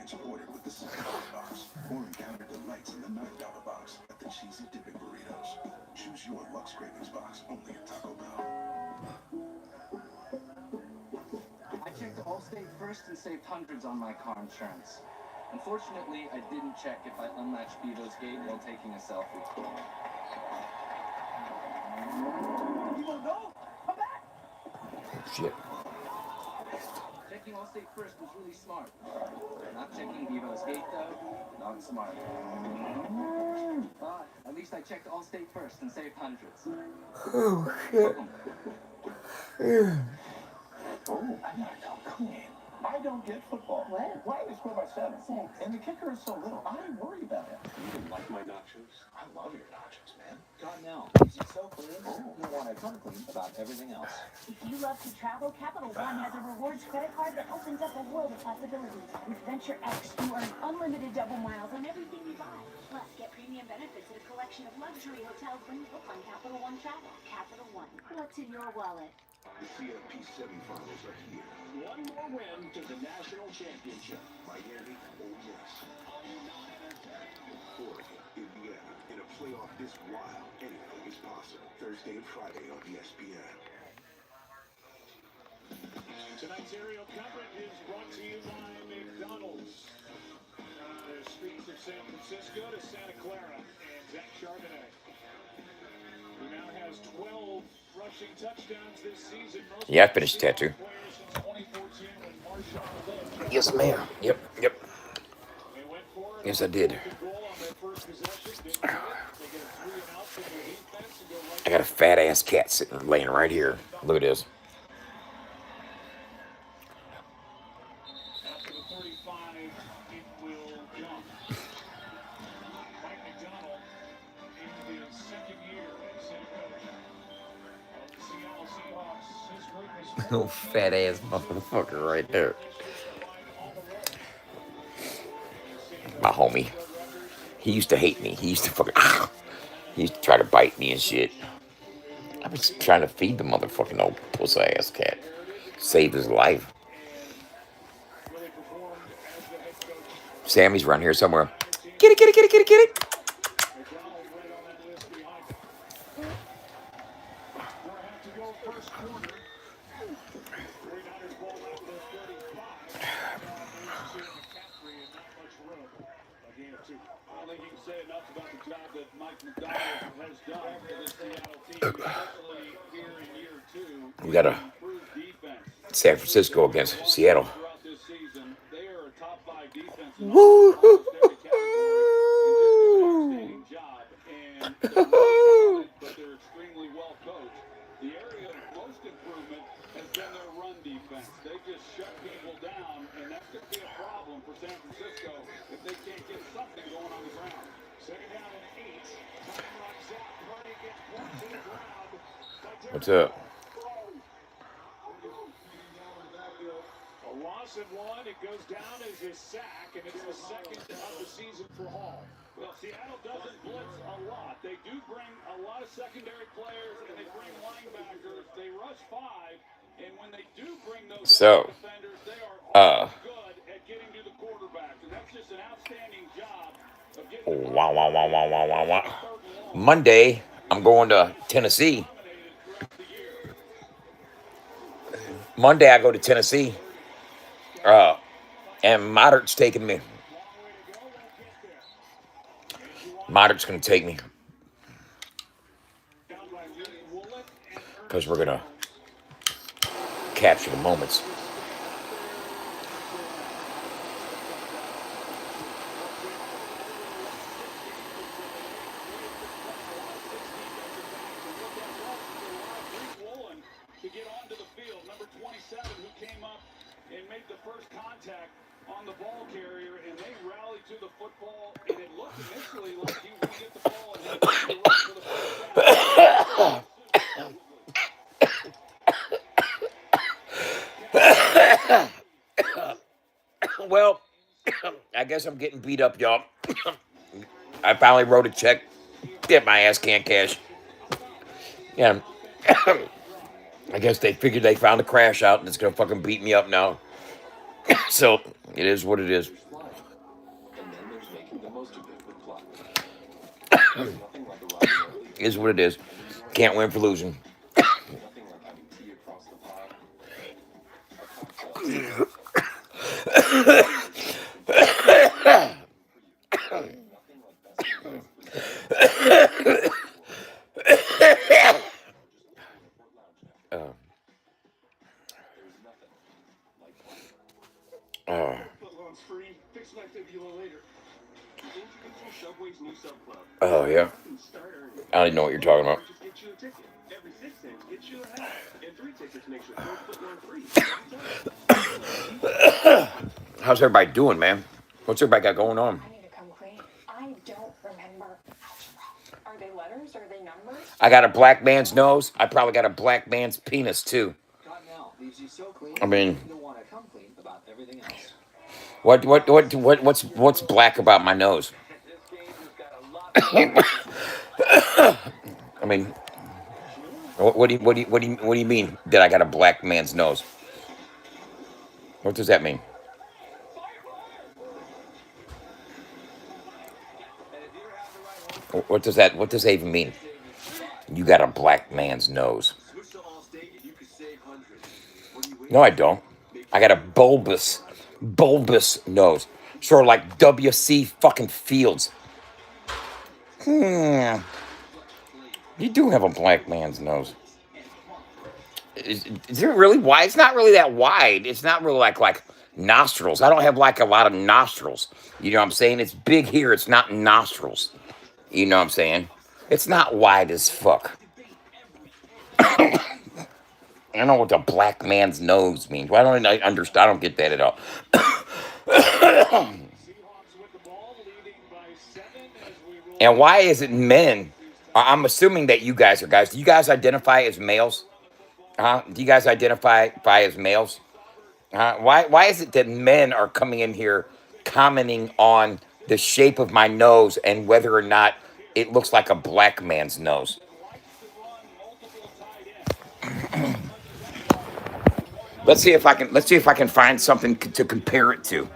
transported with the $6 box, or encounter delights in the $9 box at the cheesy dipping burritos. Choose your Lux Cravings box only at Taco Bell. I checked Allstate first and saved hundreds on my car insurance. Unfortunately, I didn't check if I unlatched Bevo's gate while taking a selfie. You wanna go? Come back! Shit. Checking Allstate first was really smart. Not checking Bevo's gate, though, not smart. But at least I checked Allstate first and saved hundreds. Oh, shit. Oh, I gotta tell clean. I don't get football. What? Why they score by 7? 6. And the kicker is so little. I worry about him. You didn't like my nachos? I love your nachos, man. God, now. Is it so clean? You want a ton clean about everything else. If you love to travel, Capital One has a rewards credit card that opens up a world of possibilities. With Venture X, you earn unlimited double miles on everything you buy. Plus, get premium benefits at a collection of luxury hotels when you book on Capital One Travel. Capital One. What's in your wallet? The CFP semifinals are here. One more win to the national championship. Miami, oh yes. Oregon, Indiana, in a playoff this wild, anything is possible. Thursday and Friday on ESPN. Tonight's aerial coverage is brought to you by McDonald's. The streets of San Francisco to Santa Clara, and Zach Charbonnet, who now has 12 rushing touchdowns this season. Yeah, I finished tattoo. Yes, ma'am. Yep. Yes, I did. I got a fat ass cat sitting, laying right here. Look at this. After the 35, it will jump. Mike McDonald in his second year as head coach of the Seattle Seahawks. His group is Oh, fat ass motherfucker right there. My homie. He used to hate me. He used to fucking. He used to try to bite me and shit. I was trying to feed the motherfucking old pussy ass cat. Save his life. Sammy's around here somewhere. Get it, get it, get it, get it, get it. We got a San Francisco against Seattle. Woo! The area of most improvement has been their run defense. They just shut people down, and that's going to be a problem for San Francisco if they can't get something going on the ground. Second down and 8. Time runs out. Purdy gets one to the ground. What's up? A loss of 1. It goes down as a sack, and it's the second of the season for Hall. Well, Seattle doesn't blitz a lot. They do bring a lot of secondary players, and they bring linebackers. They rush 5, and when they do bring those defenders, they are good at getting to the quarterback. And that's just an outstanding job of getting Wow. Monday, I'm going to Tennessee. Monday, I go to Tennessee. And Moderat's taking me. Moderat's going to take me. Because we're going to capture the moments. to get onto the field. Number 27, who came up and made the first contact on the ball carrier, and they rallied to the football, and it looked initially like he would get the ball and he was going to run for the first down. Well, I guess I'm getting beat up, y'all. I finally wrote a check. Get my ass can't cash. Yeah. I guess they figured they found a crash out and it's going to fucking beat me up now. So, it is what it is. Is what it is. Can't win for losing. Oh yeah. I don't even know what you're talking about. How's everybody doing, man? What's everybody got going on? I need to come clean. I don't remember. Are they letters? Are they numbers? I got a black man's nose. I probably got a black man's penis too. Cottonelle leaves you so clean. I mean, You'll want to come clean about everything else. what's black about my nose? I mean, what do you mean that I got a black man's nose? What does that mean? What does that even mean? You got a black man's nose. No, I don't. I got a bulbous nose. Sort of like W.C. fucking Fields. You do have a black man's nose. Is it really wide? It's not really that wide. It's not really like nostrils. I don't have like a lot of nostrils. You know what I'm saying? It's big here. It's not nostrils. You know what I'm saying? It's not wide as fuck. I don't know what the black man's nose means. Why don't I understand? I don't get that at all. And why is it men? I'm assuming that you guys are guys. Do you guys identify as males? Do you guys identify as males? Why is it that men are coming in here commenting on the shape of my nose and whether or not it looks like a black man's nose? Let's see if I can find something to compare it to.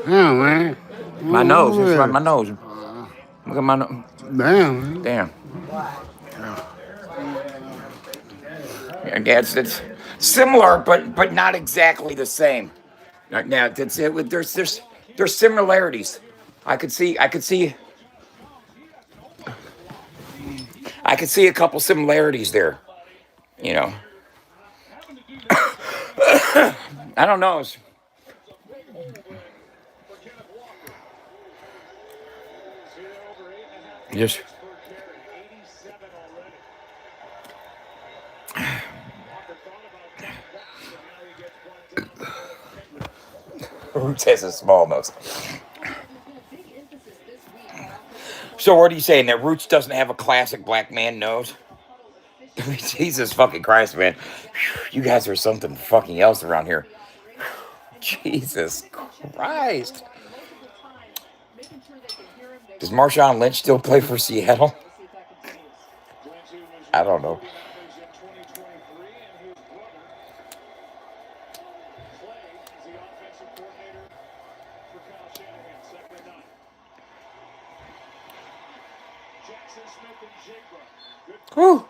Yeah, man. My nose. It's my nose. Look at my nose. Damn. Damn. I guess it's similar, but not exactly the same. Now, there's similarities. I could see a couple similarities there. You know. I don't know. Just Roots has a small nose. So what are you saying? That Roots doesn't have a classic black man nose? Jesus fucking Christ, man. You guys are something fucking else around here. Jesus Christ. Does Marshawn Lynch still play for Seattle? I don't know. Whew.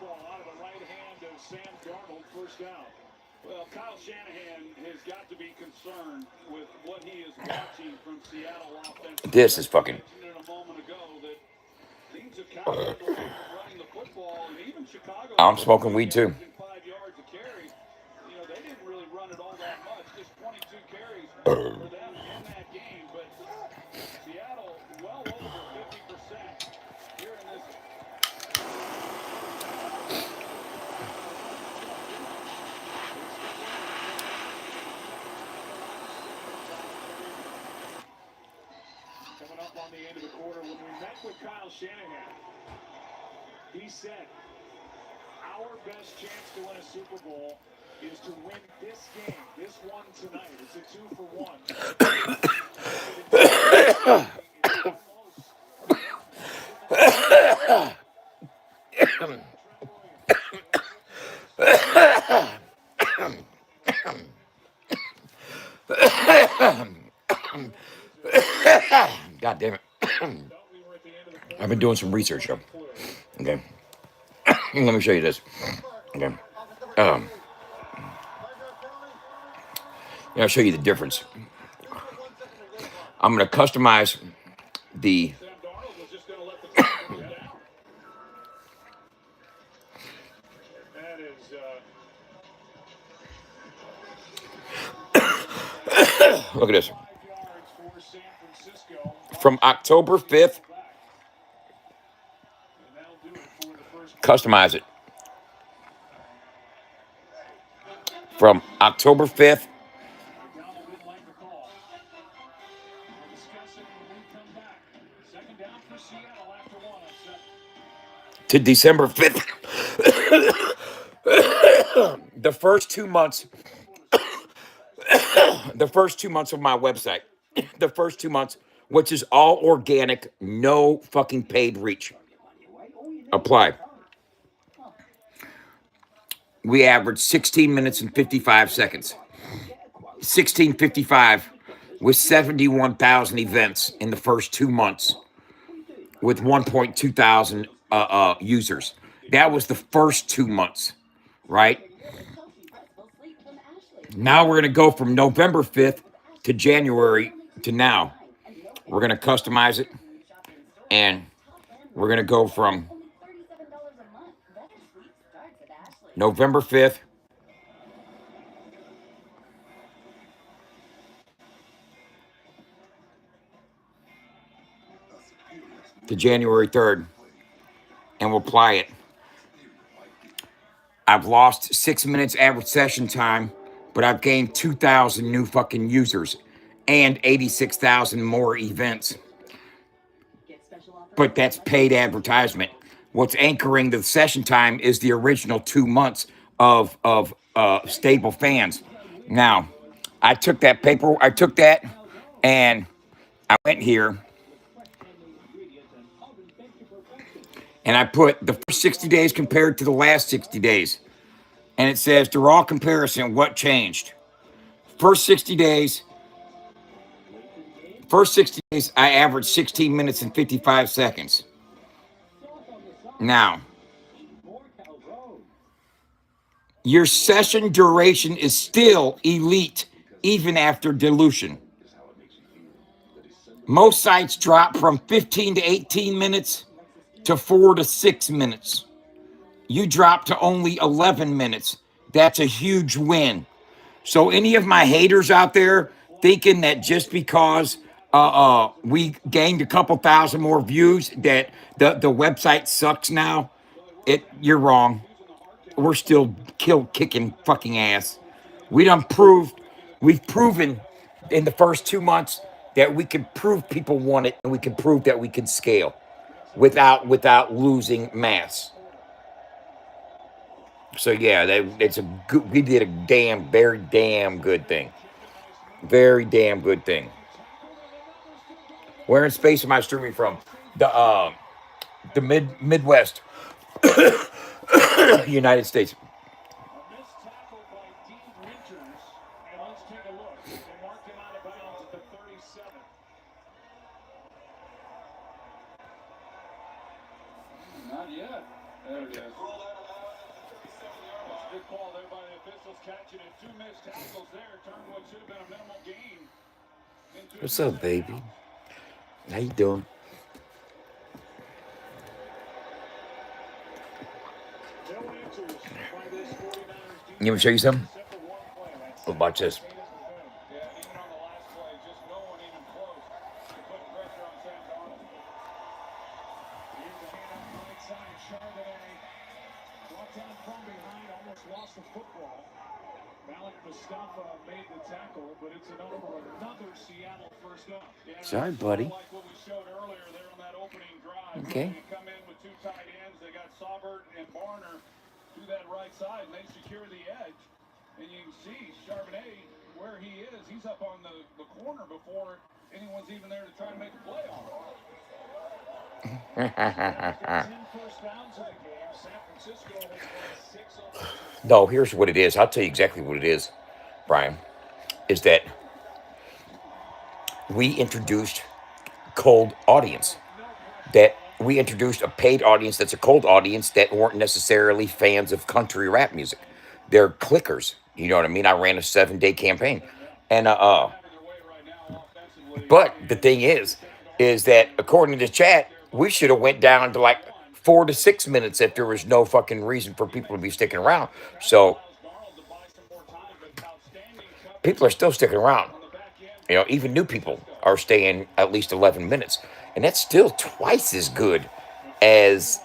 Well, Kyle Shanahan has got to be concerned with what he is watching from Seattle offense. This is fucking. I'm smoking weed too. They didn't really run it all that much, just 22 carries for them in that game, but Seattle well over 50% here in this. Coming up on the end of the quarter, when we met with Kyle Shanahan, he said, our best chance to win a Super Bowl is to win this game, this one tonight. It's a 2-for-1. God damn it. I've been doing some research, though. Okay. Let me show you this. Okay. Um, I'll show you the difference. I'm going to customize the Sam Darnold was just going to let the clock run down. That is look at this. 5 yards for San Francisco. From October 5th, And that'll do it for the first customize it. From October 5th McDonald didn't like the call. We'll discuss it when we come back. Second down for Seattle after one on set. to December 5th. the first 2 months, the first 2 months of my website, the first 2 months, which is all organic, no fucking paid reach. Apply. We averaged 16 minutes and 55 seconds. 16:55 with 71,000 events in the first 2 months with 1.2 thousand users. That was the first 2 months, right? Now we're going to go from November 5th to January to now. We're going to customize it, and we're going to go from November 5th to January 3rd, and we'll apply it. I've lost 6 minutes average session time, but I've gained 2,000 new fucking users and 86,000 more events. But that's paid advertisement. What's anchoring the session time is the original 2 months of stable fans. Now, I took that and I went here and I put the first 60 days compared to the last 60 days. And it says, to raw comparison, what changed? First 60 days, I averaged 16 minutes and 55 seconds. Now, your session duration is still elite, even after dilution. Most sites drop from 15 to 18 minutes to 4 to 6 minutes. You drop to only 11 minutes. That's a huge win. So any of my haters out there thinking that just because we gained a couple thousand more views that the website sucks now, you're wrong. We're still kicking fucking ass. We've proven in the first 2 months that we could prove people want it, and we can prove that we can scale without losing mass. So yeah, we did a very damn good thing. Very damn good thing. Where in space am I streaming from? The Midwest, United States. A missed tackle by Dean Winters. And let's take a look. They marked him out of bounds at the 37. Not yet. There it is. That's a good call there by the officials, catching it. 2 missed tackles there. Turned what should have been a minimal gain into What's up, baby? How you doing? no answers by this 49ers You want me to show you something? except for one play. That's Oh, watch this. Yeah, even on the last play, just no one even close to put pressure on Sam Darnold. Here's the handoff right side. Chardonnay brought down from behind, almost lost the football. Malik Mustafa made the tackle, but it's enough for another Seattle first up. Yeah, Sorry, buddy. like what we showed earlier there on that opening drive. Okay. They come in with 2 tight ends. They got Saubert and Barner to that right side, and they secure the edge. And you can see Charbonnet where he is. He's up on the corner before anyone's even there to try to make a play on him. 10 first downs in the game. San Francisco has won 6 of those. No, here's what it is. I'll tell you exactly what it is, Brian. Is that we introduced cold audience. That we introduced a paid audience that's a cold audience that weren't necessarily fans of country rap music. They're clickers. You know what I mean? I ran a 7-day campaign, and but the thing is that according to the chat, we should have went down to like 4 to 6 minutes if there was no fucking reason for people to be sticking around. So people are still sticking around. You know, even new people are staying at least 11 minutes, and that's still twice as good as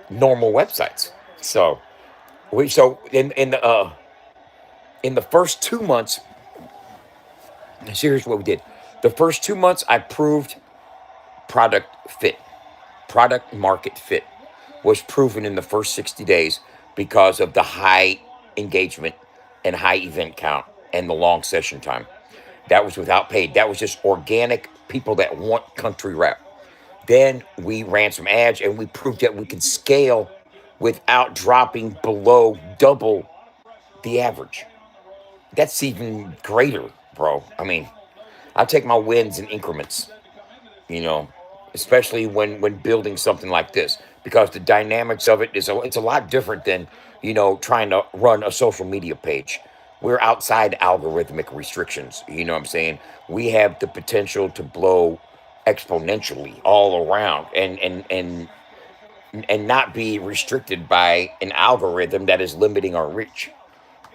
normal websites. So in the first 2 months, here's what we did. The first 2 months, I proved product fit, product market fit was proven in the first 60 days because of the high engagement and high event count and the long session time. That was without paid. That was just organic people that want country rap. Then we ran some ads and we proved that we could scale without dropping below double the average. That's even greater, bro. I mean, I take my wins in increments, you know, especially when building something like this because the dynamics of it it's a lot different than, trying to run a social media page. We're outside algorithmic restrictions, you know what I'm saying? We have the potential to blow exponentially all around and not be restricted by an algorithm that is limiting our reach.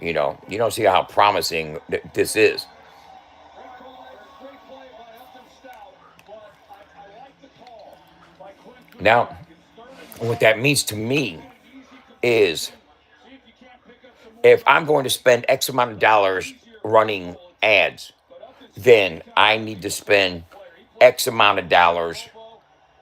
You don't see how promising this is. Now, what that means to me is if I'm going to spend X amount of dollars running ads, then I need to spend X amount of dollars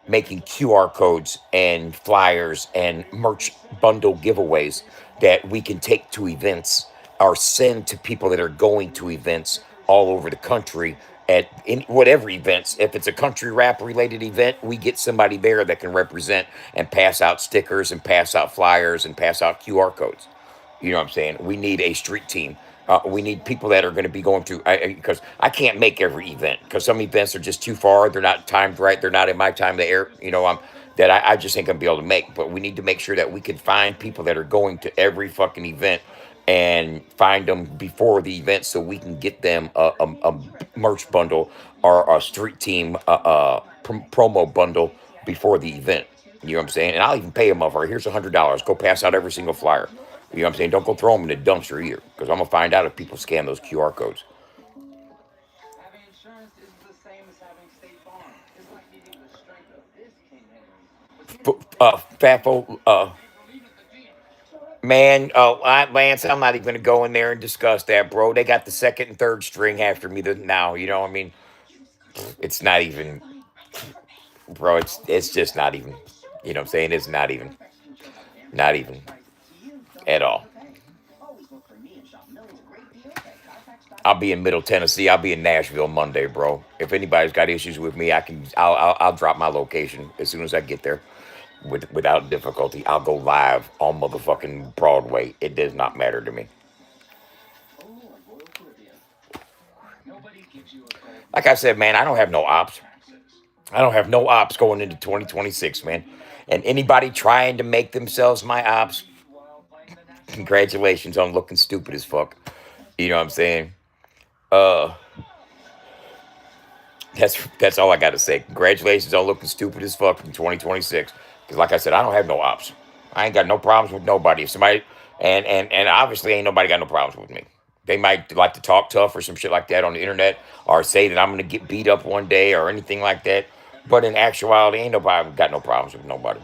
making QR codes and flyers and merch bundle giveaways that we can take to events or send to people that are going to events all over the country at in whatever events. If it's a country rap related event, we get somebody there that can represent and pass out stickers and pass out flyers and pass out QR codes. You know what I'm saying? We need a street team. We need people that are going to be going to, because I can't make every event because some events are just too far. They're not timed right. They're not in my time to air. That I just ain't gonna be able to make. But we need to make sure that we can find people that are going to every fucking event and find them before the event so we can get them a merch bundle or a street team promo bundle before the event. You know what I'm saying? And I'll even pay them over. Here's $100. Go pass out every single flyer. You know what I'm saying? Don't go throw them in the dumpster either, because I'm gonna find out if people scan those QR codes. Having insurance is the same as having State Farm. It's like needing the strength of this King Henry. Fafo, man, Lance, I'm not even gonna go in there and discuss that, bro. They got the second and third string after me now. You know, what I mean, it's not even, bro. It's just not even. You know what I'm saying? It's not even at all. I'll be in Middle Tennessee. I'll be in Nashville Monday, bro. If anybody's got issues with me, I'll drop my location as soon as I get there, without difficulty. I'll go live on motherfucking Broadway. It does not matter to me. Like I said, man, I don't have no ops. I don't have no ops going into 2026, man. And anybody trying to make themselves my ops, congratulations on looking stupid as fuck. You know what I'm saying? Uh, that's all I got to say. Congratulations on looking stupid as fuck in 2026. Because like I said, I don't have no ops. I ain't got no problems with nobody. If somebody and obviously ain't nobody got no problems with me. They might like to talk tough or some shit like that on the internet, or say that I'm gonna get beat up one day or anything like that. But in actuality, ain't nobody got no problems with nobody.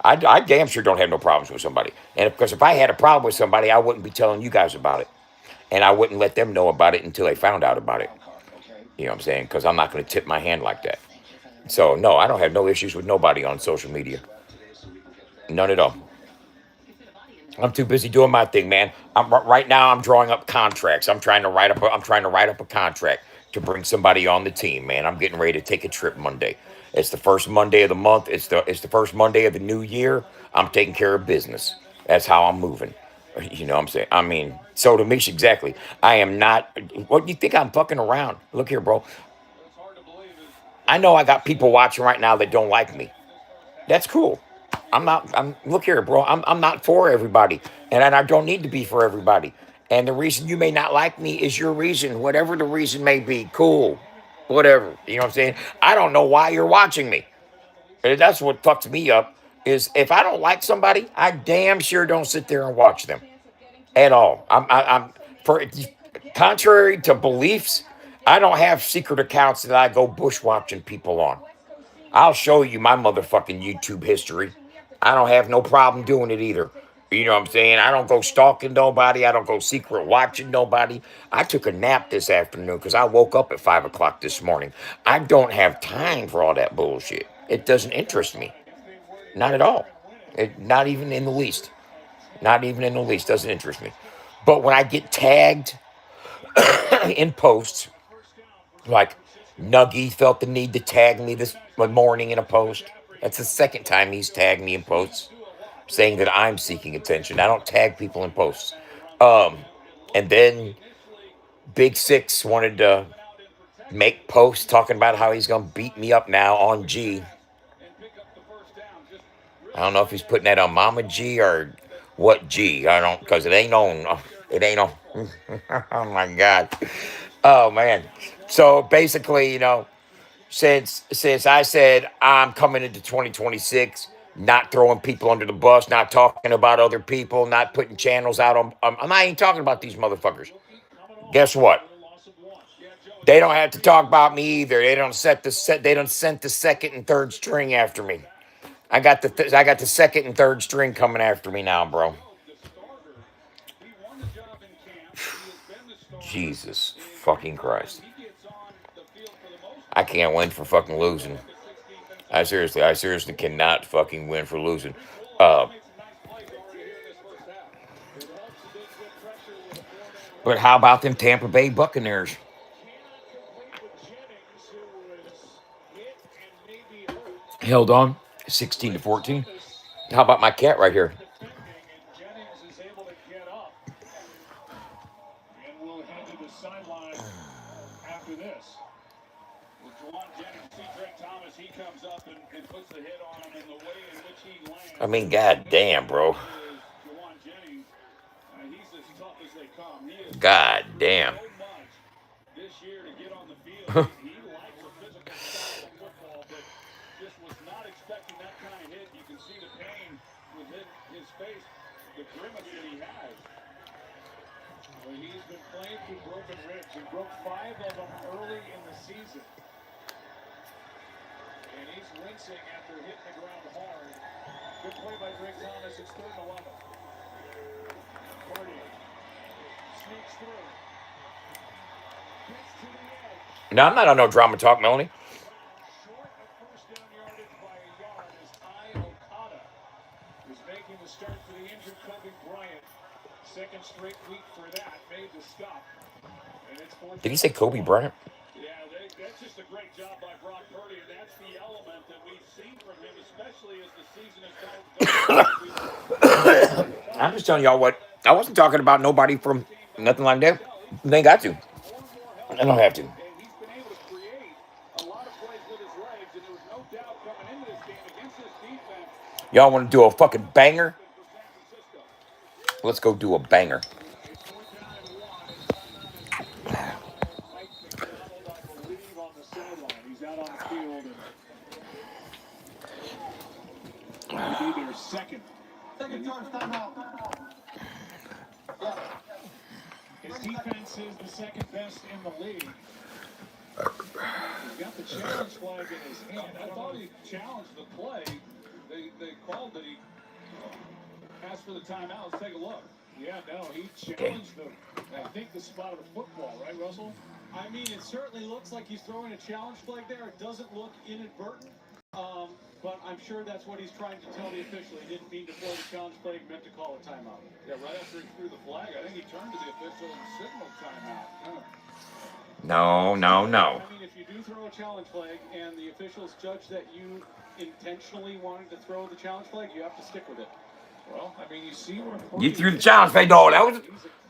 I damn sure don't have no problems with somebody. And because if I had a problem with somebody, I wouldn't be telling you guys about it, and I wouldn't let them know about it until they found out about it. You know what I'm saying? Because I'm not going to tip my hand like that. So, no, I don't have no issues with nobody on social media. None at all. I'm too busy doing my thing, man. Right now. I'm drawing up contracts. I'm trying to write up a contract to bring somebody on the team, man. I'm getting ready to take a trip Monday. It's the first Monday of the month. It's the first Monday of the new year. I'm taking care of business. That's how I'm moving. You know what I'm saying? I mean, so to me, exactly. I am not. What you think I'm fucking around? Look here, bro. I know I got people watching right now that don't like me. That's cool. Look here, bro. I'm not for everybody. And I don't need to be for everybody. And the reason you may not like me is your reason, whatever the reason may be. Cool. Whatever. You know what I'm saying? I don't know why you're watching me. And that's what fucks me up is if I don't like somebody, I damn sure don't sit there and watch them at all. I'm for contrary to beliefs, I don't have secret accounts that I go bushwatching people on. I'll show you my motherfucking YouTube history. I don't have no problem doing it either. You know what I'm saying? I don't go stalking nobody. I don't go secret watching nobody. I took a nap this afternoon because I woke up at 5 o'clock this morning. I don't have time for all that bullshit. It doesn't interest me. Not at all. Not even in the least. Not even in the least. Doesn't interest me. But when I get tagged in posts, like Nuggy felt the need to tag me this morning in a post. That's the second time he's tagged me in posts, saying that I'm seeking attention. I don't tag people in posts. And then Big Six wanted to make posts talking about how he's going to beat me up now on G. I don't know if he's putting that on Mama G or what G. I don't, because it ain't on. It ain't on. Oh my God. Oh man. So basically, since I said I'm coming into 2026, not throwing people under the bus, not talking about other people, not putting channels out on. I'm not even talking about these motherfuckers. Guess what? They don't have to talk about me either. They don't set the set. They don't send the second and third string after me. I got the second and third string coming after me now, bro. Jesus fucking Christ. I can't win for fucking losing. I seriously cannot fucking win for losing. But how about them Tampa Bay Buccaneers? Held on 16-14. How about my cat right here? I mean, god damn, bro. God damn. He's been playing through broken ribs. He broke 5 of them early in the season. And he's wincing after hitting the ground hard. Good play by Drake Thomas. It's 3rd and 11. Cartier sneaks through. Gets to the edge. No, I'm not on no drama talk, Melanie. Short of first down yardage by a yard as Okada is making the start for the injured Kobe Bryant. Second straight week for that. Made the stop. And it's 4th. Did he say Kobe Bryant? Yeah, that's just a great job by Brock Purdy, and that's the element that we've seen from him, especially as the season has gone. I'm just telling y'all what. I wasn't talking about nobody from nothing like that. They ain't got to. I don't have to. And he's been able to create a lot of plays with his legs, and there was no doubt coming into this game against this defense. Y'all want to do a fucking banger? Let's go do a banger. He's out on the field and be their second. His defense is the second best in the league. He's got the challenge flag in his hand. I thought he challenged the play. They called that he asked for the timeout. Let's take a look. Yeah, no, he challenged I think the spot of the football, right, Russell? I mean, it certainly looks like he's throwing a challenge flag there. It doesn't look inadvertent, but I'm sure that's what he's trying to tell the official. He didn't mean to throw the challenge flag, meant to call a timeout. Yeah, right after he threw the flag, I think he turned to the official and signaled timeout. No. I mean, if you do throw a challenge flag and the officials judge that you intentionally wanted to throw the challenge flag, you have to stick with it. Well, I mean, you see where You threw the challenge flag. No, that was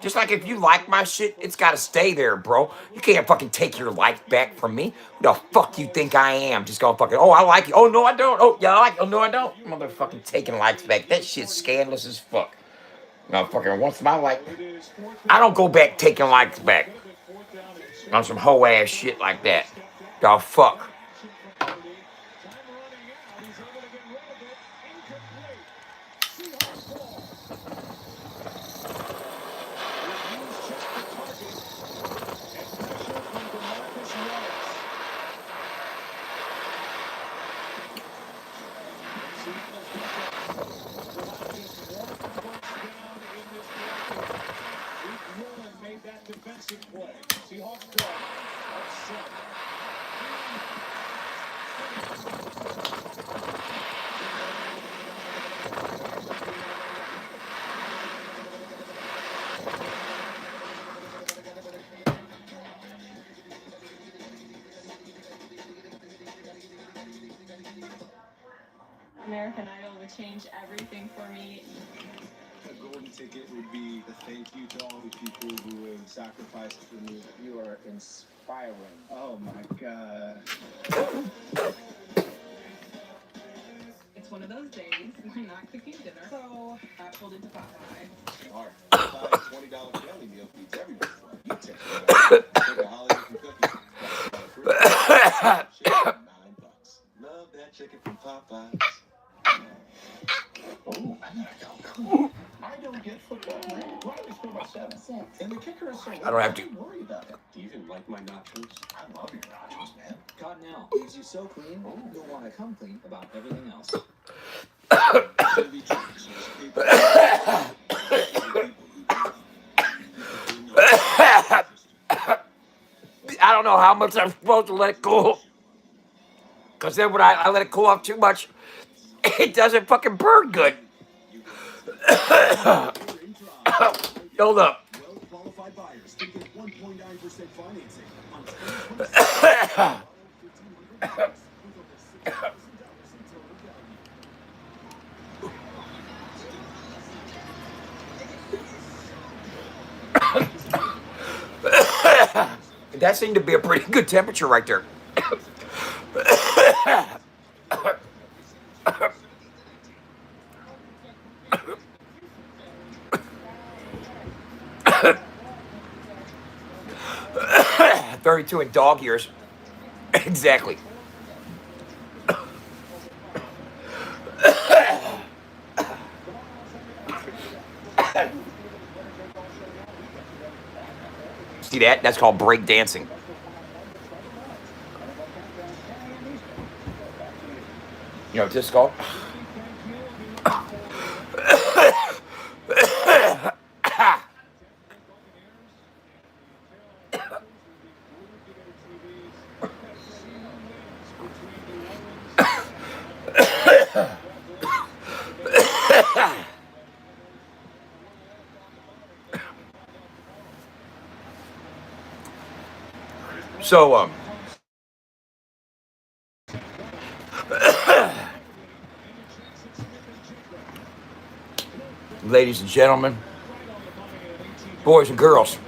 just like if you like my shit, it's got to stay there, bro. You can't fucking take your life back from me. Who the fuck you think I am? Just gonna fucking, oh, I like you. Oh, no, I don't. Oh, yeah, I like you. Oh, no, I don't. Motherfucking taking likes back. That shit's scandalous as fuck. Motherfucking once in my life, I don't go back taking likes back on some hoe ass shit like that. The fuck. made that defensive play. Seahawks go upset. American Idol would change everything for me. A golden ticket would be a thank you to all the people who have sacrificed for me. You are inspiring. Oh my God. It's one of those days when not cooking dinner, so I pulled into Popeye. All right. $20 family meal feeds everyone. You take it. Take a holiday from cookie. $9. Love that chicken from Popeyes. Oh, I gotta go. I don't get football. Why do we score by 7? And the kicker is so I don't have to. worry about it. Do you even like my nachos? I love your nachos, man. Cottonelle leaves you so clean, you'll want to come clean about everything else. I don't know how much I'm supposed to let it cool. Because then when I let it cool off too much, it doesn't fucking burn good. Hold up. Well-qualified buyers can get 1.9% financing on 2026. That seemed to be a pretty good temperature right there. $32 in dog years. Exactly. See that? That's called break dancing. You know what this is called? So, ladies and gentlemen, boys and girls,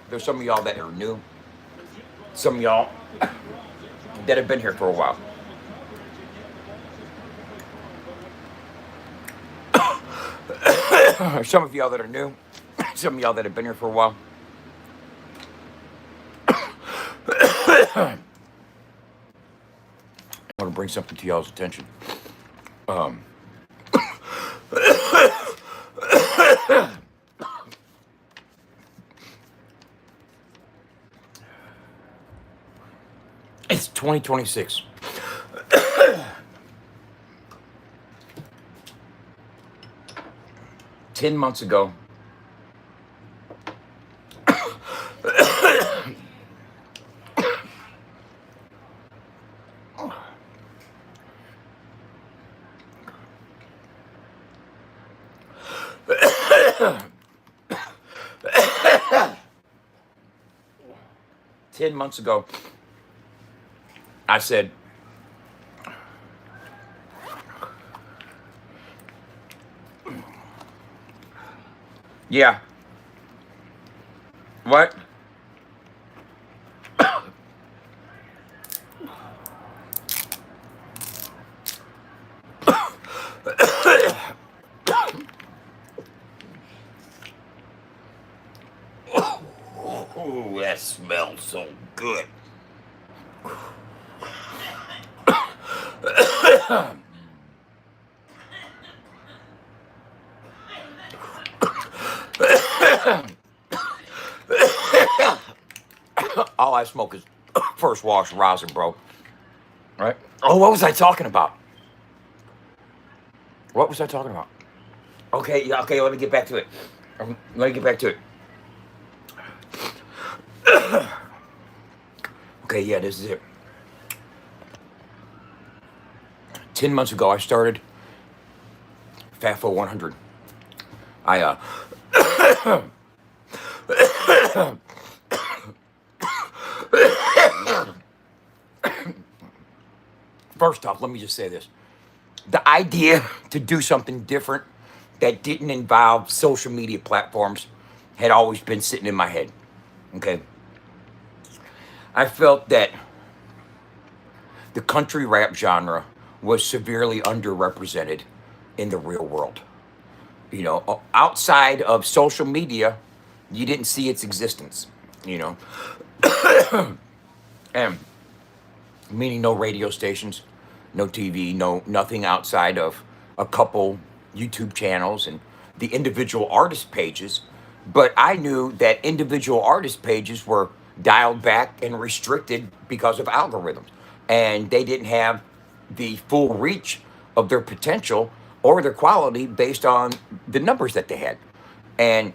there's some of y'all that are new, some of y'all that have been here for a while. Some of y'all that are new, some of y'all that have been here for a while. I want to bring something to y'all's attention. It's 2026. 10 months ago, I said, Yeah. What? Oh, that smells so good. All I smoke is first wash rosin, bro. Right? Oh, what was I talking about? What was I talking about? Okay, yeah, okay, let me get back to it. Let me get back to it. Okay, yeah, this is it. 10 months ago, I started FAFO 100. I, first off, let me just say this. The idea to do something different that didn't involve social media platforms had always been sitting in my head. Okay. I felt that the country rap genre was severely underrepresented in the real world. You know, outside of social media, you didn't see its existence, you know, and meaning no radio stations, no TV, no nothing outside of a couple YouTube channels and the individual artist pages. But I knew that individual artist pages were dialed back and restricted because of algorithms, and they didn't have the full reach of their potential or their quality based on the numbers that they had. And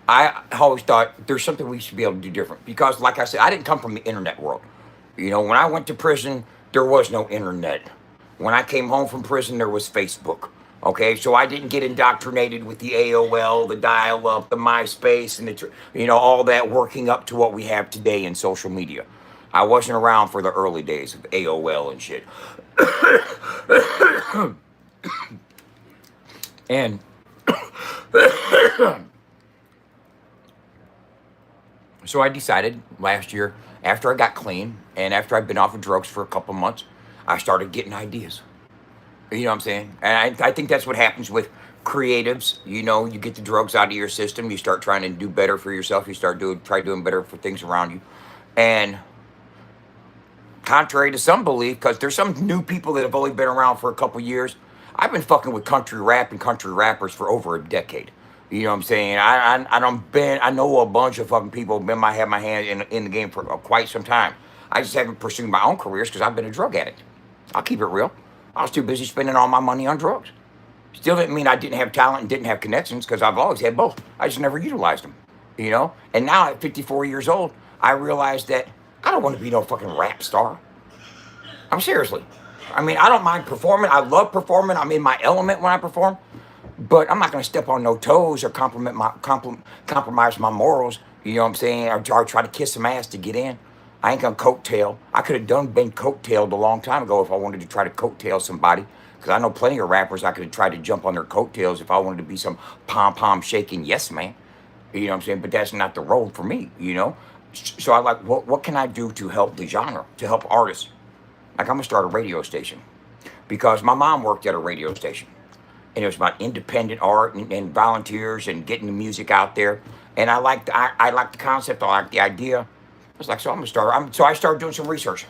I always thought there's something we should be able to do different because, like I said, I didn't come from the internet world. You know, when I went to prison, there was no internet. When I came home from prison, there was Facebook. Okay, so I didn't get indoctrinated with the AOL, the dial-up, the MySpace, and all that working up to what we have today in social media. I wasn't around for the early days of AOL and shit. And so I decided last year, after I got clean and after I'd been off of drugs for a couple months, I started getting ideas. You know what I'm saying? And I think that's what happens with creatives. You know, you get the drugs out of your system, you start trying to do better for yourself, you try doing better for things around you. And contrary to some belief, because there's some new people that have only been around for a couple years. I've been fucking with country rap and country rappers for over a decade. You know what I'm saying? I know a bunch of fucking people have had my hand in the game for quite some time. I just haven't pursued my own careers because I've been a drug addict. I'll keep it real. I was too busy spending all my money on drugs. Still didn't mean I didn't have talent and didn't have connections because I've always had both. I just never utilized them. You know? And now at 54 years old, I realized that I don't want to be no fucking rap star. I'm seriously. I mean, I don't mind performing. I love performing. I'm in my element when I perform. But I'm not going to step on no toes or compromise my morals. You know what I'm saying? Or try to kiss some ass to get in. I ain't going to coattail. I could have been coattailed a long time ago if I wanted to try to coattail somebody. Because I know plenty of rappers I could have tried to jump on their coattails if I wanted to be some pom-pom shaking yes man. You know what I'm saying? But that's not the road for me, you know? So I like, what can I do to help the genre, to help artists? Like, I'm going to start a radio station. Because my mom worked at a radio station. And it was about independent art and volunteers and getting the music out there. And I liked the concept. I liked the idea. I was like, so I'm gonna start. So I started doing some research,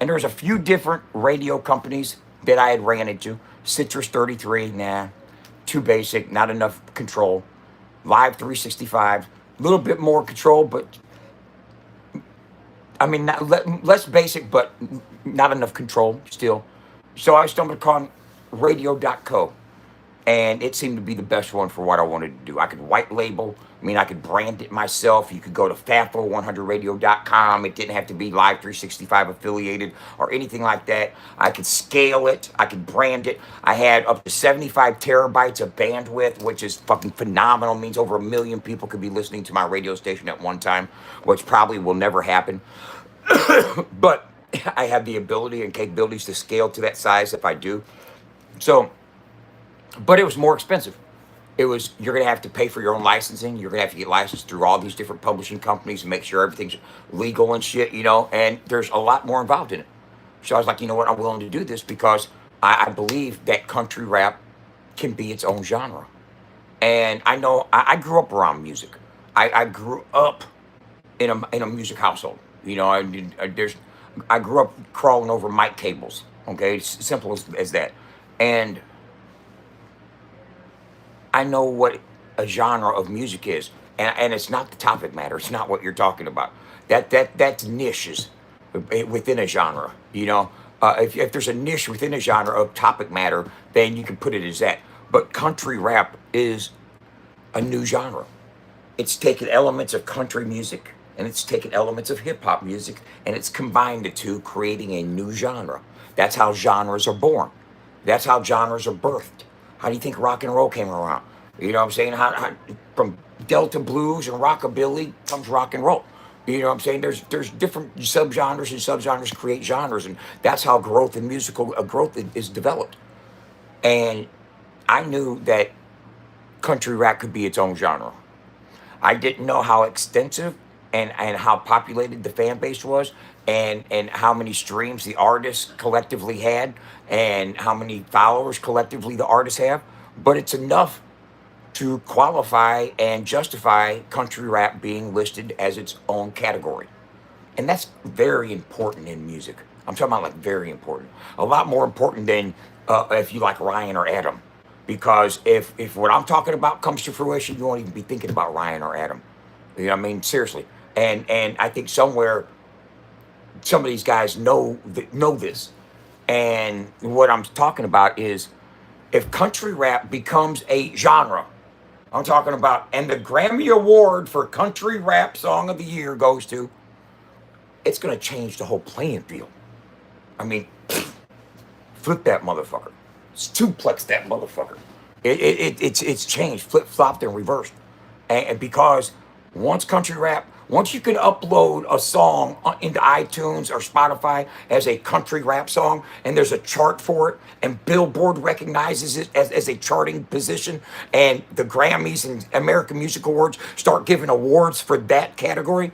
and there was a few different radio companies that I had ran into. Citrus 33, nah, too basic, not enough control. Live 365, a little bit more control, but I mean, less basic, but not enough control still. So I stumbled upon radio.co. And it seemed to be the best one for what I wanted to do. I could white label. I mean, I could brand it myself. You could go to fafo100radio.com. It didn't have to be Live 365 affiliated or anything like that. I could scale it. I could brand it. I had up to 75 terabytes of bandwidth, which is fucking phenomenal. It means over 1 million people could be listening to my radio station at one time, which probably will never happen. But I have the ability and capabilities to scale to that size if I do. So but it was more expensive. It was, you're going to have to pay for your own licensing. You're going to have to get licensed through all these different publishing companies and make sure everything's legal and shit, you know, and there's a lot more involved in it. So I was like, you know what, I'm willing to do this because I believe that country rap can be its own genre. And I know I grew up around music. I grew up in a music household. You know, I grew up crawling over mic cables. Okay, it's simple as that. And I know what a genre of music is, and it's not the topic matter. It's not what you're talking about. That's niches within a genre. You know, if there's a niche within a genre of topic matter, then you can put it as that. But country rap is a new genre. It's taken elements of country music and it's taken elements of hip hop music and it's combined the two, creating a new genre. That's how genres are born. That's how genres are birthed. How do you think rock and roll came around? You know what I'm saying? From Delta blues and rockabilly comes rock and roll. You know what I'm saying? There's different subgenres and subgenres create genres, and that's how growth in musical growth is developed. And I knew that country rap could be its own genre. I didn't know how extensive and how populated the fan base was, and how many streams the artists collectively had and how many followers collectively the artists have. But it's enough to qualify and justify country rap being listed as its own category. And that's very important in music. I'm talking about like very important. A lot more important than if you like Ryan or Adam. Because if what I'm talking about comes to fruition, you won't even be thinking about Ryan or Adam. You know what I mean? Seriously. And I think somewhere some of these guys know this. And what I'm talking about is if country rap becomes a genre, I'm talking about, and the Grammy Award for Country Rap Song of the Year goes to, it's going to change the whole playing field. I mean, flip that motherfucker. Suplex that motherfucker. It's changed, flip flopped and reversed. And because once you can upload a song into iTunes or Spotify as a country rap song, and there's a chart for it, and Billboard recognizes it as a charting position, and the Grammys and American Music Awards start giving awards for that category,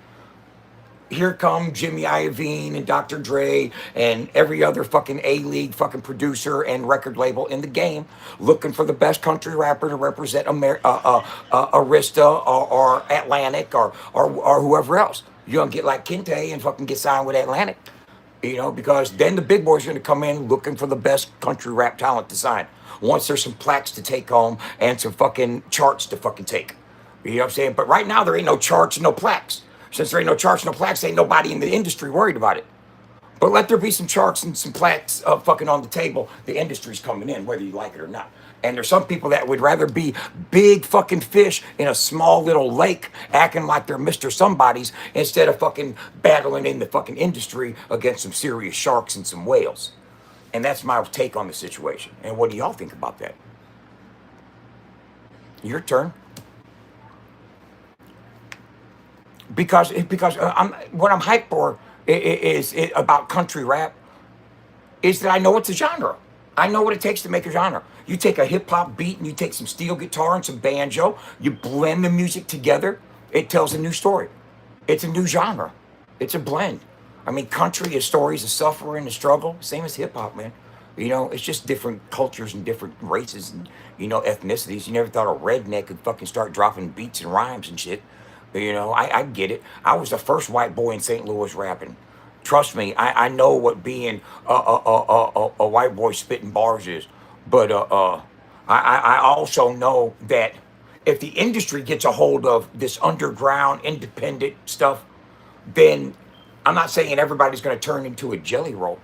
here come Jimmy Iovine and Dr. Dre and every other fucking A-League fucking producer and record label in the game looking for the best country rapper to represent Arista or Atlantic or whoever else. You're going to get like Kente and fucking get signed with Atlantic. You know, because then the big boys are going to come in looking for the best country rap talent to sign. Once there's some plaques to take home and some fucking charts to fucking take. You know what I'm saying? But right now there ain't no charts and no plaques. Since there ain't no charts, no plaques, ain't nobody in the industry worried about it. But let there be some charts and some plaques fucking on the table. The industry's coming in, whether you like it or not. And there's some people that would rather be big fucking fish in a small little lake acting like they're Mr. Somebody's instead of fucking battling in the fucking industry against some serious sharks and some whales. And that's my take on the situation. And what do y'all think about that? Your turn. Because what I'm hyped for is about country rap is that I know it's a genre. I know what it takes to make a genre. You take a hip hop beat and you take some steel guitar and some banjo, you blend the music together, it tells a new story. It's a new genre. It's a blend. I mean, country is stories of suffering and struggle, same as hip hop, man. You know, it's just different cultures and different races and, you know, ethnicities. You never thought a redneck could fucking start dropping beats and rhymes and shit. You know, I get it. I was the first white boy in St. Louis rapping. Trust me, I know what being a white boy spitting bars is. But I also know that if the industry gets a hold of this underground, independent stuff, then I'm not saying everybody's going to turn into a jelly roll.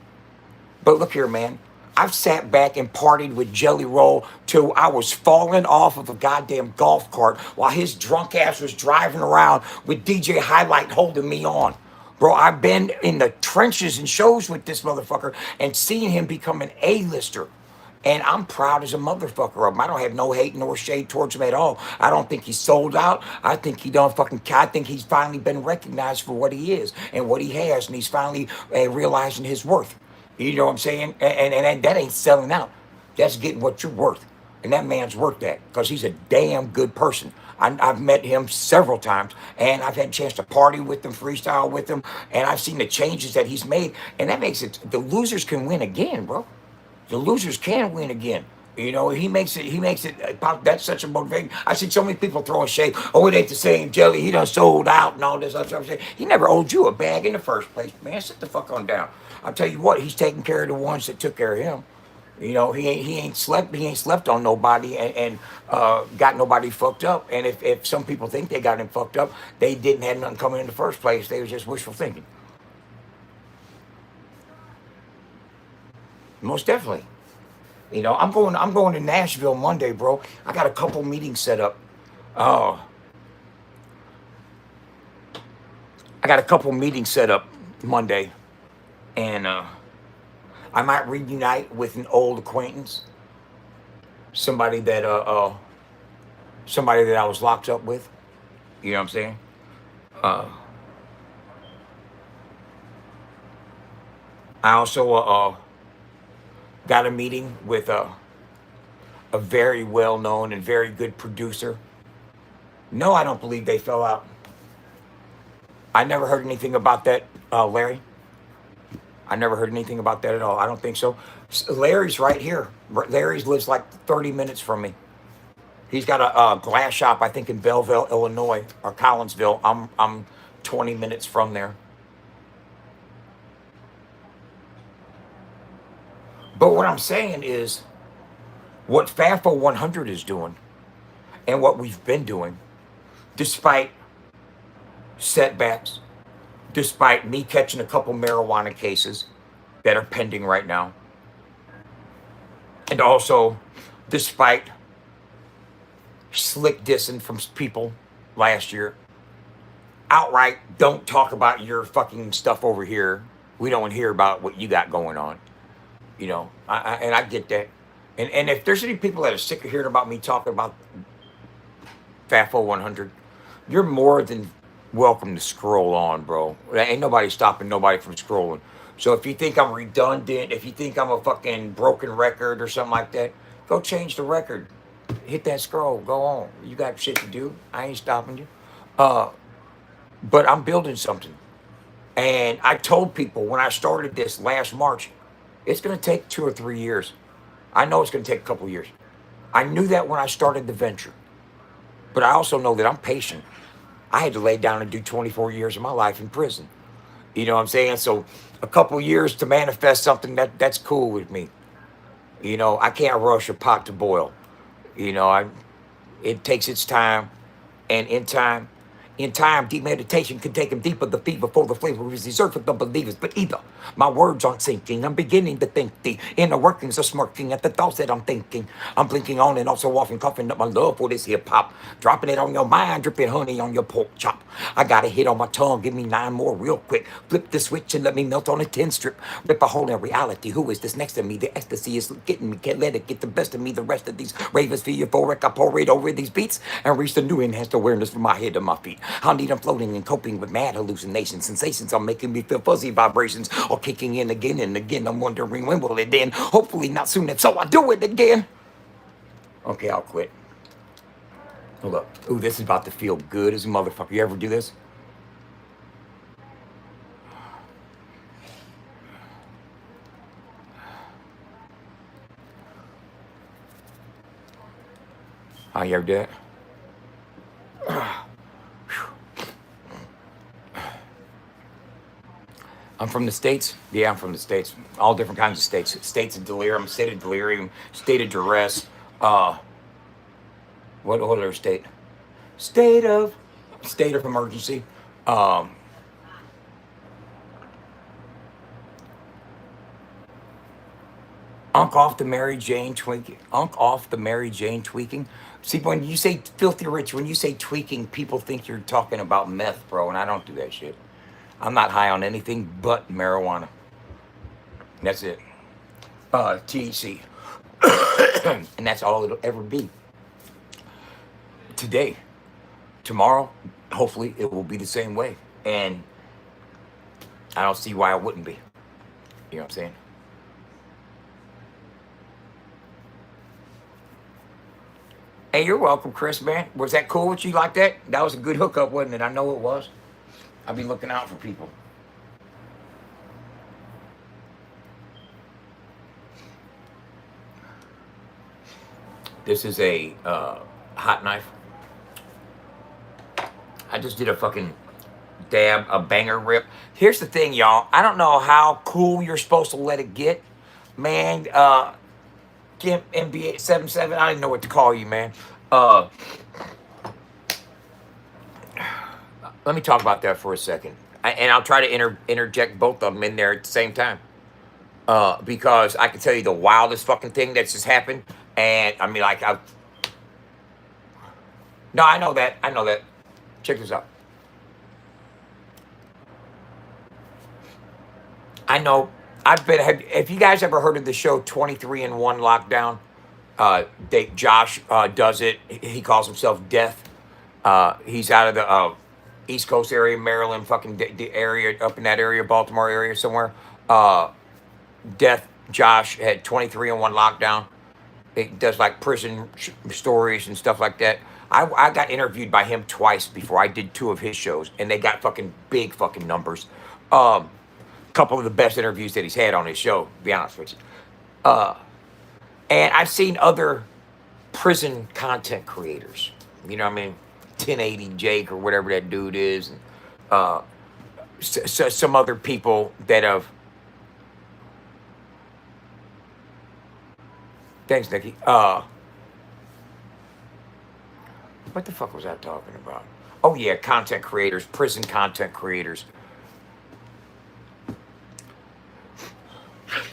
But look here, man. I've sat back and partied with Jelly Roll till I was falling off of a goddamn golf cart while his drunk ass was driving around with DJ Highlight holding me on. Bro, I've been in the trenches and shows with this motherfucker and seeing him become an A-lister. And I'm proud as a motherfucker of him. I don't have no hate nor shade towards him at all. I don't think he's sold out. I think I think he's finally been recognized for what he is and what he has. And he's finally realizing his worth. You know what I'm saying? And that ain't selling out. That's getting what you're worth. And that man's worth that because he's a damn good person. I've met him several times, and I've had a chance to party with him, freestyle with him, and I've seen the changes that he's made, and that makes it, the losers can win again, bro. The losers can win again. You know, he makes it about, that's such a motivation. I see so many people throwing shade. Oh, it ain't the same Jelly. He done sold out and all this other stuff. He never owed you a bag in the first place, man. Sit the fuck on down. I'll tell you what, he's taking care of the ones that took care of him. You know, he ain't slept on nobody and got nobody fucked up. And if some people think they got him fucked up, they didn't have nothing coming in the first place. They was just wishful thinking. Most definitely. You know, I'm going to Nashville Monday, bro. I got a couple meetings set up. Uh, I got a couple meetings set up Monday, and I might reunite with an old acquaintance, somebody that somebody that I was locked up with. You know what I'm saying? Uh, I also got a meeting with a very well known and very good producer. No, I don't believe they fell out. I never heard anything about that, Larry. I never heard anything about that at all. I don't think so. Larry's right here. Larry's lives like 30 minutes from me. He's got a glass shop, I think, in Belleville, Illinois, or Collinsville. I'm 20 minutes from there. But what I'm saying is, what FAFO 100 is doing, and what we've been doing, despite setbacks, despite me catching a couple marijuana cases that are pending right now, and also despite slick dissing from people last year, outright don't talk about your fucking stuff over here. We don't want to hear about what you got going on. You know, and I get that. And if there's any people that are sick of hearing about me talking about FAFO 100, you're more than welcome to scroll on, bro. Ain't nobody stopping nobody from scrolling. So if you think I'm redundant, if you think I'm a fucking broken record or something like that, go change the record. Hit that scroll. Go on. You got shit to do. I ain't stopping you. Uh, but I'm building something. And I told people when I started this last March, it's going to take 2 or 3 years. I know it's going to take a couple years. I knew that when I started the venture. But I also know that I'm patient. I had to lay down and do 24 years of my life in prison. You know what I'm saying? So a couple years to manifest something, that's cool with me. You know, I can't rush a pot to boil. You know, it takes its time, and in time, deep meditation can take him deeper. The feet before the flavor is reserved for the believers. But either my words aren't sinking. I'm beginning to think the inner workings are smirking at the thoughts that I'm thinking. I'm blinking on and also off and coughing up my love for this hip hop. Dropping it on your mind, dripping honey on your pork chop. I got a hit on my tongue. Give me 9 more real quick. Flip the switch and let me melt on a 10 strip. Rip a hole in reality. Who is this next to me? The ecstasy is getting me. Can't let it get the best of me. The rest of these ravers feel euphoric. I pour it over these beats and reach the new enhanced awareness from my head to my feet. I'll need them floating and coping with mad hallucinations. Sensations are making me feel fuzzy vibrations or kicking in again and again. I'm wondering when will it end? Hopefully not soon, if so I do it again. Okay, I'll quit. Hold up. Ooh, this is about to feel good as a motherfucker. You ever do this? Oh, you ever do it? I'm from the States. Yeah, I'm from the States. All different kinds of states. States of delirium, state of delirium, state of duress. What other state? State of emergency. Um, Unk off the Mary Jane tweaking. Unk off the Mary Jane tweaking. See, when you say filthy rich, when you say tweaking, people think you're talking about meth, bro, and I don't do that shit. I'm not high on anything but marijuana. That's it. THC. And that's all it'll ever be. Today. Tomorrow, hopefully, it will be the same way. And I don't see why it wouldn't be. You know what I'm saying? Hey, you're welcome, Chris, man. Was that cool with you like that? That was a good hookup, wasn't it? I know it was. I'll be looking out for people. This is a hot knife. I just did a fucking dab, a banger rip. Here's the thing, y'all. I don't know how cool you're supposed to let it get. Man, Kim MB877, I didn't know what to call you, man. Uh, let me talk about that for a second. And I'll try to interject both of them in there at the same time. Because I can tell you the wildest fucking thing that's just happened. And I mean, like, no, I know that. I know that. Check this out. I know. Have you guys ever heard of the show 23 and 1 Lockdown? Josh does it. He calls himself Death. He's out of the East Coast area, Maryland, fucking area, up in that area, Baltimore area somewhere. Death Josh had 23 and 1 Lockdown. He does like prison stories and stuff like that. I got interviewed by him twice before I did 2 of his shows, and they got fucking big fucking numbers. Couple of the best interviews that he's had on his show, to be honest with you. And I've seen other prison content creators. You know what I mean? 1080 Jake or whatever that dude is, and some other people that have. Thanks, Nikki. What the fuck was I talking about? Oh yeah, content creators, prison content creators.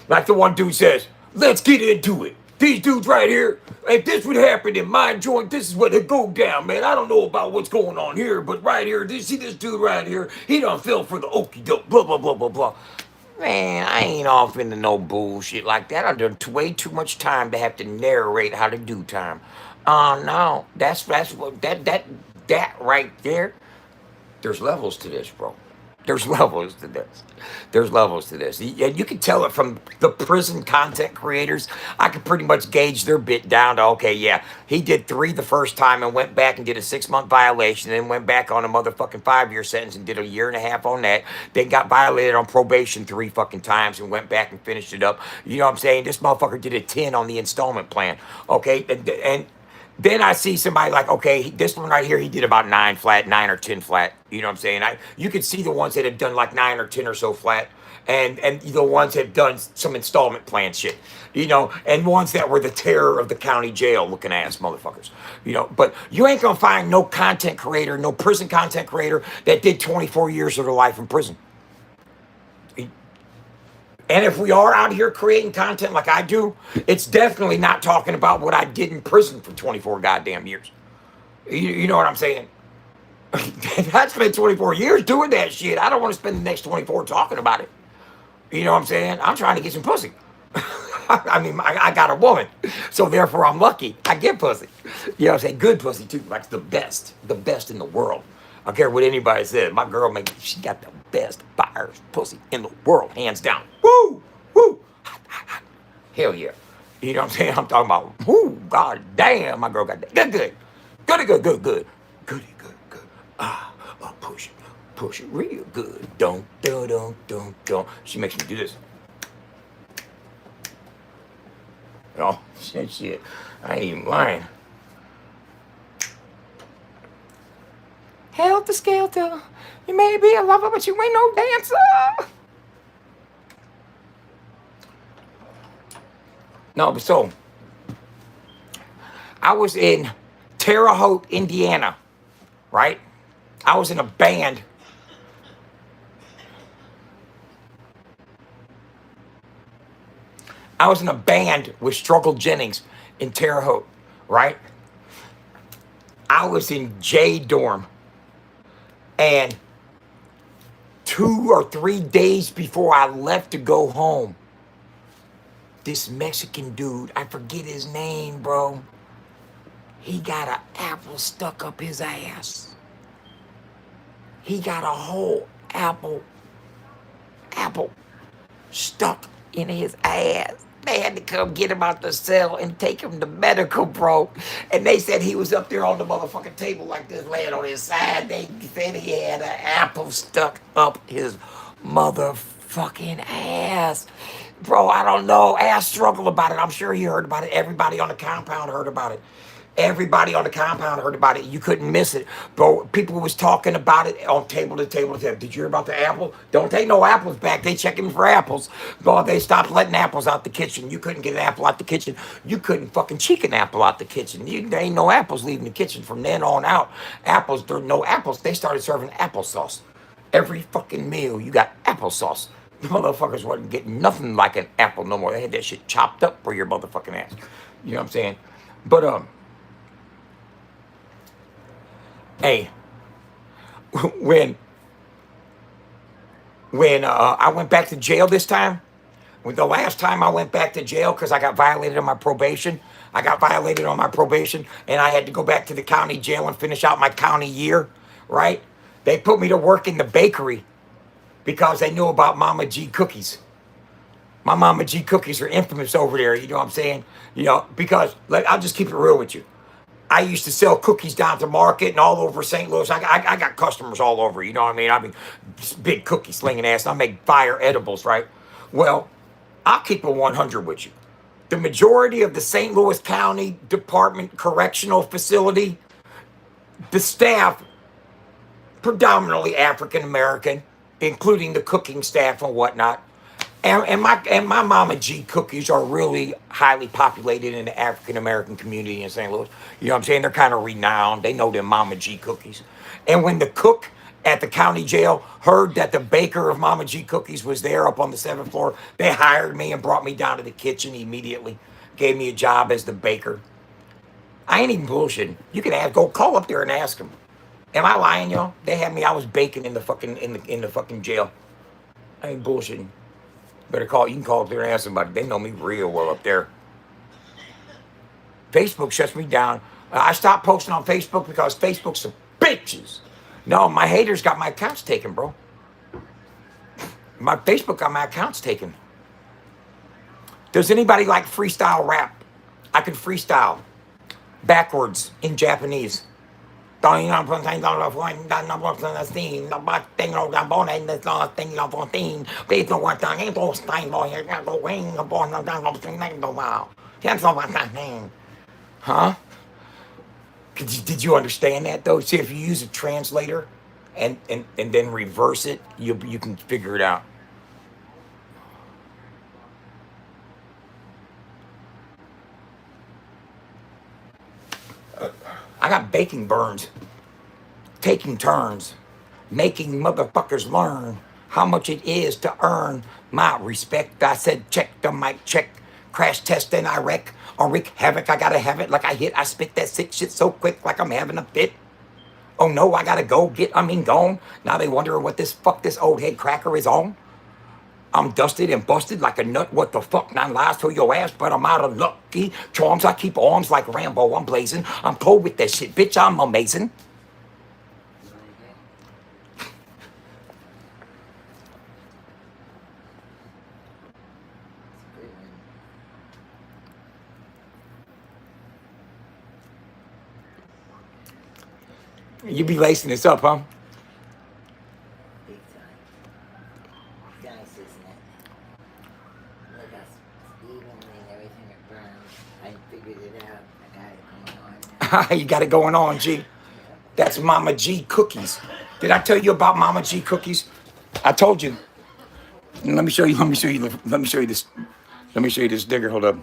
Like the one dude says, let's get into it. These dudes right here, if this would happen in my joint, this is what it go down, man. I don't know about what's going on here, but right here, see this dude right here, he done fell for the okie doke, blah, blah, blah, blah, blah. Man, I ain't off into no bullshit like that. I done way too much time to have to narrate how to do time. No, that's what that right there. There's levels to this, bro. There's levels to this. There's levels to this. And you can tell it from the prison content creators. I can pretty much gauge their bit down to, okay, yeah, he did 3 the first time and went back and did a 6-month violation, then went back on a motherfucking 5-year sentence and did a 1.5 years on that. Then got violated on probation 3 fucking times and went back and finished it up. You know what I'm saying? This motherfucker did a 10 on the installment plan. Okay, and then I see somebody like, okay, this one right here, he did about 9 flat, 9 or 10 flat. You know what I'm saying? You could see the ones that have done like 9 or 10 or so flat, and the ones that have done some installment plan shit, you know, and ones that were the terror of the county jail looking ass motherfuckers, you know. But you ain't gonna find no content creator, no prison content creator that did 24 years of their life in prison. And if we are out here creating content like I do, it's definitely not talking about what I did in prison for 24 goddamn years. You know what I'm saying? I spent 24 years doing that shit. I don't want to spend the next 24 talking about it. You know what I'm saying? I'm trying to get some pussy. I mean, I got a woman, so therefore I'm lucky. I get pussy. You know what I'm saying? Good pussy too, like the best in the world. I don't care what anybody says. My girl, she got the best buyer's pussy in the world, hands down. Woo, woo, hot, hot, hot. Hell yeah. You know what I'm saying? I'm talking about, whoo, god damn, my girl got that. Good. Goody, good. Push it real good. Don't. She makes me do this. Oh, shit. I ain't even lying. Helter Skelter. You may be a lover, but you ain't no dancer. No, but so, I was in Terre Haute, Indiana, right? I was in a band. I was in a band with Struggle Jennings in Terre Haute, right? I was in J dorm, and 2 or 3 days before I left to go home, this Mexican dude, I forget his name, bro. He got an apple stuck up his ass. He got a whole apple stuck in his ass. They had to come get him out the cell and take him to medical, bro. And they said he was up there on the motherfucking table like this, laying on his side. They said he had an apple stuck up his motherfucking ass. Bro, I don't know. Ass struggled about it. I'm sure he heard about it. Everybody on the compound heard about it. Everybody on the compound heard about it. You couldn't miss it. Bro, people was talking about it on table to table to table. Did you hear about the apple? Don't take no apples back. They checking for apples. Bro, they stopped letting apples out the kitchen. You couldn't get an apple out the kitchen. You couldn't fucking cheek an apple out the kitchen. There ain't no apples leaving the kitchen from then on out. Apples, there no apples. They started serving applesauce. Every fucking meal, you got applesauce. The motherfuckers wasn't getting nothing like an apple no more. They had that shit chopped up for your motherfucking ass. You know what I'm saying? But hey, when I went back to jail this time, when the last time I went back to jail because I got violated on my probation, I got violated on my probation, and I had to go back to the county jail and finish out my county year. Right? They put me to work in the bakery because they knew about Mama G cookies. My Mama G cookies are infamous over there. You know what I'm saying? You know, because like, I'll just keep it real with you. I used to sell cookies down to market and all over St. Louis. I got customers all over. You know what I mean? I mean, big cookie slinging ass. I make fire edibles, right? Well, I'll keep it 100 with you. The majority of the St. Louis County Department Correctional Facility, the staff, predominantly African American, including the cooking staff and whatnot. And my Mama G cookies are really highly populated in the African American community in St. Louis. You know what I'm saying? They're kind of renowned. They know them Mama G cookies. And when the cook at the county jail heard that the baker of Mama G cookies was there up on the 7th floor, they hired me and brought me down to the kitchen immediately. Gave me a job as the baker. I ain't even bullshitting. You can go call up there and ask them. Am I lying, y'all? They had me. I was baking in the fucking jail. I ain't bullshitting. Better call. You can call up there and ask somebody. They know me real well up there. Facebook shuts me down. I stopped posting on Facebook because Facebook's some bitches. No, my haters got my accounts taken, bro. My Facebook got my accounts taken. Does anybody like freestyle rap? I can freestyle backwards in Japanese. Huh? Did you understand that though? See, if you use a translator and then reverse it, you can figure it out. I got baking burns, taking turns, making motherfuckers learn how much it is to earn my respect. I said, check the mic, check, crash test, and I wreck or wreak havoc. I gotta have it like I hit. I spit that sick shit so quick like I'm having a fit. Oh no, I gotta go gone. Now they wondering what this old head cracker is on. I'm dusted and busted like a nut. What the fuck? 9 lies to your ass, but I'm out of lucky charms. I keep arms like Rambo. I'm blazing. I'm cold with that shit, bitch. I'm amazing. You be lacing this up, huh? Big time. Nice, isn't it? Look how evenly and everything it burns. I figured it out. I got it going on now. You got it going on, G. That's Mama G cookies. Did I tell you about Mama G cookies? I told you. Let me show you. Let me show you. Let me show you this. Let me show you this digger. Hold up.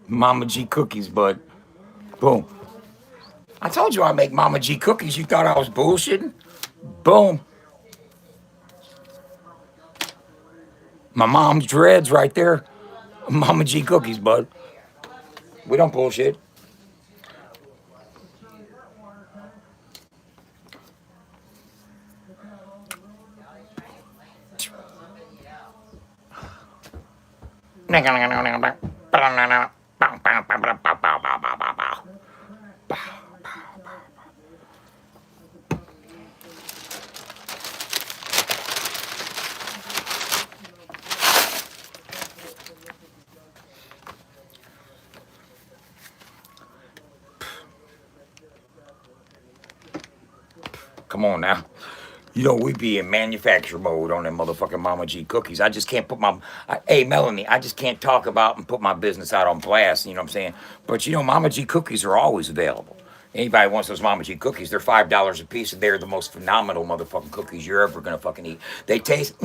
Mama G cookies, bud. Boom. I told you I make Mama G cookies. You thought I was bullshitting? Boom. My mom's dreads right there. Mama G cookies, bud. We don't bullshit. Come on now. You know, we be in manufacture mode on them motherfucking Mama G cookies. I just can't put hey, Melanie, I just can't talk about and put my business out on blast, you know what I'm saying? But, you know, Mama G cookies are always available. Anybody wants those Mama G cookies, they're $5 a piece, and they're the most phenomenal motherfucking cookies you're ever gonna fucking eat. They taste,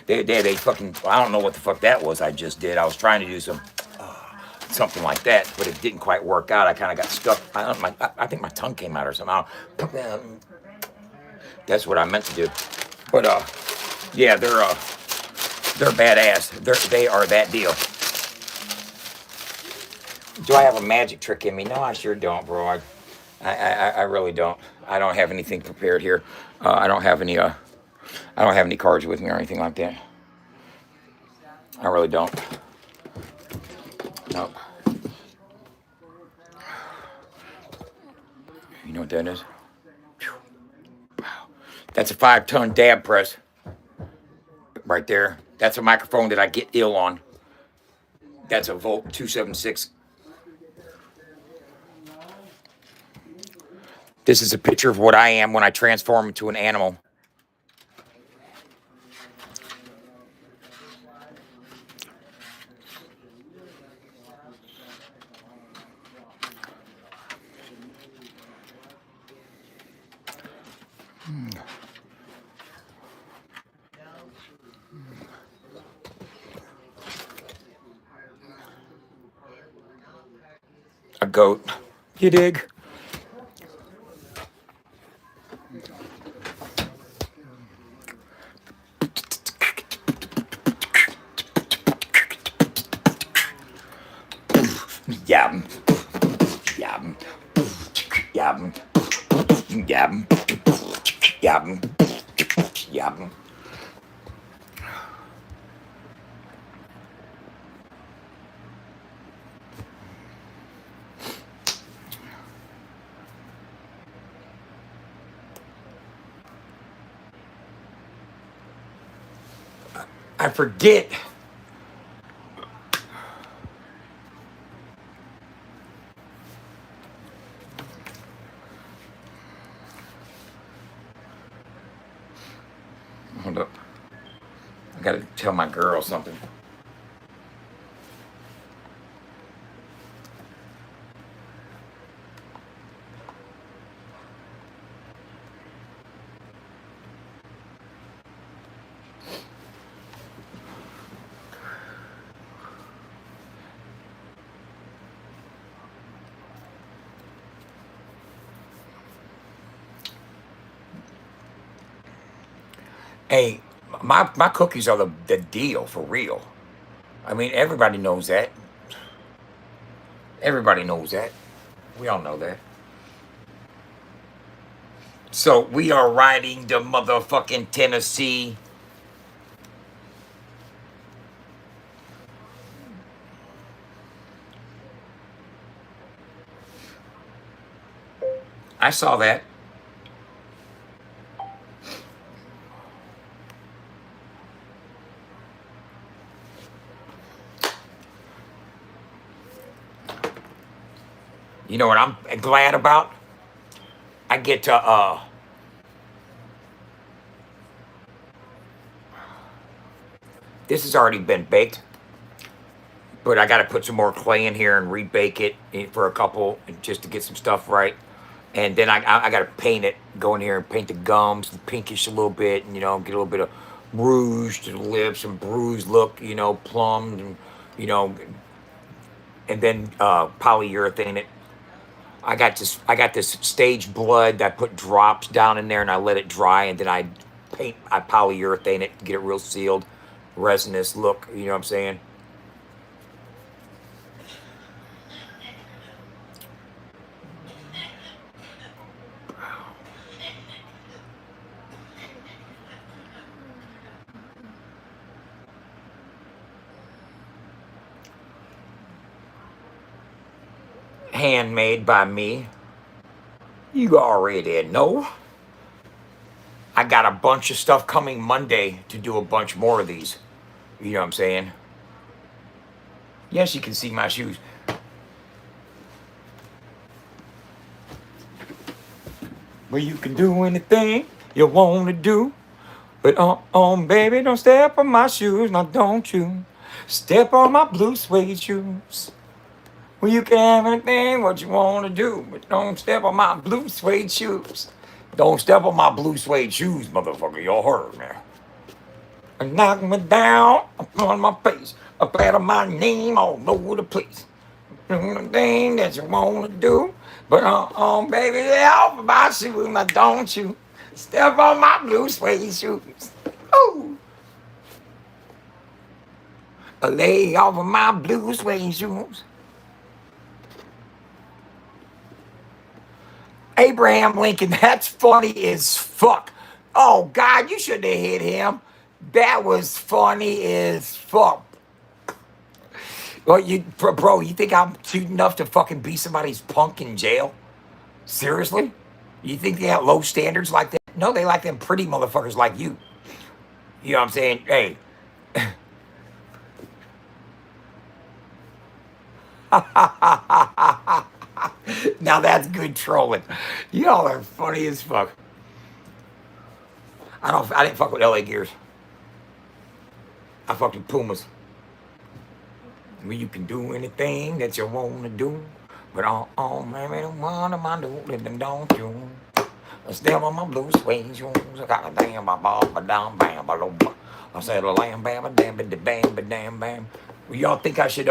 they fucking, I don't know what the fuck that was I just did. I was trying to do something like that, but it didn't quite work out. I kind of got stuck. I think my tongue came out or something. That's what I meant to do. But yeah, they're badass. They are that deal. Do I have a magic trick in me? No, I sure don't, bro. I really don't. I don't have anything prepared here. I don't have any cards with me or anything like that. I really don't. Nope. You know what that is? That's a 5-ton dab press right there. That's a microphone that I get ill on. That's a Volt 276. This is a picture of what I am when I transform into an animal. A goat. You dig? Yum. Yum. Yum. Yum. Yum. Yum. I forget. Hold up. I gotta tell my girl something. Hey, my cookies are the deal for real. I mean, everybody knows that. Everybody knows that. We all know that. So we are riding the motherfucking Tennessee. I saw that. You know what I'm glad about? I get to this has already been baked, but I got to put some more clay in here and rebake it for a couple just to get some stuff right. And then I got to paint it, go in here and paint the gums, pinkish a little bit, and, you know, get a little bit of rouge to the lips and bruised look, you know, plumbed, and, you know, and then polyurethane it. I got this stage blood that I put drops down in there and I let it dry, and then I polyurethane it to get it real sealed, resinous look, you know what I'm saying? handmade by me. You already know. I got a bunch of stuff coming Monday to do a bunch more of these. You know what I'm saying? Yes, you can see my shoes. Well, you can do anything you want to do. But baby, don't step on my shoes. Now don't you step on my blue suede shoes. Well, you can have anything what you want to do. But don't step on my blue suede shoes. Don't step on my blue suede shoes, motherfucker. You heard me. And knock me down upon my face. Up out of my name all over the place. Do the thing that you want to do. But baby, get off of my shoes. Now don't you step on my blue suede shoes. Ooh. Lay off of my blue suede shoes. Abraham Lincoln, that's funny as fuck. Oh, God, you shouldn't have hit him. That was funny as fuck. Well, bro, you think I'm cute enough to fucking be somebody's punk in jail? Seriously? You think they have low standards like that? No, they like them pretty motherfuckers like you. You know what I'm saying? Hey. Now that's good trolling. Y'all are funny as fuck. I didn't fuck with LA Gears. I fucked with Pumas. Well, you can do anything that you want to do. But maybe the one of my do, don't you? Step on my blue suede shoes. I got a damn ba down bam ba lo. I said a lamb bam a damn ba bam ba damn bam. Well, y'all think I should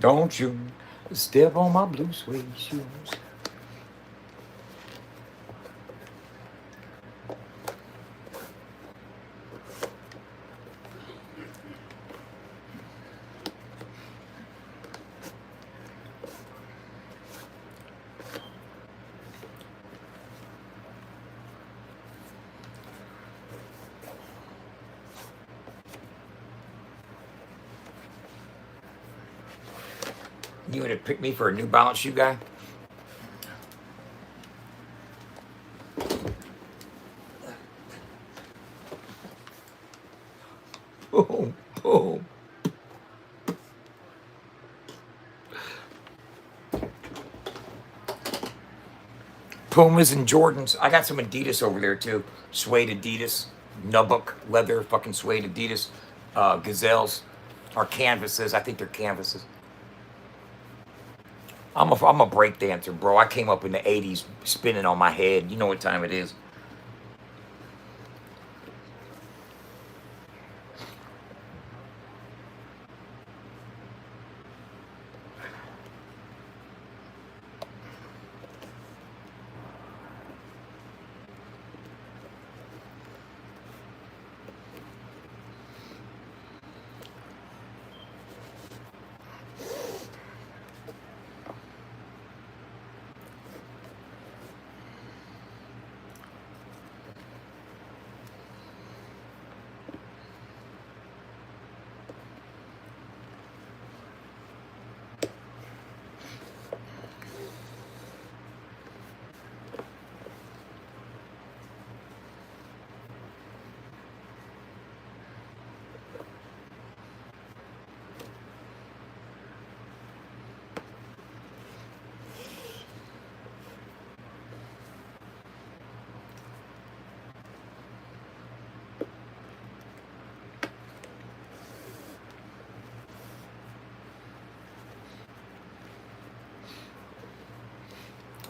don't you step on my blue suede shoes. You would have picked me for a New Balance shoe guy? Boom, boom. Pumas and Jordans. I got some Adidas over there too. Suede Adidas, Nubuck leather, fucking suede Adidas, Gazelles, or canvases. I think they're canvases. I'm a break dancer, bro. I came up in the 80s spinning on my head. You know what time it is.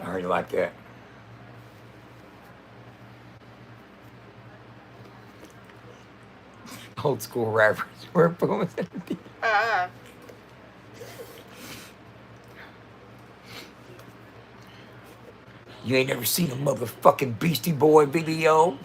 I already like that. Old school rappers. We're booming. You ain't never seen a motherfucking Beastie Boy video?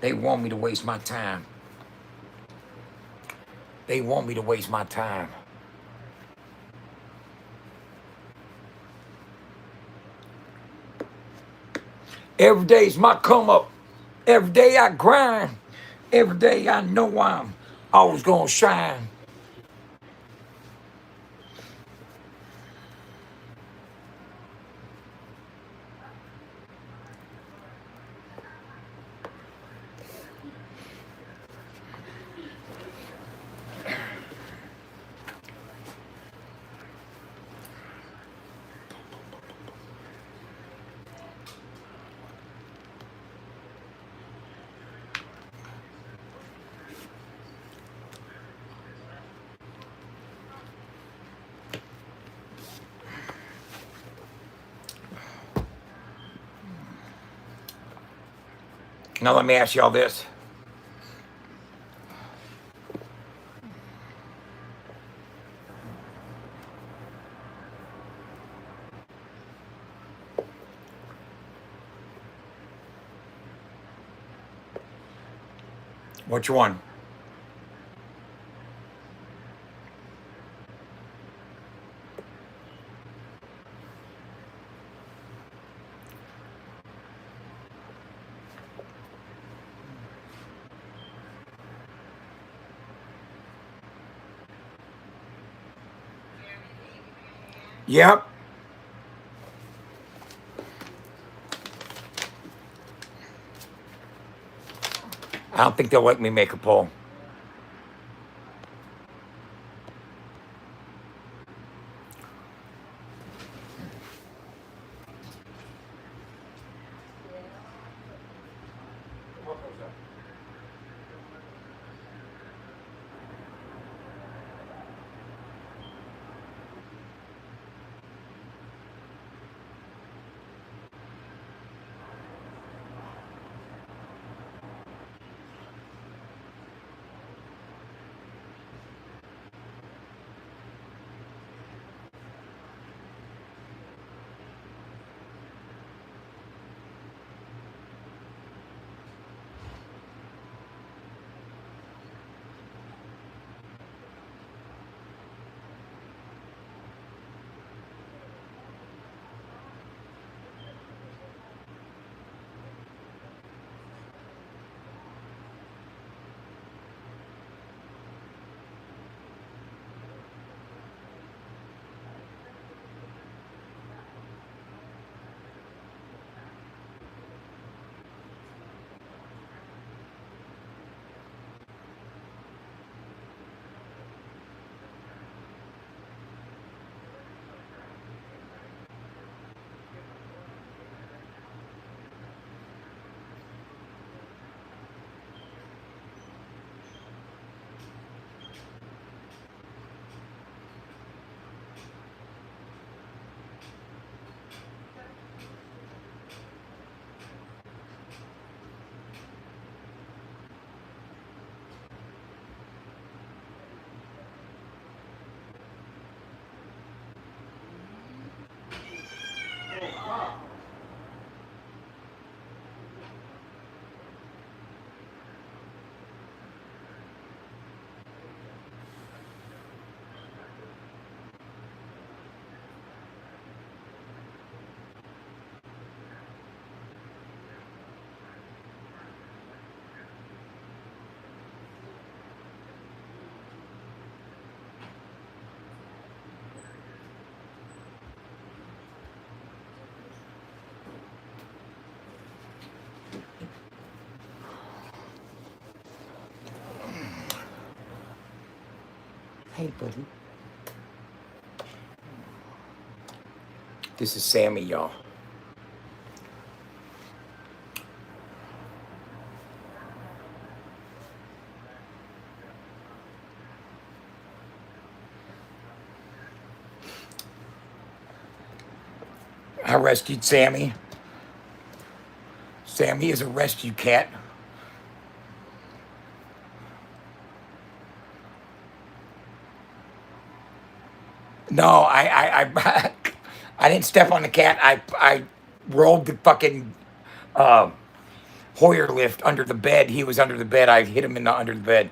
They want me to waste my time. They want me to waste my time. Every day's my come up. Every day I grind. Every day I know I'm always gonna shine. Now let me ask y'all this. Which one? Yep. I don't think they'll let me make a poll. Hey, buddy. This is Sammy, y'all. I rescued Sammy. Sammy is a rescue cat. No, I didn't step on the cat. I rolled the fucking uh, Hoyer lift under the bed. He was under the bed. I hit him in the under the bed.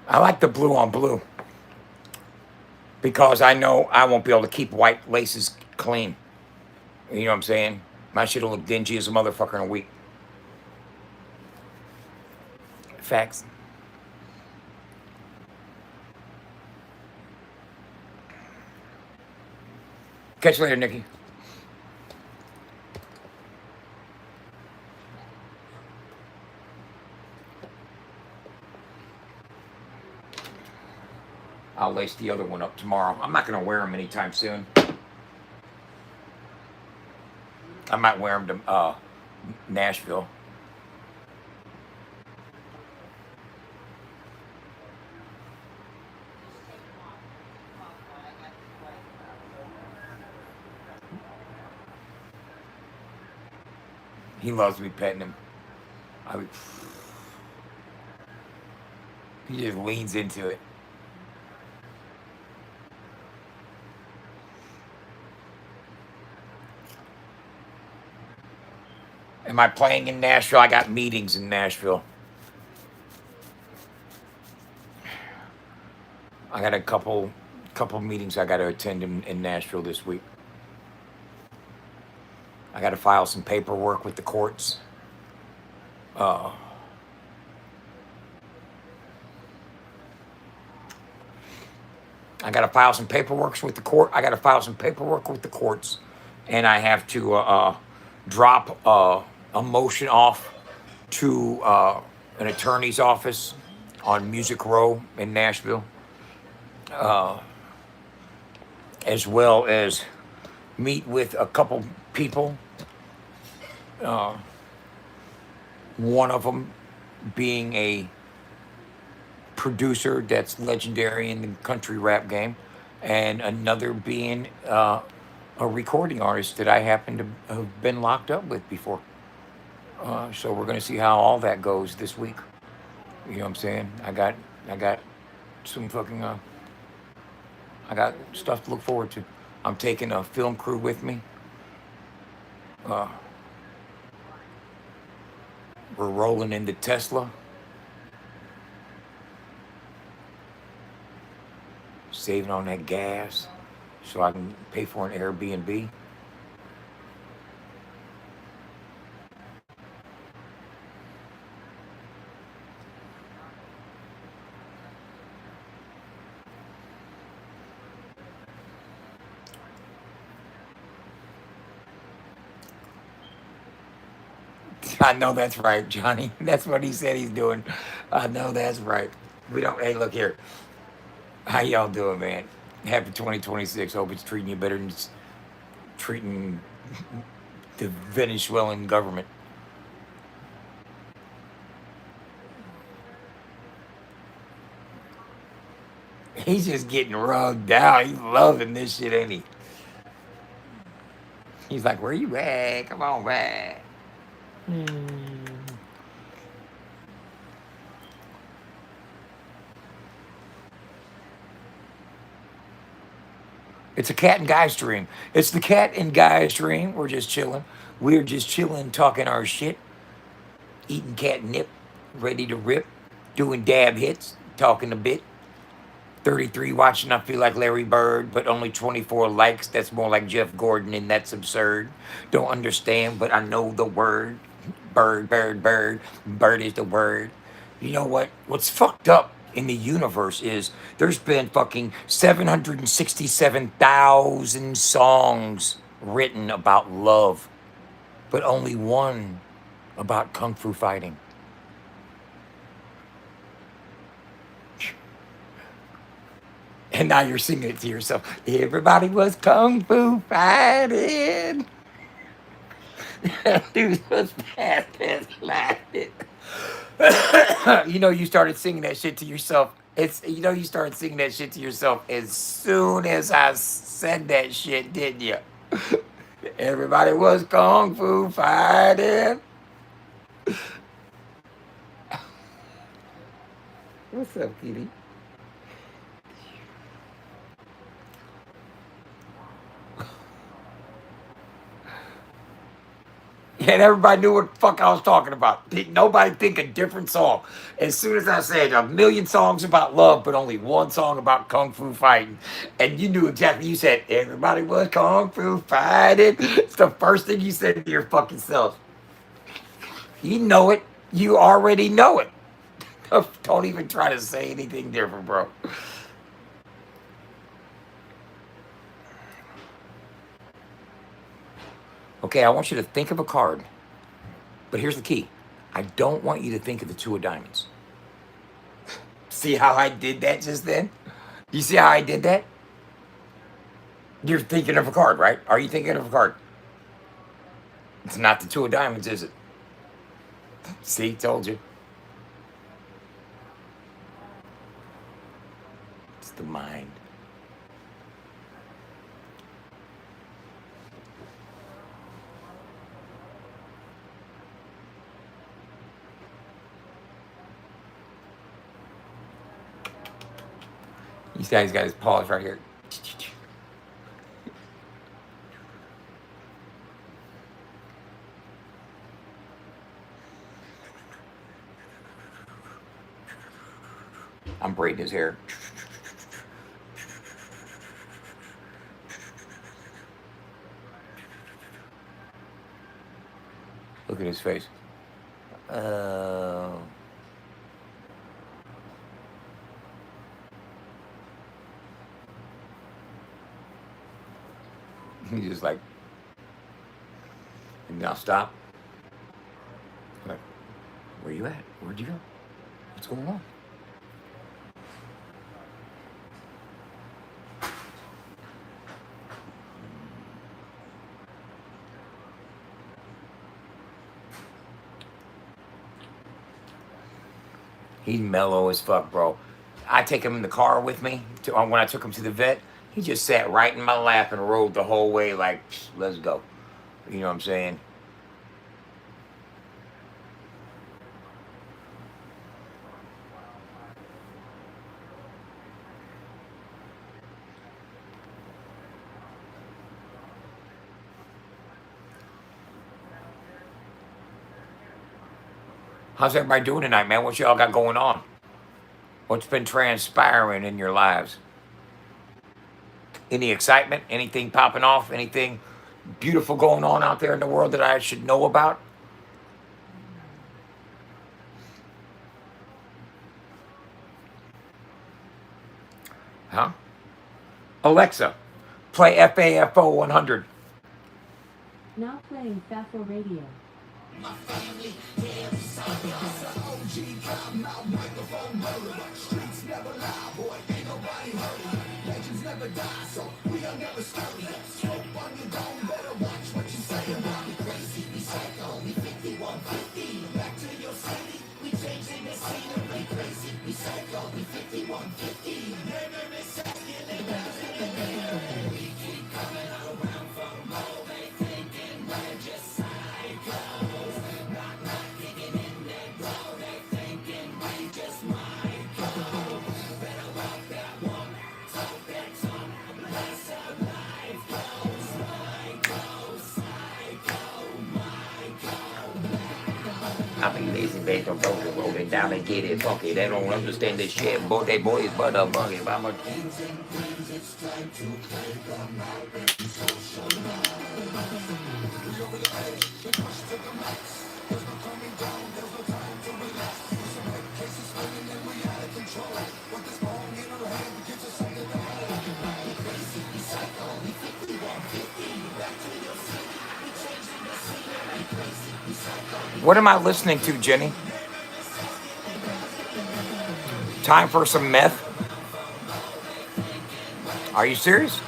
I like the blue on blue because I know I won't be able to keep white laces clean. You know what I'm saying? My shit'll look dingy as a motherfucker in a week. Facts. Catch you later, Nikki. I'll lace the other one up tomorrow. I'm not going to wear them anytime soon. I might wear them to Nashville. He loves me petting him. He just leans into it. Am I playing in Nashville? I got meetings in Nashville. I got a couple meetings I got to attend in Nashville this week. I got to file some paperwork with the courts. I got to file some paperwork with the court. I got to file some paperwork with the courts, and I have to drop a motion off to an attorney's office on Music Row in Nashville, as well as meet with a couple people. One of them being a producer that's legendary in the country rap game, and another being a recording artist that I happen to have been locked up with before. So we're gonna see how all that goes this week. You know what I'm saying? I got some fucking I got stuff to look forward to. I'm taking a film crew with me. We're rolling into Tesla. Saving on that gas so I can pay for an Airbnb. I know that's right, Johnny. That's what he said he's doing. I know that's right. We don't. Hey, look here. How y'all doing, man? Happy 2026. Hope it's treating you better than it's treating the Venezuelan government. He's just getting rugged out. He's loving this shit, ain't he? He's like, where you at? Come on back. It's a cat and guy stream. It's the cat and guy stream. We're just chilling. We're just chilling, talking our shit, eating catnip, ready to rip. doing dab hits, talking a bit. 33 watching, I feel like Larry Bird, but only 24 likes. That's more like Jeff Gordon, and that's absurd. Don't understand, but I know the word. Bird, bird, bird. Bird is the word. You know what? What's fucked up in the universe is there's been fucking 767,000 songs written about love, but only one about kung fu fighting. And now you're singing it to yourself. Everybody was kung fu fighting. Dude was past laughing. You know you started singing that shit to yourself. You started singing that shit to yourself as soon as I said that shit, didn't you? Everybody was kung fu fighting. What's up, kitty? And everybody knew what the fuck I was talking about. Didn't nobody think a different song. As soon as I said a million songs about love, but only one song about kung fu fighting. And you knew exactly, you said, everybody was kung fu fighting. It's the first thing you said to your fucking self. You know it. You already know it. Don't even try to say anything different, bro. Okay, I want you to think of a card. But here's the key. I don't want you to think of the two of diamonds. See how I did that just then? You see how I did that? You're thinking of a card, right? Are you thinking of a card? It's not the two of diamonds, is it? See, told you. It's the mind. This guy's got his paws right here. I'm braiding his hair. Look at his face. He's just like, now stop. Like, where you at? Where'd you go? What's going on? He's mellow as fuck, bro. I take him in the car with me when I took him to the vet. He just sat right in my lap and rode the whole way like, let's go. You know what I'm saying? How's everybody doing tonight, man? What y'all got going on? What's been transpiring in your lives? Any excitement? Anything popping off? Anything beautiful going on out there in the world that I should know about? Huh? Alexa, play FAFO 100. Now playing FAFO Radio. I mean, lazy bands don't go rolling down and get it funky. They don't understand this shit. Boy, they boys but a buggy. I'm a What am I listening to, Jenny? Time for some meth? Are you serious?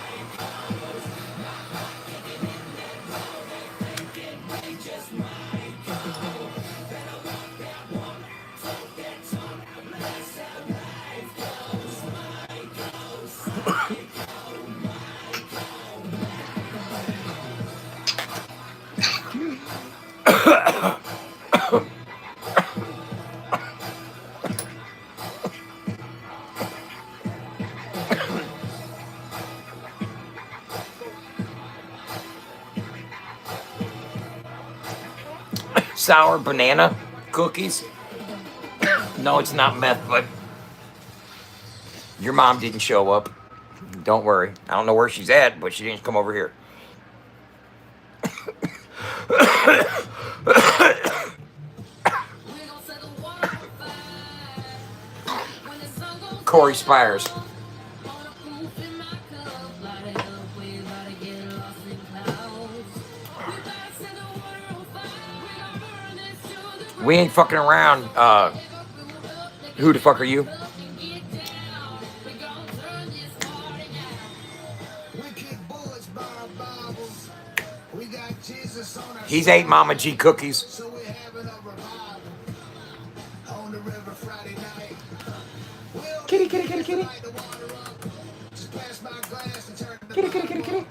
Sour banana cookies? No, it's not meth, but your mom didn't show up. Don't worry. I don't know where she's at, but she didn't come over here. Corey Spires. We ain't fucking around. Who the fuck are you? He's ate Mama G cookies. Kitty, kitty, kitty, kitty. Kitty, kitty, kitty, kitty.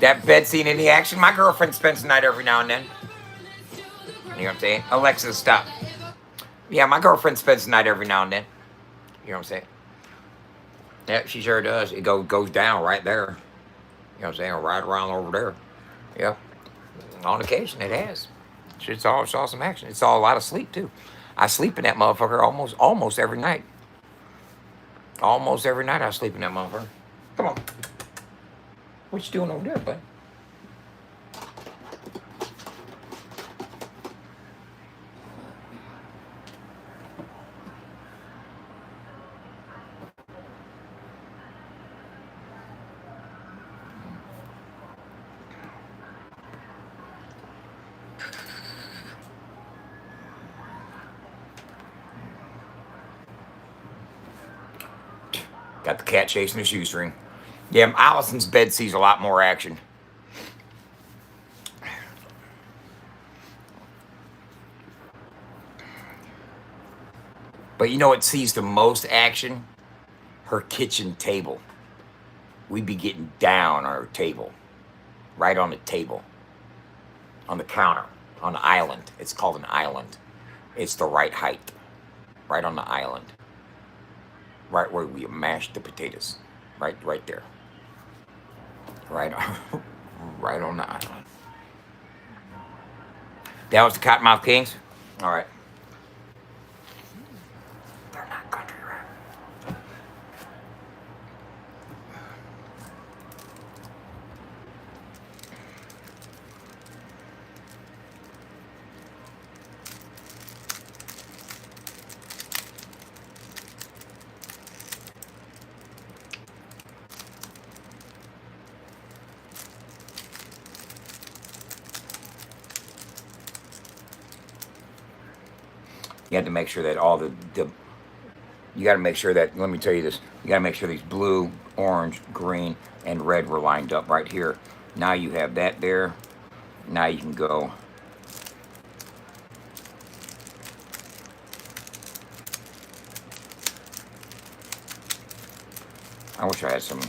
That bed scene in the action. My girlfriend spends the night every now and then. You know what I'm saying? Alexa, stop. Yeah, my girlfriend spends the night every now and then. You know what I'm saying? Yeah, she sure does. It goes down right there. You know what I'm saying? Right around over there. Yep. On occasion, it has. It's awesome action. It's all a lot of sleep too. I sleep in that motherfucker almost every night. Almost every night I sleep in that motherfucker. Come on. What you doing over there, bud? Got the cat chasing the shoestring. Yeah, Allison's bed sees a lot more action. But you know what sees the most action? Her kitchen table. We be getting down on her table. Right on the table. On the counter. On the island. It's called an island. It's the right height. Right on the island. Right where we mash the potatoes. Right there. Right on the island. That was the Cottonmouth Kings? Alright. They're not country rap. You had to make sure that all the you got to make sure that, let me tell you this, you got to make sure these blue, orange, green, and red were lined up right here. Now you have that there. Now you can go. I wish I had some.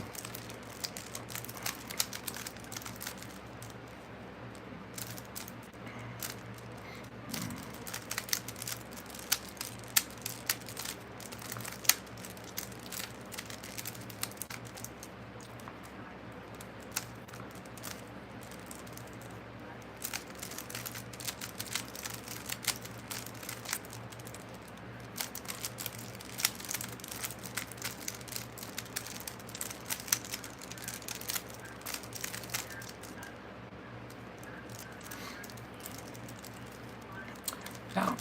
Now,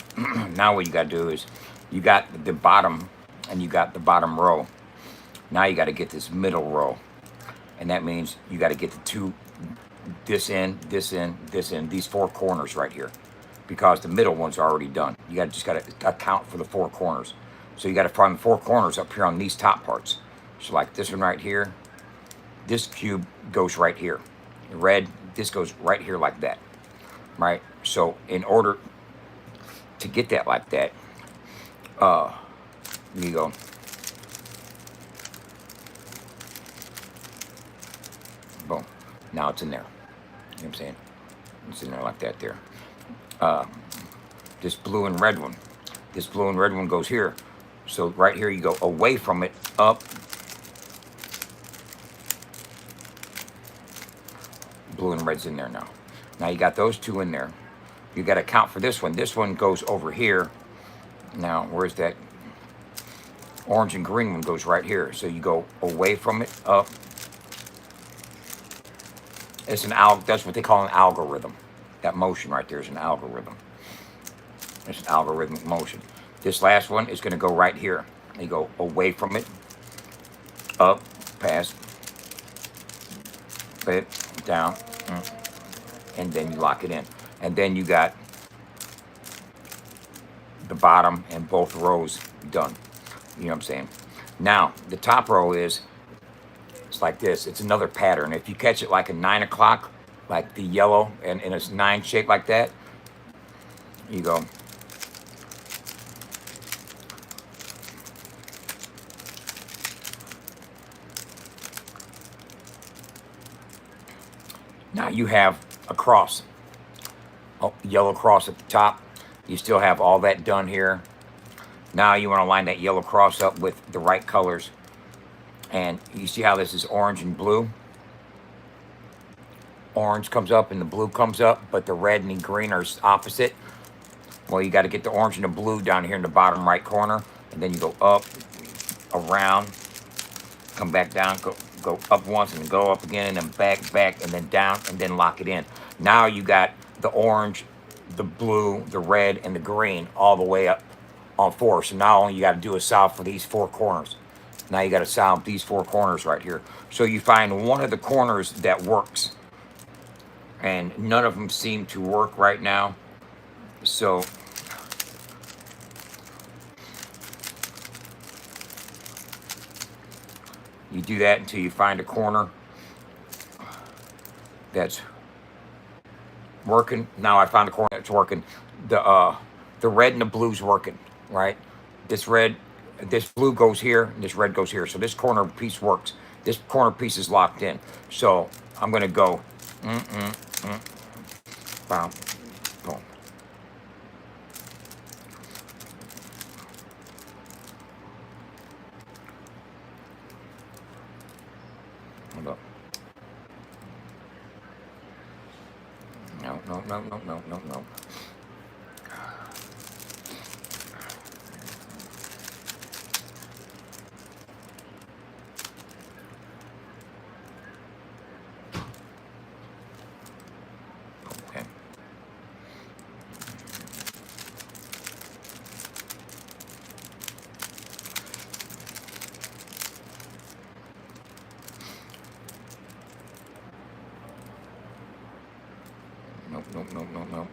now what you got to do is you got the bottom and you got the bottom row. Now you got to get this middle row. And that means you got to get the two, this in, this in, this in, these four corners right here. Because the middle one's already done. You just got to account for the four corners. So you got to find the four corners up here on these top parts. So like this one right here, this cube goes right here. The red, this goes right here like that, right? So in order to get that like that, you go. Boom. Now it's in there. You know what I'm saying? It's in there like that there. This blue and red one. This blue and red one goes here. So right here you go away from it, up. Blue and red's in there now. Now you got those two in there. You got to account for this one. This one goes over here. Now, where's that? Orange and green one goes right here. So you go away from it, up. It's that's what they call an algorithm. That motion right there is an algorithm. It's an algorithmic motion. This last one is going to go right here. You go away from it, up, past, it, down, and then you lock it in. And then you got the bottom and both rows done. You know what I'm saying? Now, the top row it's like this. It's another pattern. If you catch it like a 9 o'clock, like the yellow, and it's 9 shape like that, you go. Now you have a cross, a yellow cross at the top. You still have all that done here. Now you want to line that yellow cross up with the right colors. And you see how this is orange and blue? Orange comes up and the blue comes up, but the red and the green are opposite. Well, you got to get the orange and the blue down here in the bottom right corner. And then you go up, around, come back down, go up once and go up again, and then back, and then down, and then lock it in. Now you got the orange, the blue, the red, and the green all the way up on 4. So now all you got to do is solve for these 4 corners. Now you got to solve these 4 corners right here. So you find one of the corners that works. And none of them seem to work right now. So you do that until you find a corner that's working. Now I found a corner that's working. The red and the blue's working, right? This blue goes here, and this red goes here. So this corner piece works. This corner piece is locked in. So I'm gonna go. Boom. Boom. Hold up. No. Okay. Nope.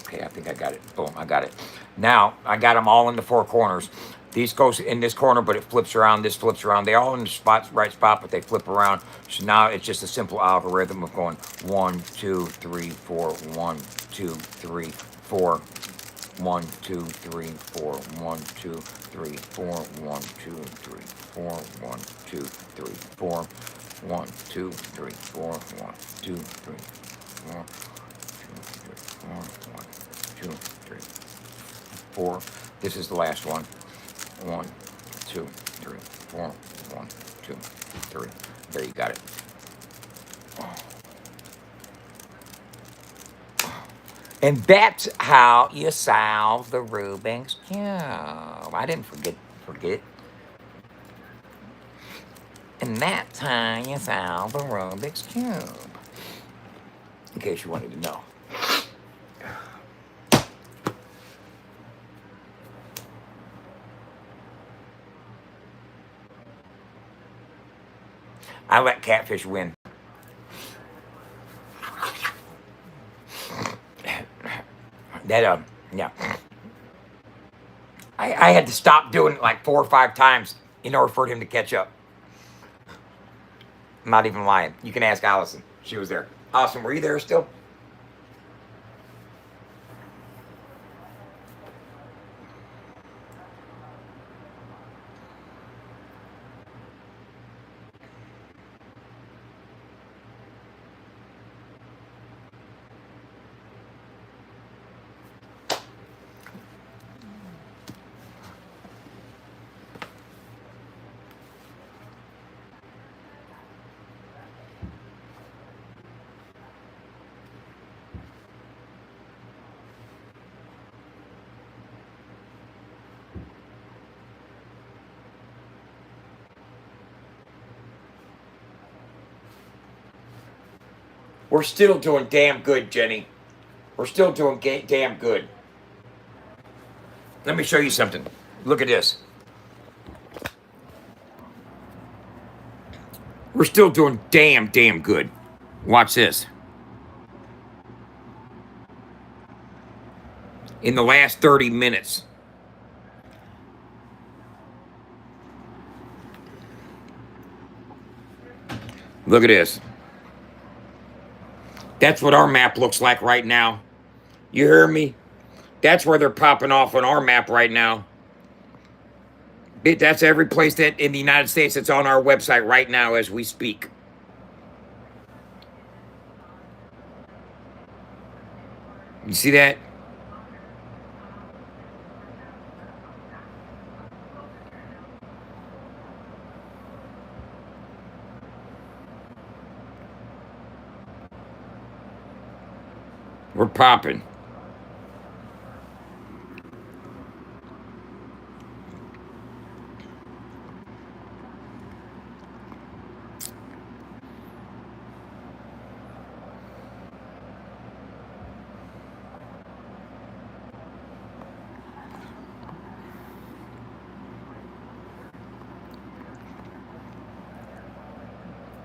Okay, I think I got it. Boom, I got it. Now, I got them all in the four corners. These goes in this corner, but it flips around. This flips around. They all in the right spot, but they flip around. So now it's just a simple algorithm of going 1, 2, 3, 4, 1, 2, 3, 4, 1, 2, 3, 4, 1, 2, 3, 4, 1, 2, 3, 4, 1, 2, 3, 4, 1, 2, 3, 4, 1, 2, 3, 4, 1, 2, 3, 4. This is the last one. 1, 2, 3, 4, 1, 2, 3. There, you got it. And that's how you solve the Rubik's Cube. I didn't forget. And that's how you solve the Rubik's Cube. In case you wanted to know. I let Catfish win. That, yeah. I had to stop doing it like 4 or 5 times in order for him to catch up. I'm not even lying. You can ask Allison. She was there. Allison, were you there still? We're still doing damn good, Jenny. We're still doing damn good. Let me show you something. Look at this. We're still doing damn good. Watch this. In the last 30 minutes. Look at this. That's what our map looks like right now. You hear me? That's where they're popping off on our map right now. That's every place that in the United States that's on our website right now as we speak. You see that? We're popping.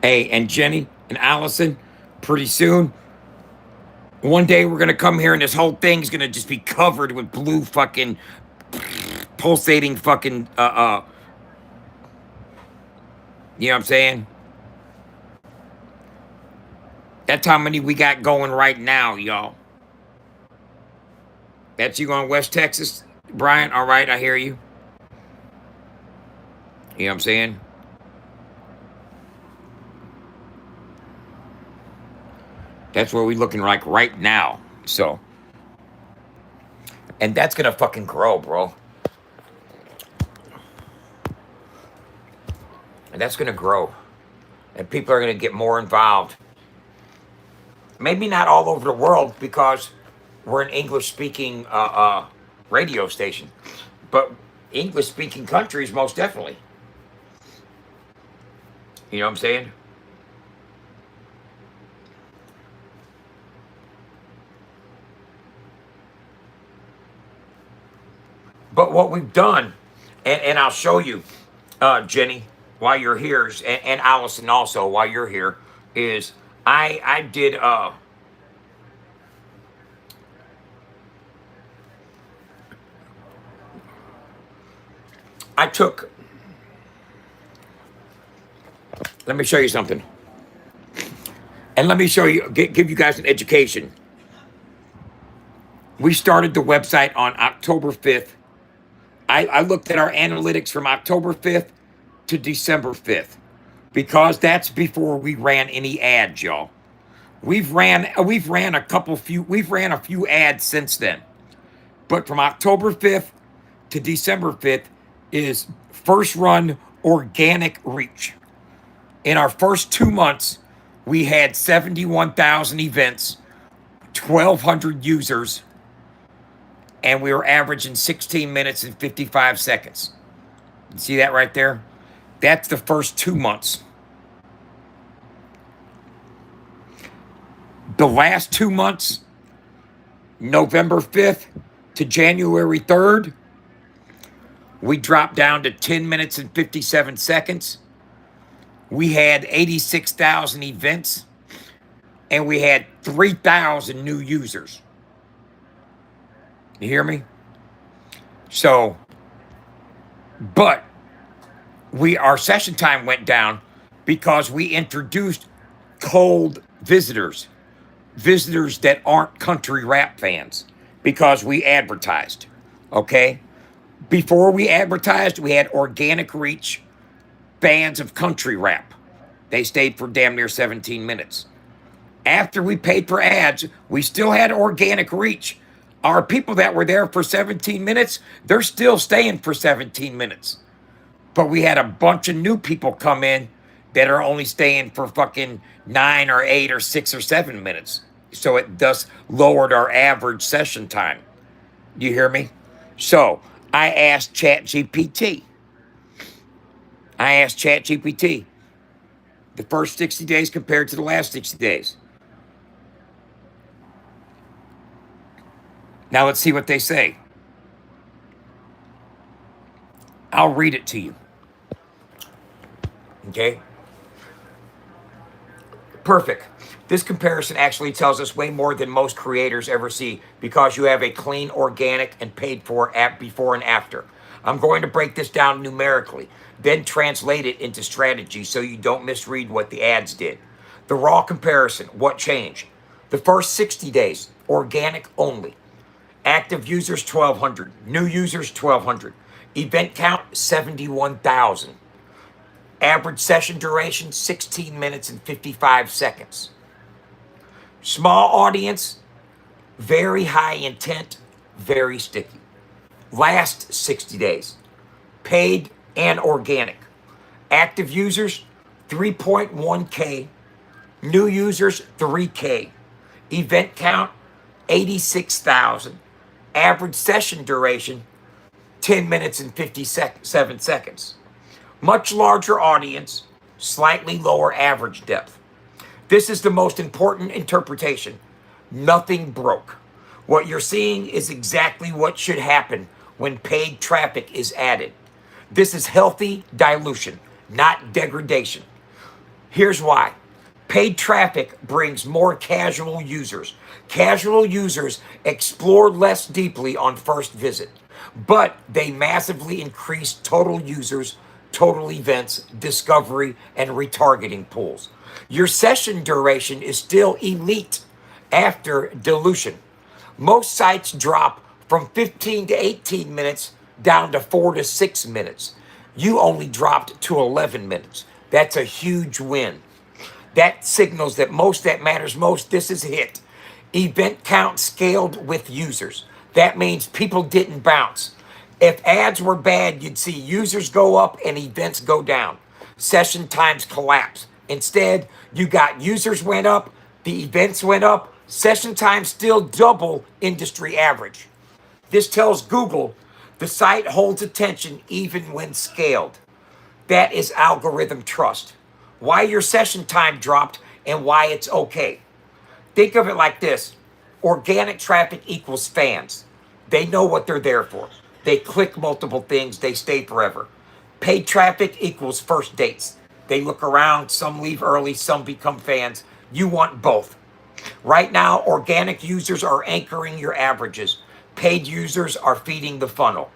Hey, and Jenny and Allison, pretty soon, one day we're going to come here and this whole thing's going to just be covered with blue fucking pulsating fucking, you know what I'm saying? That's how many we got going right now, y'all. That's you going West Texas, Brian? All right, I hear you. You know what I'm saying? That's where we looking like right now. So, and that's going to fucking grow, bro. And that's going to grow. And people are going to get more involved. Maybe not all over the world because we're an English-speaking radio station. But English-speaking countries, most definitely. You know what I'm saying? But what we've done, and I'll show you, Jenny, while you're here, and Allison also while you're here, is I did I took. Let me show you something, and let me show you give you guys an education. We started the website on October 5th. I looked at our analytics from October 5th to December 5th because that's before we ran any ads, y'all. We've ran a few ads since then. But from October 5th to December 5th is first run organic reach. In our first 2 months, we had 71,000 events, 1,200 users, and we were averaging 16 minutes and 55 seconds. You see that right there? That's the first 2 months. The last 2 months, November 5th to January 3rd, we dropped down to 10 minutes and 57 seconds. We had 86,000 events, and we had 3,000 new users. You hear me? So, but our session time went down because we introduced cold visitors that aren't country rap fans, because we advertised. Okay? Before we advertised, we had organic reach fans of country rap. They stayed for damn near 17 minutes. After we paid for ads, we still had organic reach. Our people that were there for 17 minutes, they're still staying for 17 minutes. But we had a bunch of new people come in that are only staying for fucking 9 or 8 or 6 or 7 minutes. So it thus lowered our average session time. Do you hear me? So I asked ChatGPT. The first 60 days compared to the last 60 days. Now let's see what they say. I'll read it to you. Okay? Perfect. This comparison actually tells us way more than most creators ever see, because you have a clean, organic, and paid for app before and after. I'm going to break this down numerically, then translate it into strategy so you don't misread what the ads did. The raw comparison, what changed? The first 60 days, organic only. Active users, 1,200. New users, 1,200. Event count, 71,000. Average session duration, 16 minutes and 55 seconds. Small audience, very high intent, very sticky. Last 60 days, paid and organic. Active users, 3.1K. New users, 3K. Event count, 86,000. Average session duration, 10 minutes and 57 seconds. Much larger audience, slightly lower average depth. This is the most important interpretation. Nothing broke. What you're seeing is exactly what should happen when paid traffic is added. This is healthy dilution, not degradation. Here's why. Paid traffic brings more casual users. Casual users explore less deeply on first visit, but they massively increase total users, total events, discovery, and retargeting pools. Your session duration is still elite after dilution. Most sites drop from 15 to 18 minutes down to 4 to 6 minutes. You only dropped to 11 minutes. That's a huge win. That signals that matters most, this is a hit. Event count scaled with users. That means people didn't bounce. If ads were bad, you'd see users go up and events go down. Session times collapse. Instead, you got users went up, the events went up, session times still double industry average. This tells Google the site holds attention even when scaled. That is algorithm trust. Why your session time dropped and why it's okay. Think of it like this. Organic traffic equals fans. They know what they're there for. They click multiple things. They stay forever. Paid traffic equals first dates. They look around. Some leave early. Some become fans. You want both. Right now, organic users are anchoring your averages. Paid users are feeding the funnel.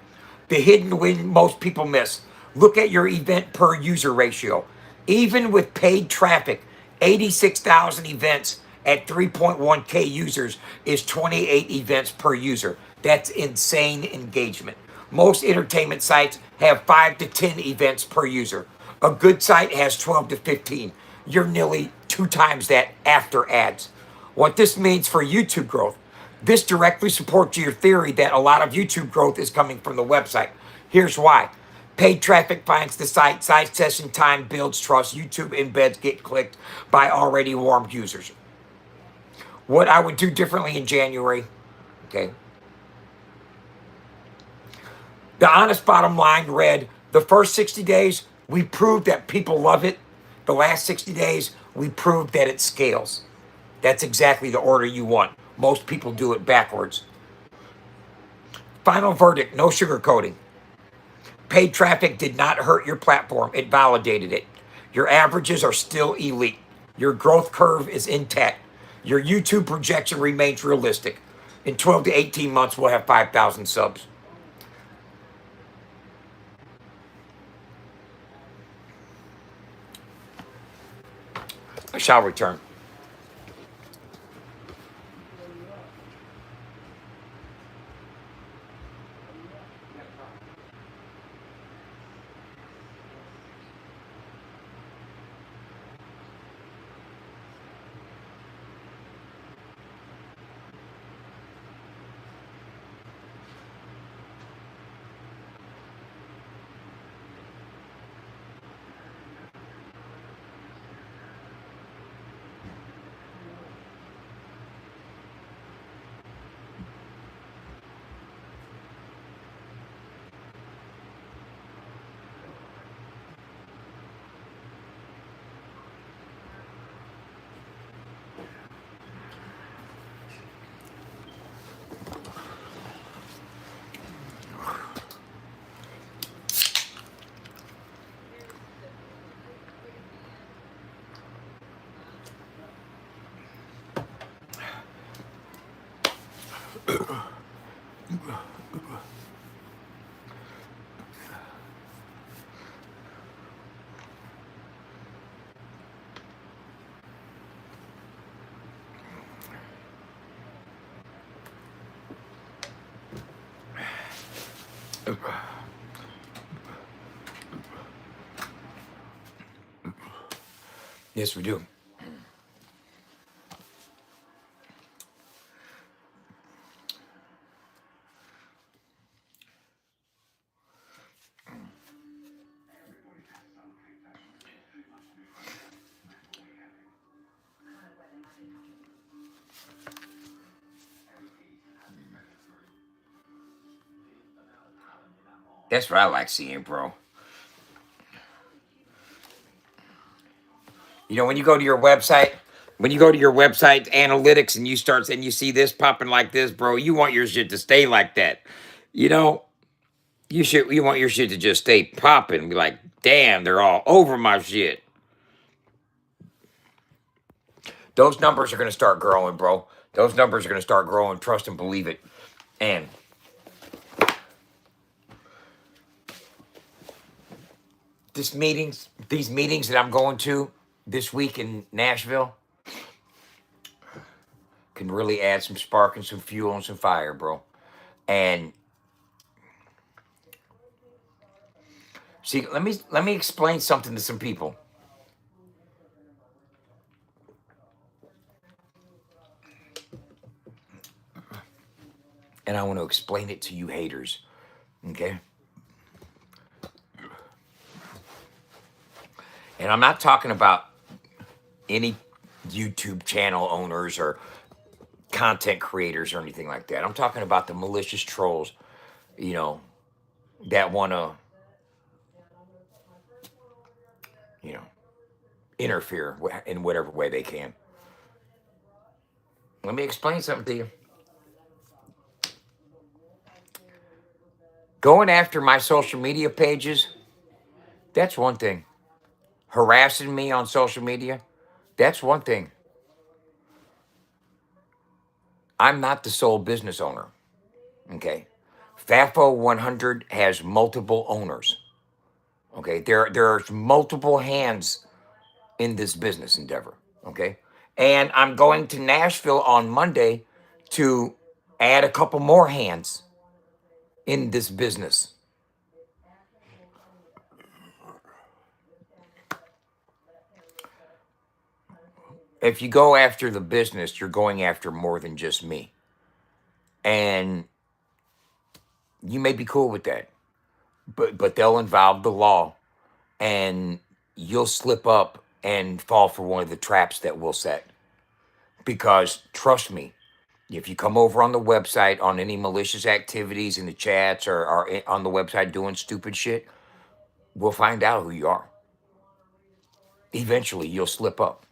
The hidden win most people miss. Look at your event per user ratio. Even with paid traffic, 86,000 events at 3.1K users is 28 events per user. That's insane engagement. Most entertainment sites have 5 to 10 events per user. A good site has 12 to 15. You're nearly 2 times that after ads. What this means for YouTube growth. This directly supports your theory that a lot of YouTube growth is coming from the website. Here's why. Paid traffic finds the site session time builds trust, YouTube embeds get clicked by already warmed users. What I would do differently in January, okay? The honest bottom line read, the first 60 days, we proved that people love it. The last 60 days, we proved that it scales. That's exactly the order you want. Most people do it backwards. Final verdict, no sugarcoating. Paid traffic did not hurt your platform. It validated it. Your averages are still elite. Your growth curve is intact. Your YouTube projection remains realistic. In 12 to 18 months, we'll have 5,000 subs. I shall return. Yes, we do. That's what I like seeing, bro. You know, when you go to your website analytics and you see this popping like this, bro, you want your shit to stay like that. You know, you want your shit to just stay popping and be like, damn, they're all over my shit. Those numbers are gonna start growing, bro. Those numbers are gonna start growing. Trust and believe it. And these meetings that I'm going to this week in Nashville can really add some spark and some fuel and some fire, bro. And see, let me explain something to some people. And I want to explain it to you haters. Okay? And I'm not talking about any YouTube channel owners or content creators or anything like that. I'm talking about the malicious trolls, you know, that want to, you know, interfere in whatever way they can. Let me explain something to you. Going after my social media pages, that's one thing. Harassing me on social media, that's one thing. I'm not the sole business owner. Okay. FAFO 100 has multiple owners. Okay. There's multiple hands in this business endeavor. Okay. And I'm going to Nashville on Monday to add a couple more hands in this business. If you go after the business, you're going after more than just me. And you may be cool with that, but they'll involve the law, and you'll slip up and fall for one of the traps that we'll set. Because trust me, if you come over on the website on any malicious activities in the chats or on the website doing stupid shit, we'll find out who you are. Eventually, you'll slip up.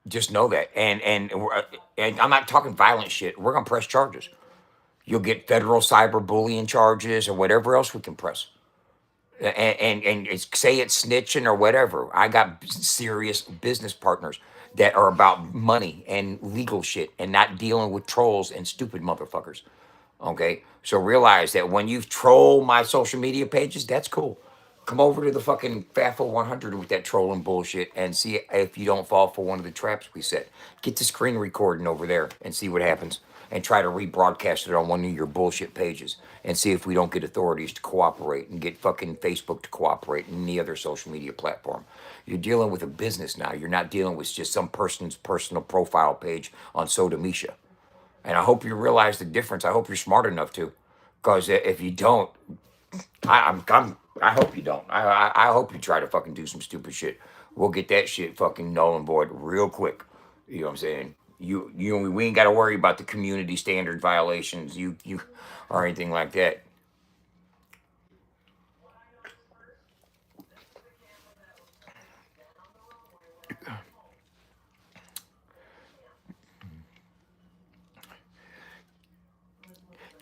Just know that. And I'm not talking violent shit. We're gonna press charges. You'll get federal cyberbullying charges or whatever else we can press. Say it's snitching or whatever. I got serious business partners that are about money and legal shit and not dealing with trolls and stupid motherfuckers. Okay, so realize that when you troll my social media pages, that's cool. Come over to the fucking FAFO 100 with that trolling bullshit and see if you don't fall for one of the traps we set. Get the screen recording over there and see what happens. And try to rebroadcast it on one of your bullshit pages and see if we don't get authorities to cooperate and get fucking Facebook to cooperate and any other social media platform. You're dealing with a business now. You're not dealing with just some person's personal profile page on Sodamisha. And I hope you realize the difference. I hope you're smart enough to. Because if you don't, I hope you don't. I hope you try to fucking do some stupid shit. We'll get that shit fucking null and void real quick. You know what I'm saying? We ain't got to worry about the community standard violations. You or anything like that.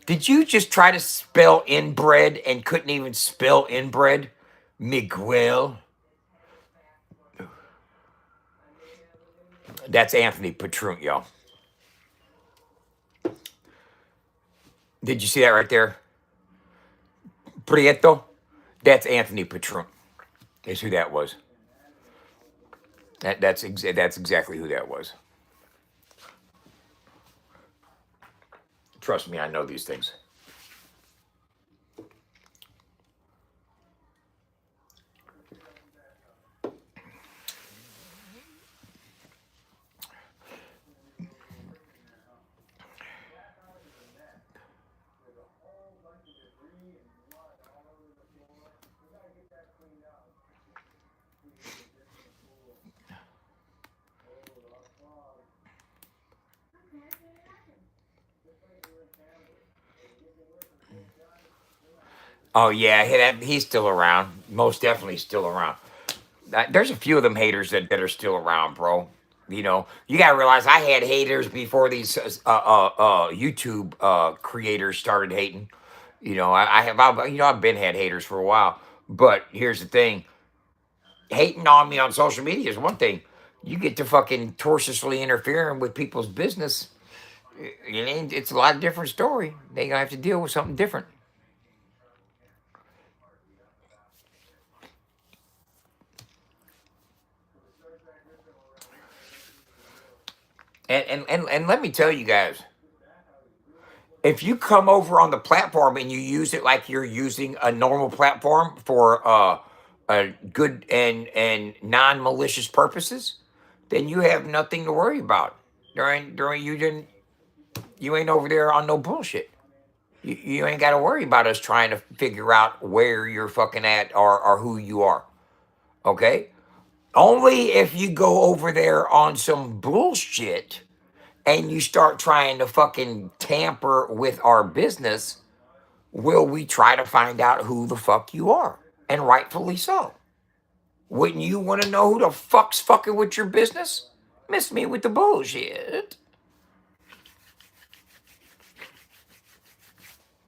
Did you just try to spell inbred and couldn't even spell inbred? Miguel? That's Anthony Patrunt, y'all. Did you see that right there? Prieto? That's Anthony Patrunt. Is who that was. That's exactly who that was. Trust me, I know these things. Oh yeah, he's still around. Most definitely still around. There's a few of them haters that are still around, bro. You know, you gotta realize I had haters before these YouTube creators started hating. You know, I've been had haters for a while. But here's the thing: hating on me on social media is one thing. You get to fucking tortiously interfering with people's business. It's a lot different story. They gonna have to deal with something different. And let me tell you guys, if you come over on the platform and you use it like you're using a normal platform for a good and non-malicious purposes, then you have nothing to worry about. During you ain't over there on no bullshit. You ain't got to worry about us trying to figure out where you're fucking at or who you are. Okay? Only if you go over there on some bullshit and you start trying to fucking tamper with our business, will we try to find out who the fuck you are? And rightfully so. Wouldn't you want to know who the fuck's fucking with your business? Miss me with the bullshit.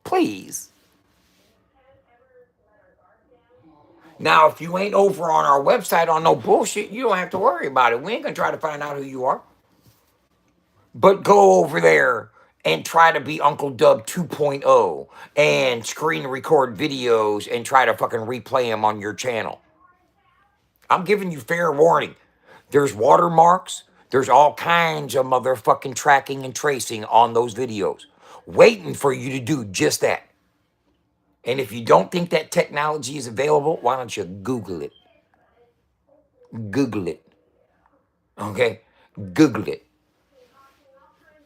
Please. Now, if you ain't over on our website on no bullshit, you don't have to worry about it. We ain't gonna try to find out who you are. But go over there and try to be Uncle Dub 2.0 and screen record videos and try to fucking replay them on your channel. I'm giving you fair warning. There's watermarks. There's all kinds of motherfucking tracking and tracing on those videos, waiting for you to do just that. And if you don't think that technology is available, why don't you Google it? Google it. Okay? Google it.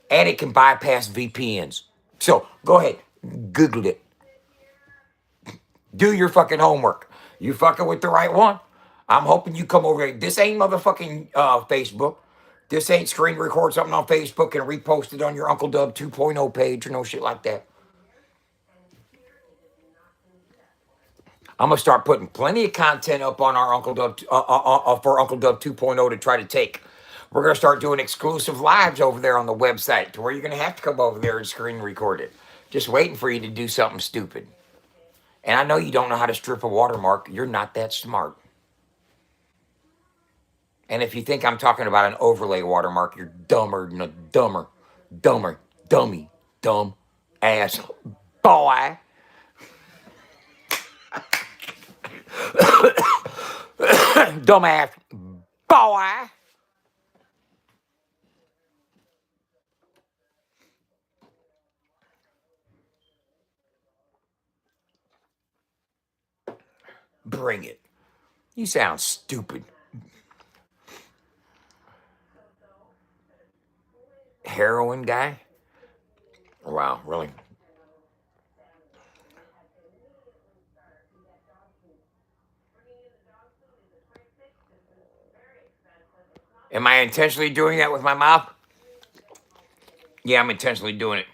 And it can bypass VPNs. So go ahead, Google it. Do your fucking homework. You fucking with the right one. I'm hoping you come over here. This ain't motherfucking Facebook. This ain't screen record something on Facebook and repost it on your Uncle Dub 2.0 page or no shit like that. I'm gonna start putting plenty of content up on our Uncle Dub for Uncle Dub 2.0 to try to take. We're gonna start doing exclusive lives over there on the website to where you're gonna have to come over there and screen record it. Just waiting for you to do something stupid. And I know you don't know how to strip a watermark. You're not that smart. And if you think I'm talking about an overlay watermark, you're dumber than a dumber, dummy, dumb ass boy. Dumbass boy. Bring it. You sound stupid. Heroin guy? Wow, really? Am I intentionally doing that with my mouth? Yeah, I'm intentionally doing it.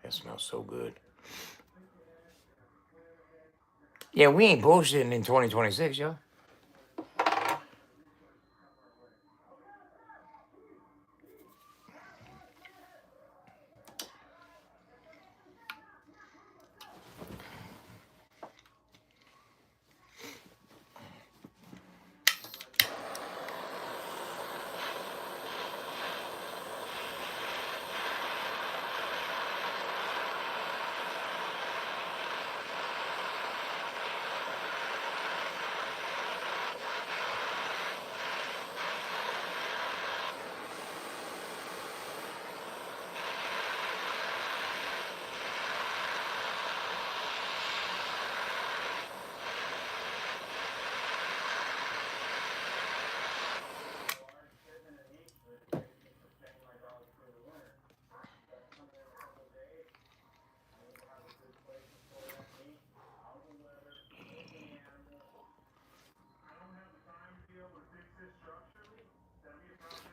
That smells so good. Yeah, we ain't bullshitting in 2026, yo.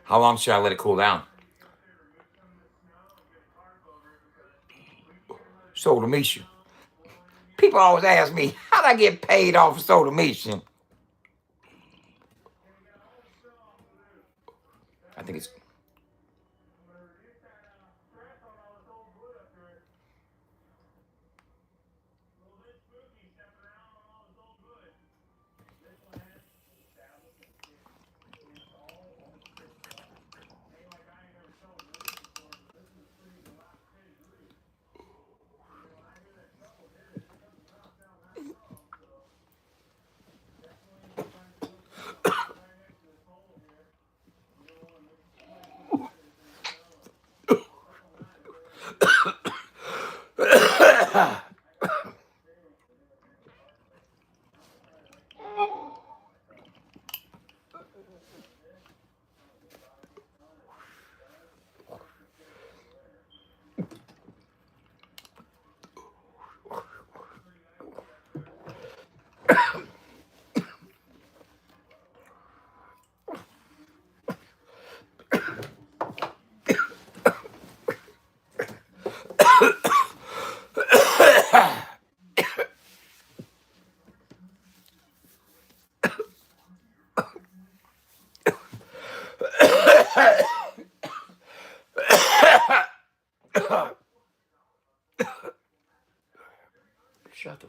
How long should I let it cool down? Soda mission. People always ask me, how'd I get paid off of soda mission? I think it's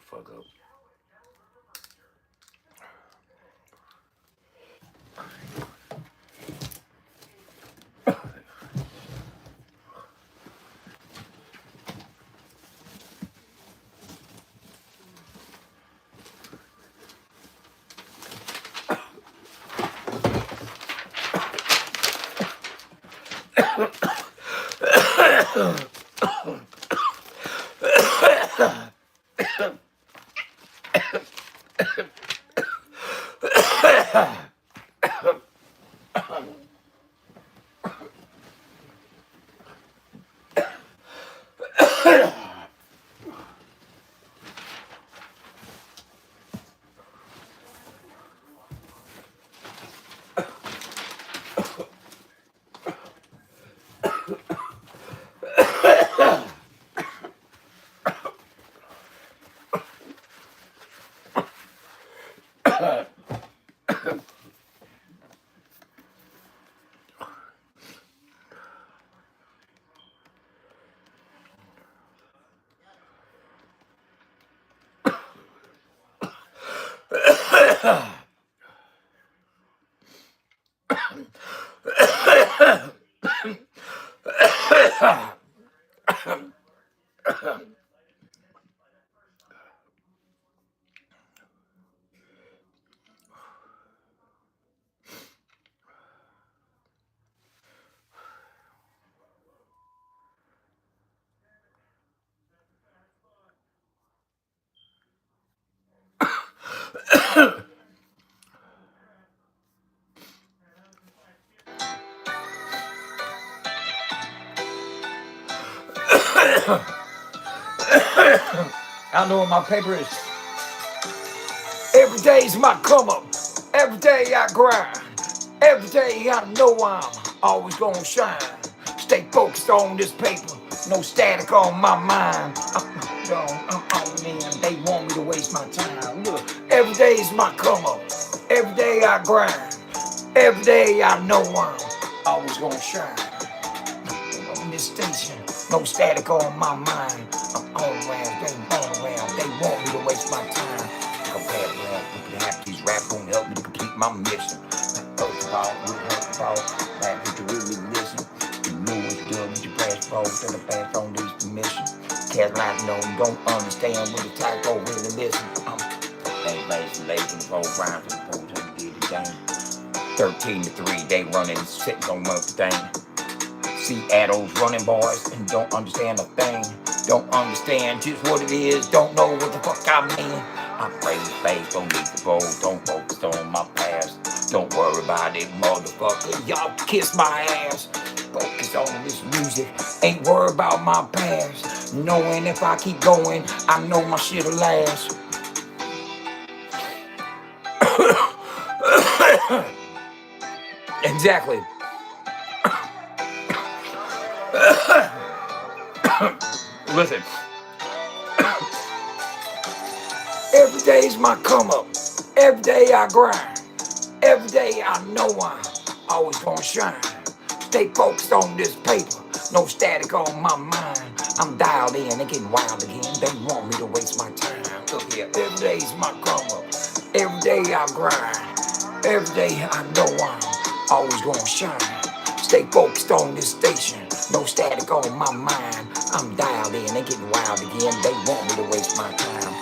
fuck up. I know what my paper is. Every day's my come up. Every day I grind. Every day I know I'm always gonna shine. Stay focused on this paper. No static on my mind. I'm on in. They want me to waste my time. Look, every day's my come up. Every day I grind. Every day I know I'm always gonna shine. On this station, no static on my mind. I'm on around, they run around. They want me to waste my time. I'm bad rap, look at these rap won't help me to complete my mission. First of all, we have to fall. Rap if you really listen. You know what you do with your brass balls and the pass on these permission. Caroline, no, you don't understand what the typo really listen. Ain't lazy, the whole rhyme to the whole time to get the game. 13 to 3, they running, sitting on everything. Seattle's running boys and don't understand a thing. Don't understand just what it is, don't know what the fuck I mean. I'm afraid of face, don't need the road, don't focus on my past. Don't worry about it, motherfucker, y'all kiss my ass. Focus on this music, ain't worried about my past. Knowing if I keep going, I know my shit'll last. Exactly. Listen. Every day's my come up. Every day I grind. Every day I know I'm always gonna shine. Stay focused on this paper. No static on my mind. I'm dialed in and getting wild again. They want me to waste my time. Look here. Every day's my come up. Every day I grind. Every day I know I'm always gonna shine. Stay focused on this station. No static on my mind. I'm dialed in and getting wild again. They want me to waste my time.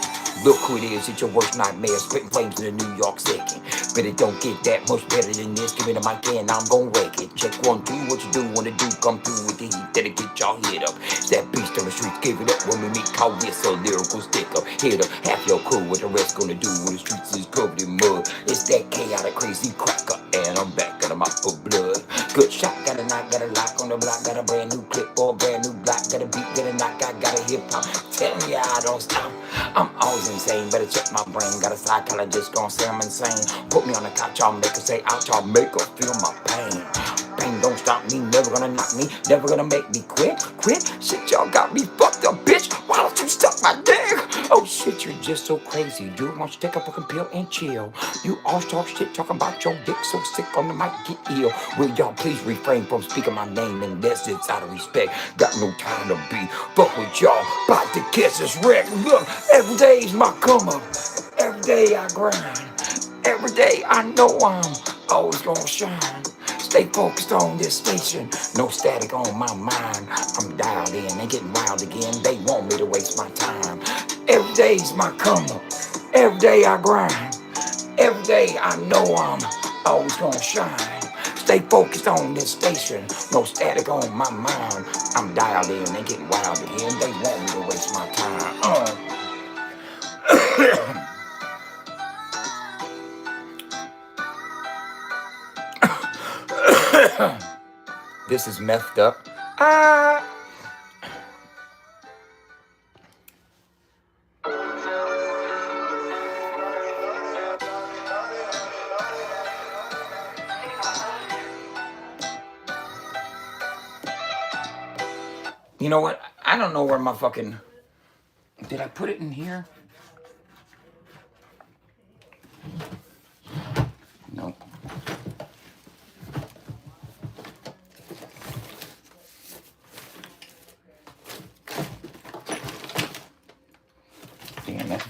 Look who it is, it's your worst nightmare. Spitting flames in the New York second. But it don't get that much better than this. Give me the mic and I'm gon' wreck it. Check 1, 2, what you do, wanna do, come through with the heat. That'll get y'all hit up. It's that beast on the streets, give it up when we meet. Call this a lyrical stick up. Hit up, half your crew, what the rest gonna do when the streets is covered in mud. It's that chaotic, crazy cracker, and I'm back and I'm out for blood. Good shot, got a knock, got a lock on the block, got a brand new clip or a brand new block, got a beat, got a knock, I got a hip hop. Telling ya I don't stop. I'm always insane, better check my brain. Got a psychologist gon' say I'm insane. Put me on the couch, y'all make her say ouch, y'all make her feel my pain. Pain don't stop me, never gonna knock me, never gonna make me quit. Shit, y'all got me fucked up, bitch. Why don't you suck my dick? Oh shit, you're just so crazy. Dude, why don't you take a fucking pill and chill? You all talk shit, talking about your dick, so sick on the mic, get ill. Will y'all please refrain from speaking my name, and this it's out of respect. Got no time to be fuck with y'all. About to kiss this wreck. Look, every day's my come up. Every day I grind. Every day I know I'm always gonna shine. Stay focused on this station. No static on my mind. I'm dialed in. They getting wild again. They want me to waste my time. Every day's my come up. Every day I grind. Every day I know I'm always gonna shine. Stay focused on this station. No static on my mind. I'm dialed in. They getting wild again. They want me to waste my time. This is messed up. Ah. You know what? I don't know where my fucking... Did I put it in here? No. Damn it.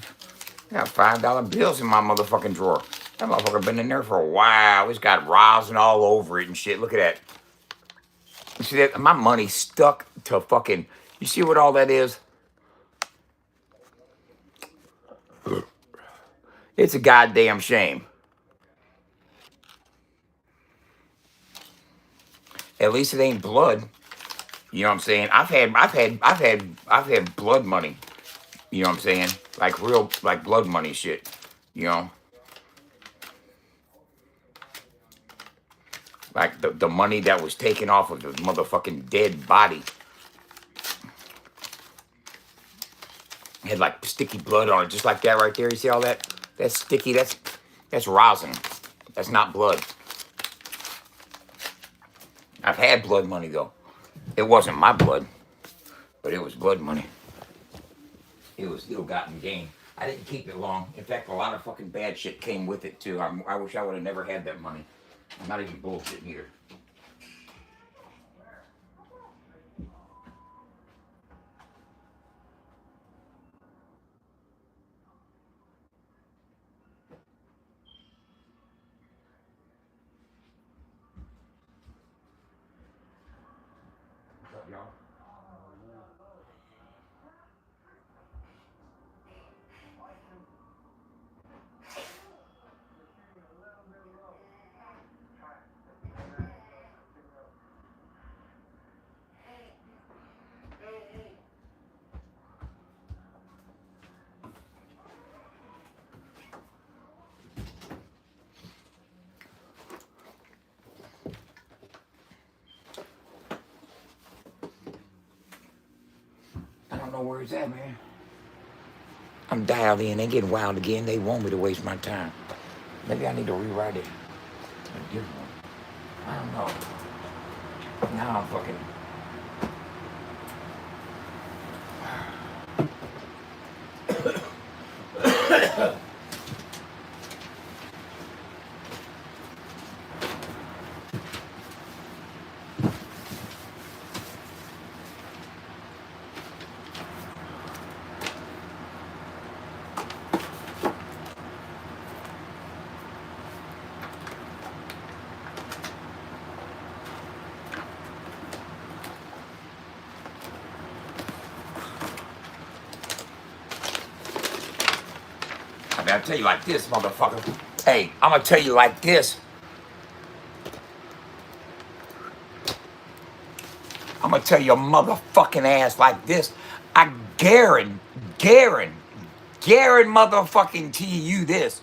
I got $5 bills in my motherfucking drawer. That motherfucker been in there for a while. It's got rosin all over it and shit. Look at that. You see that? My money stuck to fucking... You see what all that is? It's a goddamn shame. At least it ain't blood. You know what I'm saying? I've had blood money. You know what I'm saying? Like real, like blood money shit. You know? Like the money that was taken off of the motherfucking dead body. Had like sticky blood on it, just like that right there. You see all that? That's sticky. That's rosin. That's not blood. I've had blood money though. It wasn't my blood, but it was blood money. It was ill-gotten gain. I didn't keep it long. In fact, a lot of fucking bad shit came with it too. I wish I would have never had that money. I'm not even bullshitting either. What's up, y'all? I don't know where he's at, man. I'm dialed in. They getting wild again. They want me to waste my time. Maybe I need to rewrite it. A different one. I don't know. Now I'm fucking... I gotta tell you like this, motherfucker. Hey, I'm gonna tell you like this. I'm gonna tell your motherfucking ass like this. I guarantee motherfucking to you this.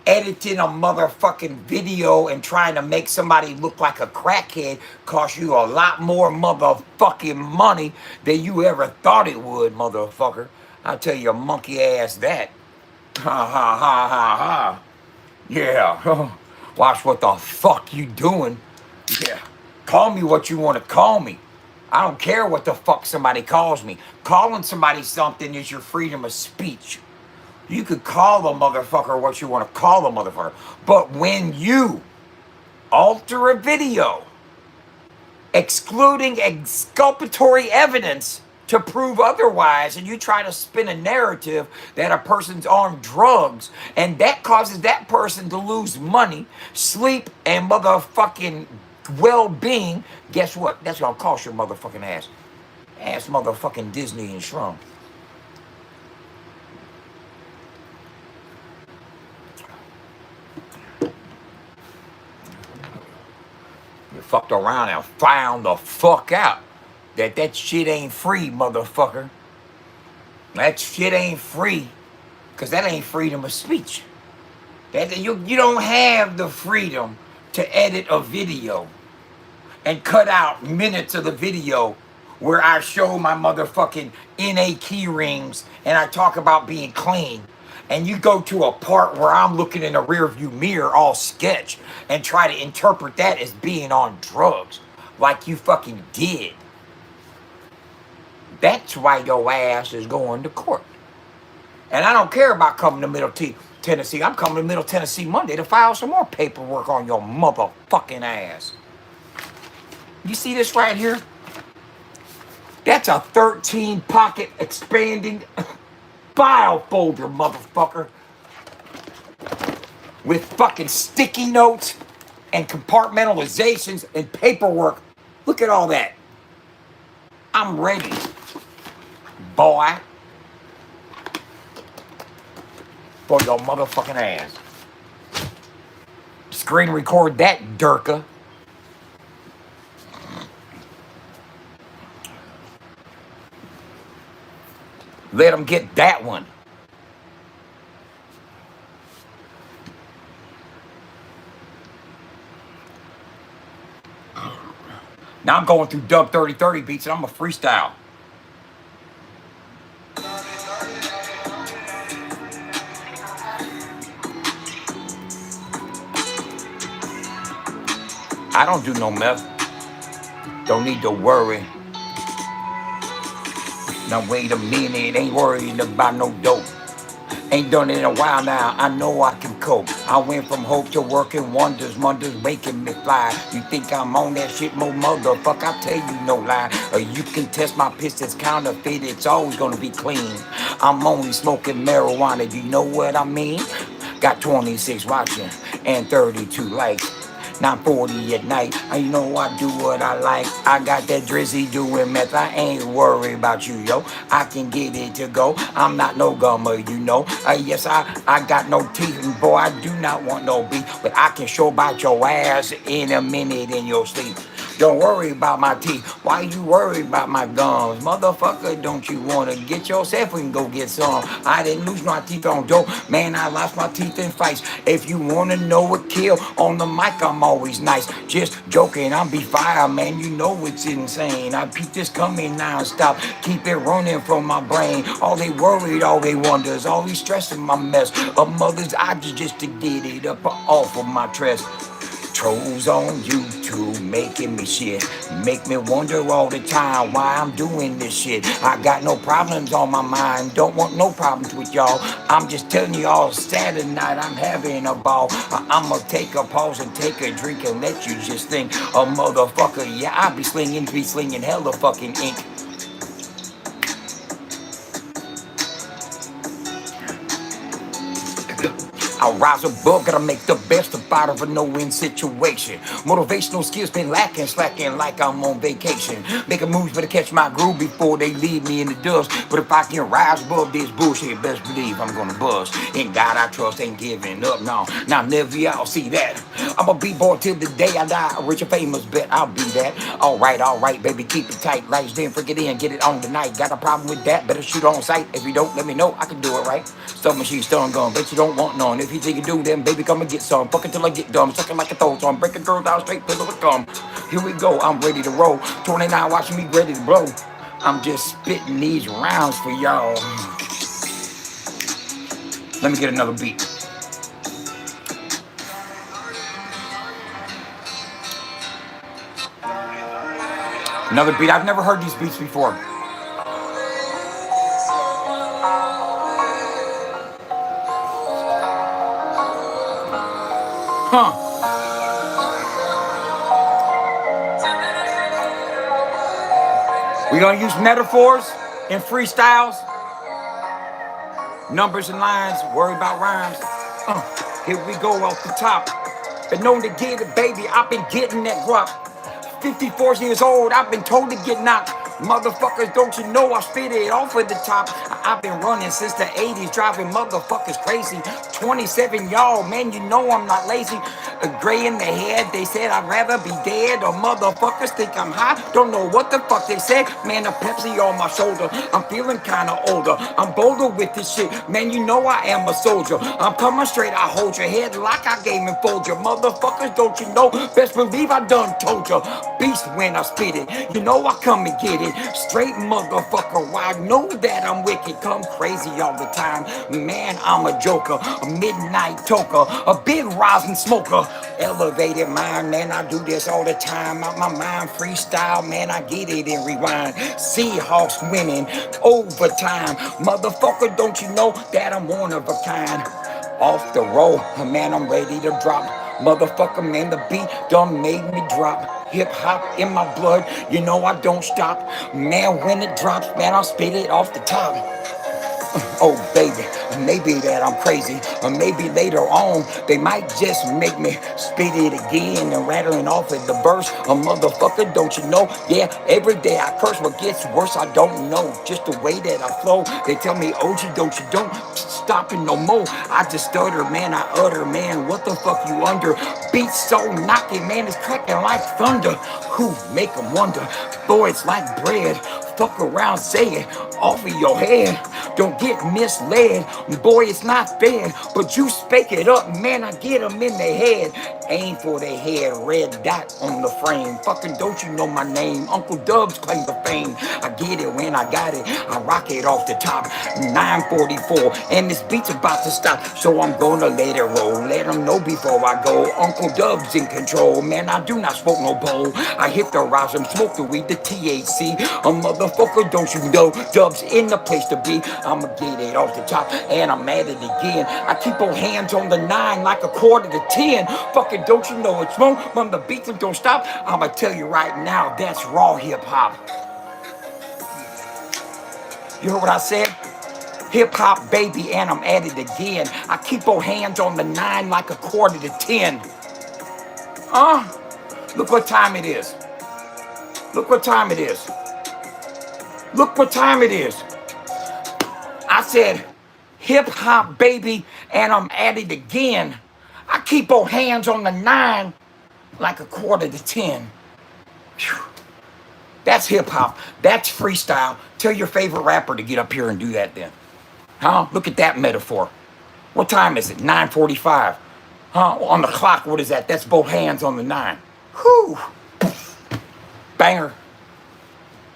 Editing a motherfucking video and trying to make somebody look like a crackhead costs you a lot more motherfucking money than you ever thought it would, motherfucker. I'll tell your monkey ass that. Ha ha ha ha ha. Yeah. Watch what the fuck you doing. Yeah. Call me what you want to call me. I don't care what the fuck somebody calls me. Calling somebody something is your freedom of speech. You could call the motherfucker what you want to call the motherfucker. But when you alter a video, excluding exculpatory evidence to prove otherwise, and you try to spin a narrative that a person's on drugs, and that causes that person to lose money, sleep, and motherfucking well-being, guess what? That's gonna cost your motherfucking ass. Ass motherfucking Disney and Shrunk. You fucked around and found the fuck out that that shit ain't free, motherfucker. That shit ain't free, because that ain't freedom of speech. That you don't have the freedom to edit a video and cut out minutes of the video where I show my motherfucking NA key rings and I talk about being clean. And you go to a part where I'm looking in a rearview mirror all sketch and try to interpret that as being on drugs like you fucking did. That's why your ass is going to court. And I don't care about coming to Middle Tennessee. I'm coming to Middle Tennessee Monday to file some more paperwork on your motherfucking ass. You see this right here? That's a 13 pocket expanding file folder, motherfucker. With fucking sticky notes and compartmentalizations and paperwork. Look at all that. I'm ready, boy, for your motherfucking ass. Screen record that, Durka. Let them get that one. Now I'm going through Dub 3030 beats and I'm a freestyle. I don't do no meth. Don't need to worry. Now wait a minute, ain't worried about no dope. Ain't done it in a while now, I know I can cope. I went from hope to working wonders, wonders making me fly. You think I'm on that shit, more motherfucker, I tell you no lie. You can test my pistons counterfeit, it's always gonna be clean. I'm only smoking marijuana, do you know what I mean? Got 26 watching and 32 likes. 9:40 at night, you know I do what I like. I got that drizzy doing meth, I ain't worried about you, yo. I can get it to go, I'm not no gummer, you know. Yes, I got no teeth, and boy, I do not want no beef. But I can show about your ass in a minute in your sleep. Don't worry about my teeth. Why you worry about my gums? Motherfucker, don't you wanna get yourself and go get some? I didn't lose my teeth on dope. Man, I lost my teeth in fights. If you wanna know what kill, on the mic I'm always nice. Just joking, I'm be fire, man. You know it's insane. I keep this coming non-stop. Keep it running from my brain. All they worried, all they wonders, all they stressing my mess. A mother's eyes just to get it up off of my chest. Trolls on YouTube making me shit. Make me wonder all the time why I'm doing this shit. I got no problems on my mind. Don't want no problems with y'all. I'm just telling y'all Saturday night I'm having a ball. I'ma take a pause and take a drink and let you just think. A motherfucker, yeah, I be slinging hella fucking ink. I'll rise above, gotta make the best of out of a no-win situation. Motivational skills been lacking, slacking like I'm on vacation. Making moves, better catch my groove before they leave me in the dust. But if I can rise above this bullshit, best believe I'm gonna bust. In God I trust, ain't giving up, no. Now never y'all see that. I'm a b-boy till the day I die. Rich and famous, bet I'll be that. Alright, baby, keep it tight. Lights then freak it in, get it on tonight. Got a problem with that? Better shoot on sight. If you don't, let me know, I can do it right. Submachine stun gun, bet you don't want none. If you think you do, then baby, come and get some. Fuck until I get dumb, sucking like a throat, so I'm breaking girls down straight till it come. Here we go, I'm ready to roll. 29 watching me ready to blow. I'm just spitting these rounds for y'all. Let me get another beat. Another beat. I've never heard these beats before. Huh. We're going to use metaphors and freestyles, numbers and lines, worry about rhymes. Here we go off the top. Been known to get it, baby. I've been getting that guap. 54 years old, I've been told to get knocked. Motherfuckers, don't you know I spit it off at the top? I've been running since the 80s, driving motherfuckers crazy. 27, y'all, man, you know I'm not lazy. A gray in the head, they said I'd rather be dead. Or motherfuckers think I'm high, don't know what the fuck they said. Man, a Pepsi on my shoulder, I'm feeling kinda older. I'm bolder with this shit, man, you know I am a soldier. I'm coming straight, I hold your head like I game and fold you. Motherfuckers, don't you know? Best believe I done told you. Beast when I spit it, you know I come and get it. Straight motherfucker, why I know that I'm wicked. Come crazy all the time, man, I'm a joker. A midnight toker, a big rosin smoker. Elevated mind, man, I do this all the time. Out my mind, freestyle, man, I get it in rewind. Seahawks winning, overtime. Motherfucker, don't you know that I'm one of a kind? Off the roll, man, I'm ready to drop. Motherfucker, man, the beat done made me drop. Hip hop in my blood, you know I don't stop. Man, when it drops, man, I'll spit it off the top. Oh baby, maybe that I'm crazy, or maybe later on they might just make me spit it again and rattling off at the verse. A motherfucker, don't you know? Yeah, every day I curse, what gets worse I don't know. Just the way that I flow, they tell me, OG, don't stop it no more. I just stutter, man, I utter, man, what the fuck you under? Beat so knocking, man, it's cracking like thunder. Who make 'em wonder? Boy, it's like bread. Fuck around, say it off of your head. Don't get misled. Boy, it's not fair. But you spake it up, man, I get 'em in their head. Aim for their head, red dot on the frame. Fucking don't you know my name? Uncle Dubs claim the fame. I get it when I got it. I rock it off the top. 944, and this beat's about to stop. So I'm gonna let it roll. Let them know before I go. Uncle Dubs in control. Man, I do not smoke no bowl. I hit the rosin, smoke the weed, the THC. A motherfucker, don't you know? Dubs in the place to be. I'ma get it off the top, and I'm at it again. I keep on hands on the 9 like a quarter to 10. Fucking don't you know it's wrong? When the beats don't stop, I'ma tell you right now, that's raw hip hop. You heard what I said? Hip hop, baby, and I'm at it again. I keep on hands on the 9 like a quarter to 10. Look what time it is. Look what time it is. Look what time it is. I said, hip hop, baby, and I'm at it again. I keep on hands on the 9 like a quarter to 10. Whew. That's hip hop. That's freestyle. Tell your favorite rapper to get up here and do that then. Huh? Look at that metaphor. What time is it? 9:45. Huh? On the clock, what is that? That's both hands on the 9. Whew. Banger.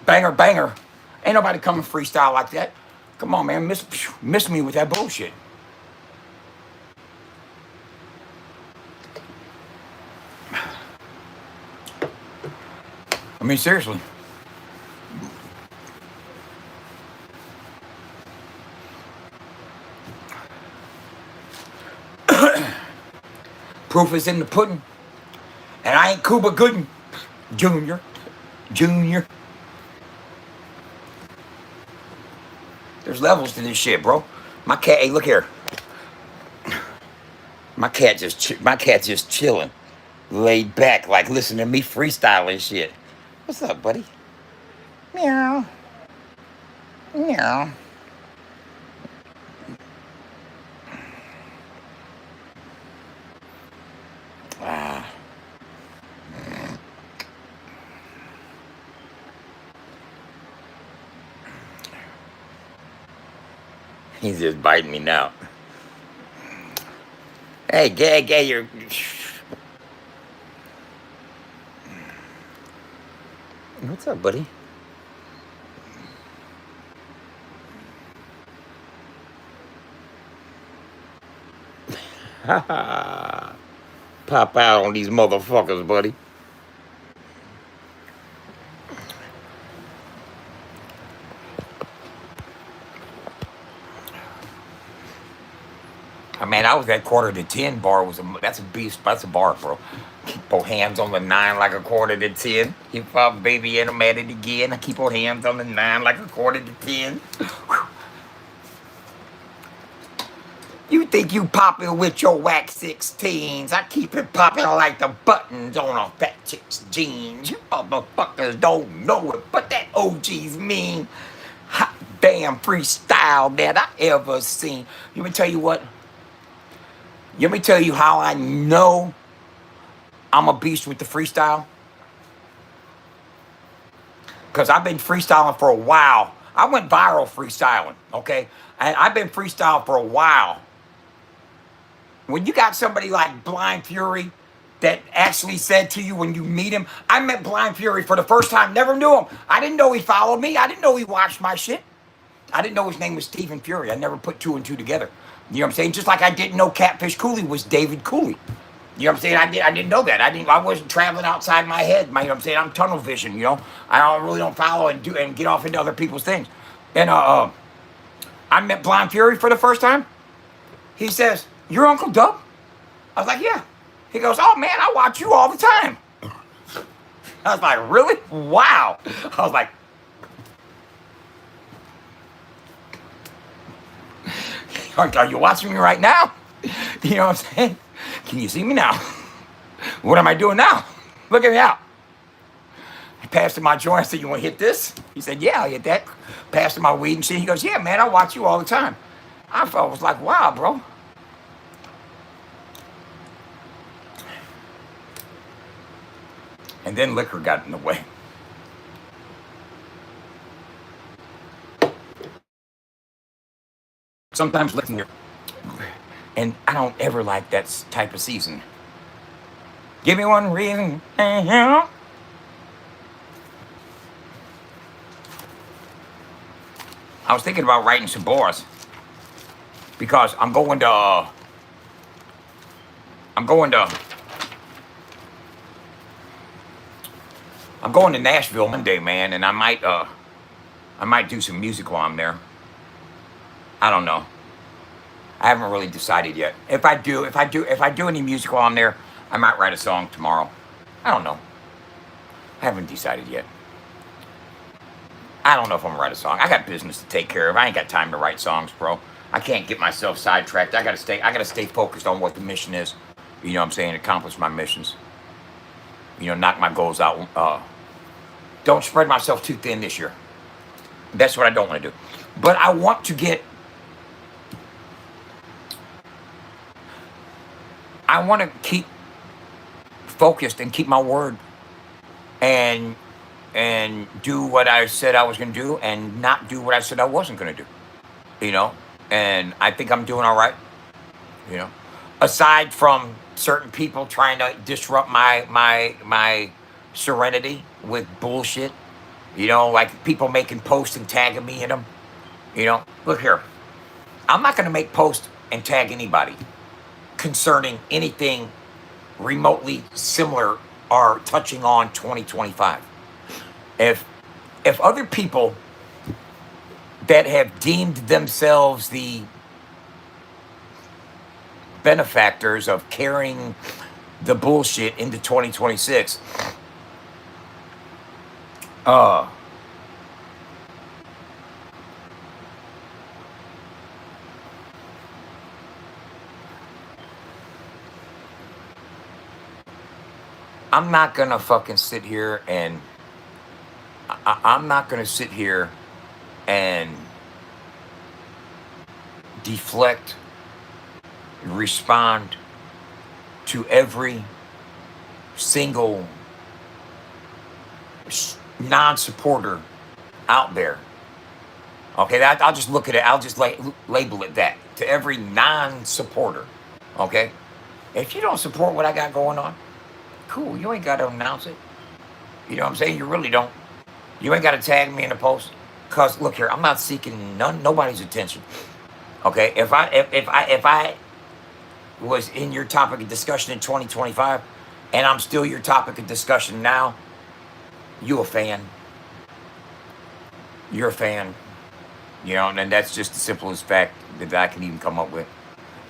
Banger, banger. Ain't nobody coming freestyle like that. Come on, man. Miss me with that bullshit. I mean, seriously. Proof is in the pudding. And I ain't Cuba Gooden. Junior. There's levels to this shit, bro. My cat, hey, look here. My cat's just chilling. Laid back, like listening to me freestyling shit. What's up, buddy? Meow. Meow. Ah. He's just biting me now. Hey, gay, you're... What's up, buddy? Pop out on these motherfuckers, buddy. I was at quarter to 10 bar that's a beast. That's a bar, bro. Keep both hands on the 9 like a quarter to 10. Hip hop baby and I'm at it again. I keep both hands on the 9 like a quarter to 10. You think you poppin' with your wax 16s. I keep it poppin' like the buttons on a fat chick's jeans. You motherfuckers don't know it, but that OG's mean. Hot damn freestyle that I ever seen. Let me tell you what. Let me tell you how I know I'm a beast with the freestyle. Because I've been freestyling for a while. I went viral freestyling, okay? And I've been freestyling for a while. When you got somebody like Blind Fury that actually said to you when you meet him, I met Blind Fury for the first time, never knew him. I didn't know he followed me. I didn't know he watched my shit. I didn't know his name was Stephen Fury. I never put 2 and 2 together. You know what I'm saying? Just like I didn't know Catfish Cooley was David Cooley. You know what I'm saying? I didn't know that. I wasn't traveling outside my head. You know what I'm saying? I'm tunnel vision, you know. I really don't follow and get off into other people's things. And I met Blind Fury for the first time. He says, "You're Uncle Dub?" I was like, "Yeah." He goes, "Oh man, I watch you all the time." I was like, "Really? Wow." I was like, "Are you watching me right now?" You know what I'm saying? "Can you see me now?" "What am I doing now?" "Look at me out." I passed him my joint. I said, "You want to hit this?" He said, "Yeah, I'll hit that." Passed him my weed and shit. He goes, "Yeah, man, I watch you all the time." I was like, "Wow, bro." And then liquor got in the way. Sometimes liquor, and I don't ever like that type of season. Give me one reason. I was thinking about writing some bars because I'm going to Nashville Monday, man, and I might do some music while I'm there. I don't know. I haven't really decided yet. If I do any music while I'm there, I might write a song tomorrow. I don't know. I haven't decided yet. I don't know if I'm gonna write a song. I got business to take care of. I ain't got time to write songs, bro. I can't get myself sidetracked. I gotta stay focused on what the mission is. You know what I'm saying? Accomplish my missions. You know, knock my goals out. Don't spread myself too thin this year. That's what I don't want to do. But I want to keep focused and keep my word and do what I said I was going to do and not do what I said I wasn't going to do. You know? And I think I'm doing all right. You know? Aside from certain people trying to disrupt my serenity with bullshit. You know, like people making posts and tagging me in them. You know? Look here. I'm not going to make posts and tag anybody concerning anything remotely similar or touching on 2025. If other people that have deemed themselves the benefactors of carrying the bullshit into 2026, I'm not gonna fucking sit here and I'm not gonna sit here and deflect, respond to every single non-supporter out there. Okay, I'll just look at it. I'll just label it that to every non-supporter. Okay, if you don't support what I got going on, cool. You ain't got to announce it. You know what I'm saying? You really don't. You ain't got to tag me in the post. Cause look here, I'm not seeking nobody's attention. Okay, if I was in your topic of discussion in 2025, and I'm still your topic of discussion now, you a fan. You're a fan. You know, and that's just the simplest fact that I can even come up with.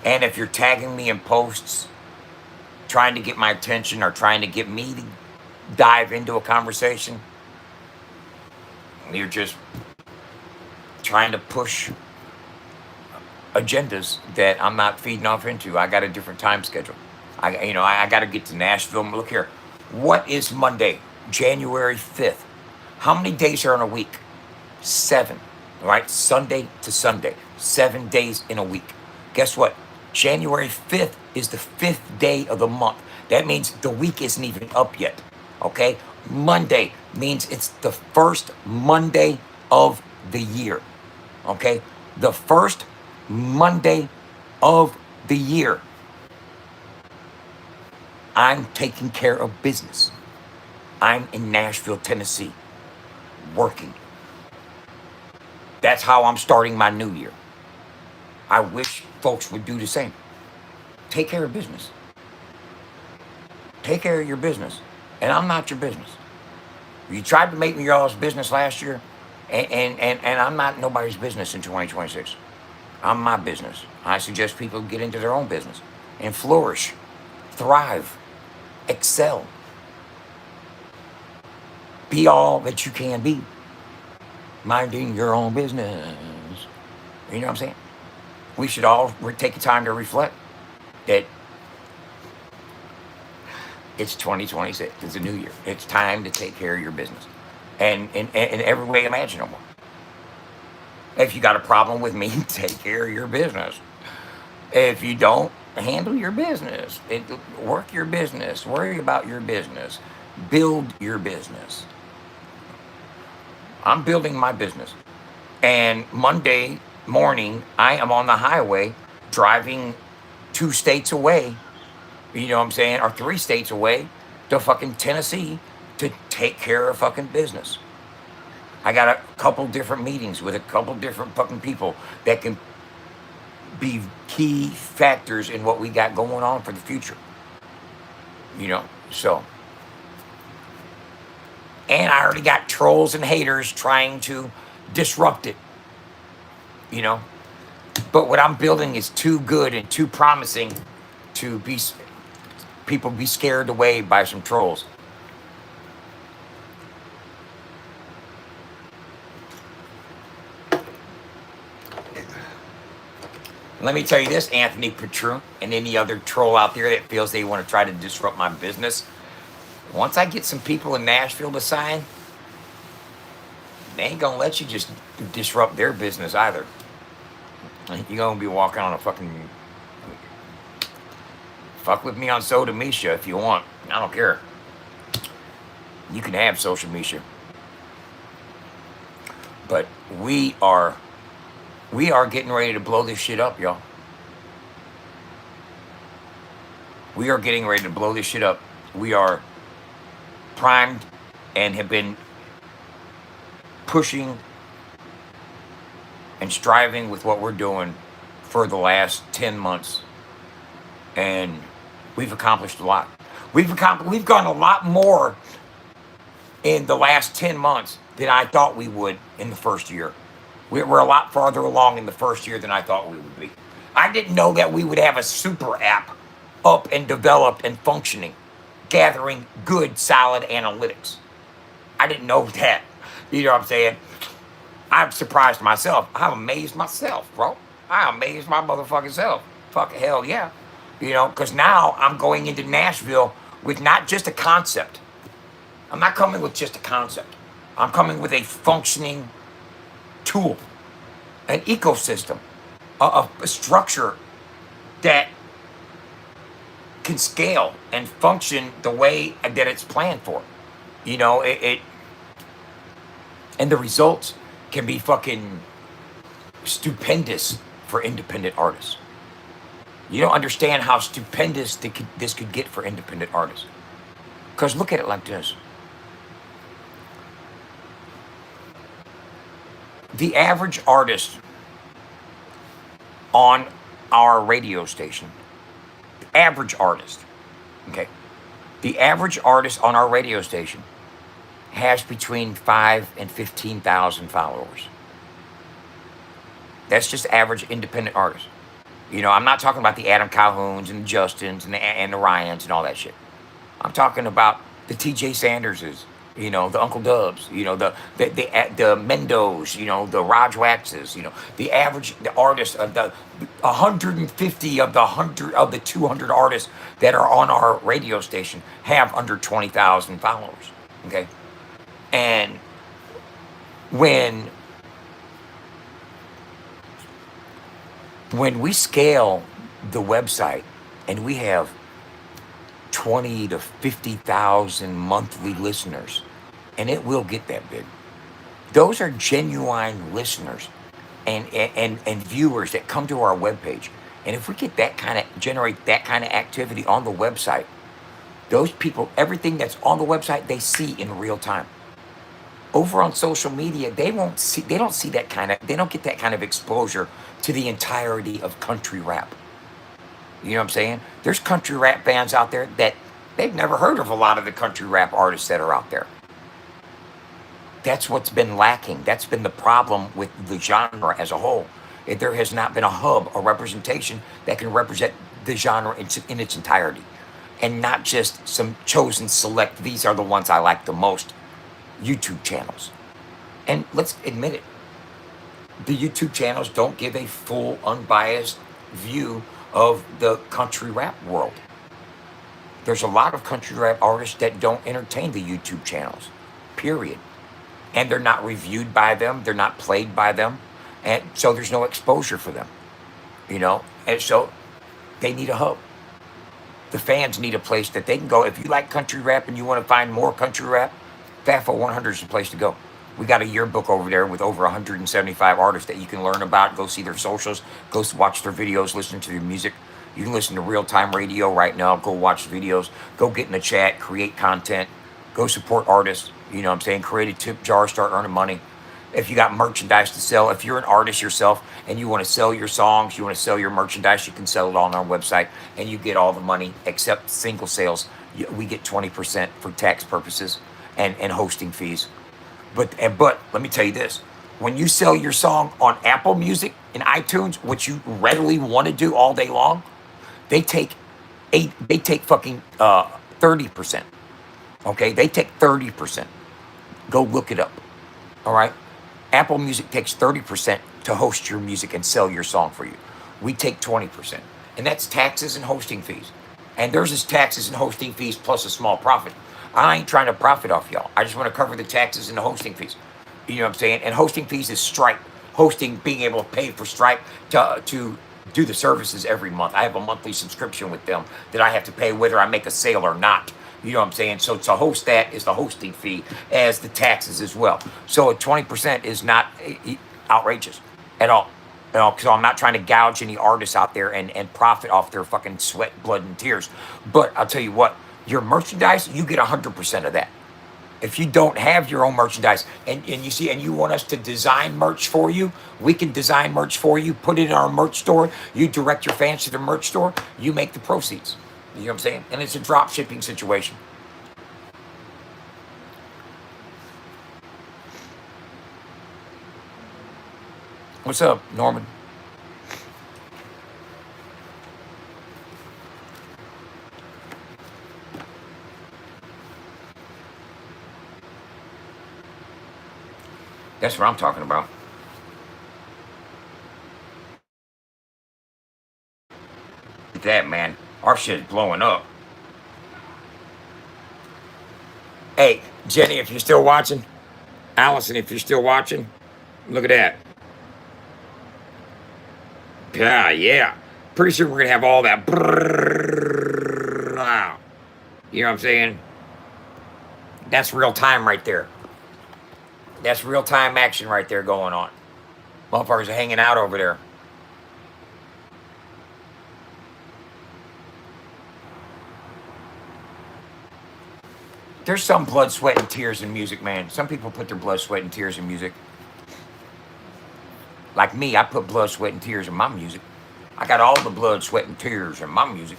And if you're tagging me in posts, trying to get my attention or trying to get me to dive into a conversation, you're just trying to push agendas that I'm not feeding off into. I got a different time schedule. I got to get to Nashville. Look here. What is Monday? January 5th. How many days are in a week? 7, right? Sunday to Sunday. 7 days in a week. Guess what? January 5th is the 5th day of the month. That means the week isn't even up yet. Okay? Monday means it's the first Monday of the year. Okay? The first Monday of the year. I'm taking care of business. I'm in Nashville, Tennessee, working. That's how I'm starting my new year. I wish folks would do the same. Take care of business. Take care of your business. And I'm not your business. You tried to make me your all's business last year, and I'm not nobody's business in 2026. I'm my business. I suggest people get into their own business and flourish, thrive, excel. Be all that you can be. Minding your own business. You know what I'm saying? We should all take the time to reflect that it's 2026. It's a new year. It's time to take care of your business. And in every way imaginable. If you got a problem with me, take care of your business. If you don't, handle your business. Work your business. Worry about your business. Build your business. I'm building my business. And Monday morning, I am on the highway driving 2 states away, you know what I'm saying, or 3 states away to fucking Tennessee to take care of fucking business. I got a couple different meetings with a couple different fucking people that can be key factors in what we got going on for the future. You know, so. And I already got trolls and haters trying to disrupt it, you know. But what I'm building is too good and too promising to be people be scared away by some trolls. Let me tell you this, Anthony Petru, and any other troll out there that feels they want to try to disrupt my business. Once I get some people in Nashville to sign, they ain't gonna let you just disrupt their business either. You're gonna be walking on a fucking... Fuck with me on Soda Misha if you want. I don't care. You can have social media. But we are getting ready to blow this shit up, y'all. We are getting ready to blow this shit up. We are primed and have been pushing and striving with what we're doing for the last 10 months. And we've accomplished a lot. We've gone a lot more in the last 10 months than I thought we would in the first year. We're a lot farther along in the first year than I thought we would be. I didn't know that we would have a super app up and developed and functioning, gathering good, solid analytics. I didn't know that. You know what I'm saying? I'm surprised myself. I'm amazed myself, bro. I amazed my motherfucking self. Fuck hell yeah. You know, because now I'm going into Nashville with not just a concept. I'm not coming with just a concept. I'm coming with a functioning tool, an ecosystem, a structure that can scale and function the way that it's planned for. You know, and the results can be fucking stupendous for independent artists. You don't understand how stupendous this could get for independent artists. Because look at it like this. The average artist on our radio station, the average artist, okay, the average artist on our radio station has between 5,000 and 15,000 followers. That's just average independent artist. You know, I'm not talking about the Adam Calhouns and the Justins and the Ryans and all that shit. I'm talking about the T.J. Sanderses, you know, the Uncle Dubs, you know, the Mendos, you know, the Raj Waxes, you know, the artist of the 150 of the 200 artists that are on our radio station have under 20,000 followers. Okay, and when when we scale the website and we have 20 to 50,000 monthly listeners, and it will get that big. Those are genuine listeners and viewers that come to our webpage. And if we get that kind of generate that kind of activity on the website, those people, everything that's on the website, they see in real time. Over on social media, they don't see that kind of, they don't get that kind of exposure to the entirety of country rap. You know what I'm saying? There's country rap bands out there that they've never heard of a lot of the country rap artists that are out there. That's what's been lacking. That's been the problem with the genre as a whole. There has not been a hub, a representation that can represent the genre in its entirety. And not just some chosen select, these are the ones I like the most, YouTube channels. And let's admit it, the YouTube channels don't give a full, unbiased view of the country rap world. There's a lot of country rap artists that don't entertain the YouTube channels, period. And they're not reviewed by them, they're not played by them, and so there's no exposure for them, you know? And so they need a hub. The fans need a place that they can go. If you like country rap and you want to find more country rap, FAFO 100 is the place to go. We got a yearbook over there with over 175 artists that you can learn about, go see their socials, go watch their videos, listen to their music. You can listen to real-time radio right now, go watch videos, go get in the chat, create content, go support artists, you know what I'm saying? Create a tip jar, start earning money. If you got merchandise to sell, if you're an artist yourself and you want to sell your songs, you want to sell your merchandise, you can sell it on our website and you get all the money except single sales. We get 20% for tax purposes and hosting fees. But let me tell you this. When you sell your song on Apple Music and iTunes, which you readily want to do all day long, they take fucking 30%. Okay, they take 30%. Go look it up. All right. Apple Music takes 30% to host your music and sell your song for you. We take 20%. And that's taxes and hosting fees. And theirs is taxes and hosting fees plus a small profit. I ain't trying to profit off y'all. I just want to cover the taxes and the hosting fees. You know what I'm saying? And hosting fees is Stripe. Hosting, being able to pay for Stripe to do the services every month. I have a monthly subscription with them that I have to pay whether I make a sale or not. You know what I'm saying? So to host that is the hosting fee as the taxes as well. So at 20% is not outrageous at all. You know, because I'm not trying to gouge any artists out there and profit off their fucking sweat, blood, and tears. But I'll tell you what, your merchandise, you get 100% of that. If you don't have your own merchandise and you want us to design merch for you, we can design merch for you, put it in our merch store, you direct your fans to the merch store, you make the proceeds. You know what I'm saying? And it's a drop shipping situation. What's up, Norman? That's what I'm talking about. That, man, our shit is blowing up. Hey, Jenny, if you're still watching, Allison, if you're still watching, look at that. Yeah. Pretty soon we're gonna have all that. You know what I'm saying? That's real time right there. That's real time action right there going on. Motherfuckers are hanging out over there. There's some blood, sweat, and tears in music, man. Some people put their blood, sweat, and tears in music. Like me, I put blood, sweat, and tears in my music. I got all the blood, sweat, and tears in my music.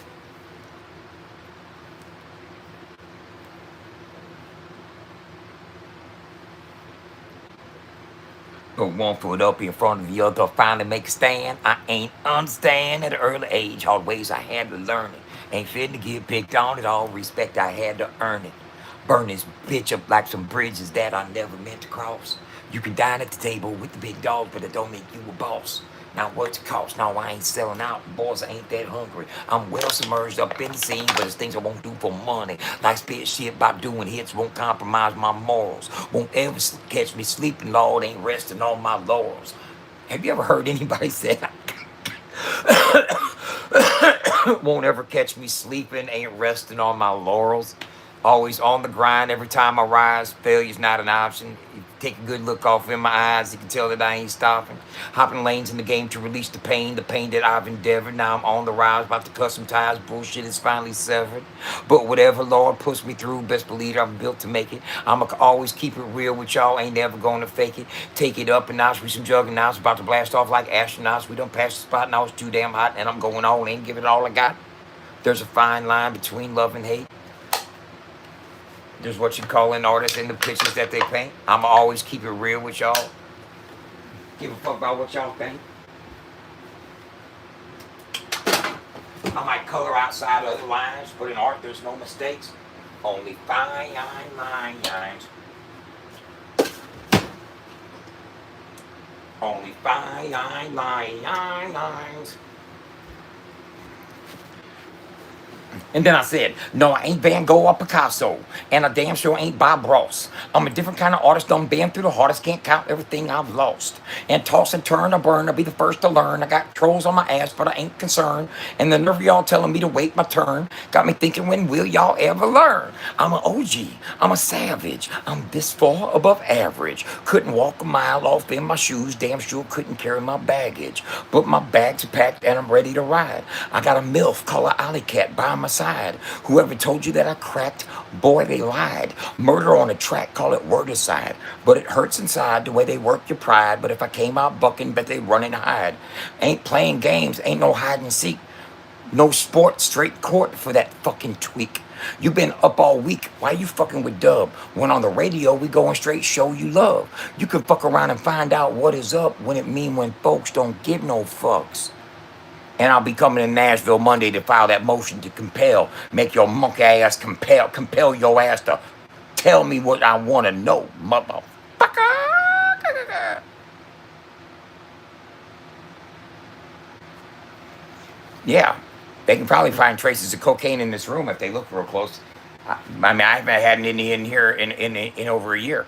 Put one foot up in front of the other, finally make a stand. I ain't understand at an early age, hard ways I had to learn it. Ain't fitting to get picked on at all, respect I had to earn it. Burn this bitch up like some bridges that I never meant to cross. You can dine at the table with the big dogs, but it don't make you a boss. Now what's it cost? No, I ain't selling out. Boys, I ain't that hungry. I'm well submerged up in the scene, but it's things I won't do for money. Like spit shit by doing hits, won't compromise my morals. Won't ever catch me sleeping, Lord, ain't resting on my laurels. Have you ever heard anybody say won't ever catch me sleeping, ain't resting on my laurels? Always on the grind every time I rise. Failure's not an option. You take a good look off in my eyes, you can tell that I ain't stopping. Hopping lanes in the game to release the pain that I've endeavored. Now I'm on the rise, about to cut some ties. Bullshit is finally severed. But whatever Lord puts me through, best believe I'm built to make it. I'ma always keep it real with y'all, ain't never gonna fake it. Take it up and notch with some juggernauts, about to blast off like astronauts. We done passed the spot, now it's too damn hot, and I'm going on, ain't giving it all I got. There's a fine line between love and hate. There's what you call an artist in the pictures that they paint. I'ma always keep it real with y'all. Give a fuck about what y'all think. I might color outside other lines, but in art there's no mistakes. Only fine lines. Only fine lines. And then I said, no, I ain't Van Gogh or Picasso. And I damn sure ain't Bob Ross. I'm a different kind of artist, done been through the hardest, can't count everything I've lost. And toss and turn or burn, I'll be the first to learn. I got trolls on my ass, but I ain't concerned. And the nerve of y'all telling me to wait my turn got me thinking, when will y'all ever learn? I'm an OG, I'm a savage. I'm this far above average. Couldn't walk a mile off in my shoes, damn sure couldn't carry my baggage. But my bags are packed and I'm ready to ride. I got a MILF, call her Alley Cat, by my side. Whoever told you that I cracked, boy, they lied. Murder on a track, call it word aside. But it hurts inside the way they work your pride. But if I came out bucking, bet they run and hide. Ain't playing games, ain't no hide and seek. No sport, straight court for that fucking tweak. You been up all week. Why you fucking with Dub? When on the radio, we going straight show you love. You can fuck around and find out what is up when it mean when folks don't give no fucks. And I'll be coming to Nashville Monday to file that motion to compel. Make your monkey ass compel your ass to tell me what I want to know, motherfucker. Yeah, they can probably find traces of cocaine in this room if they look real close. I mean, I haven't had any in here in over a year.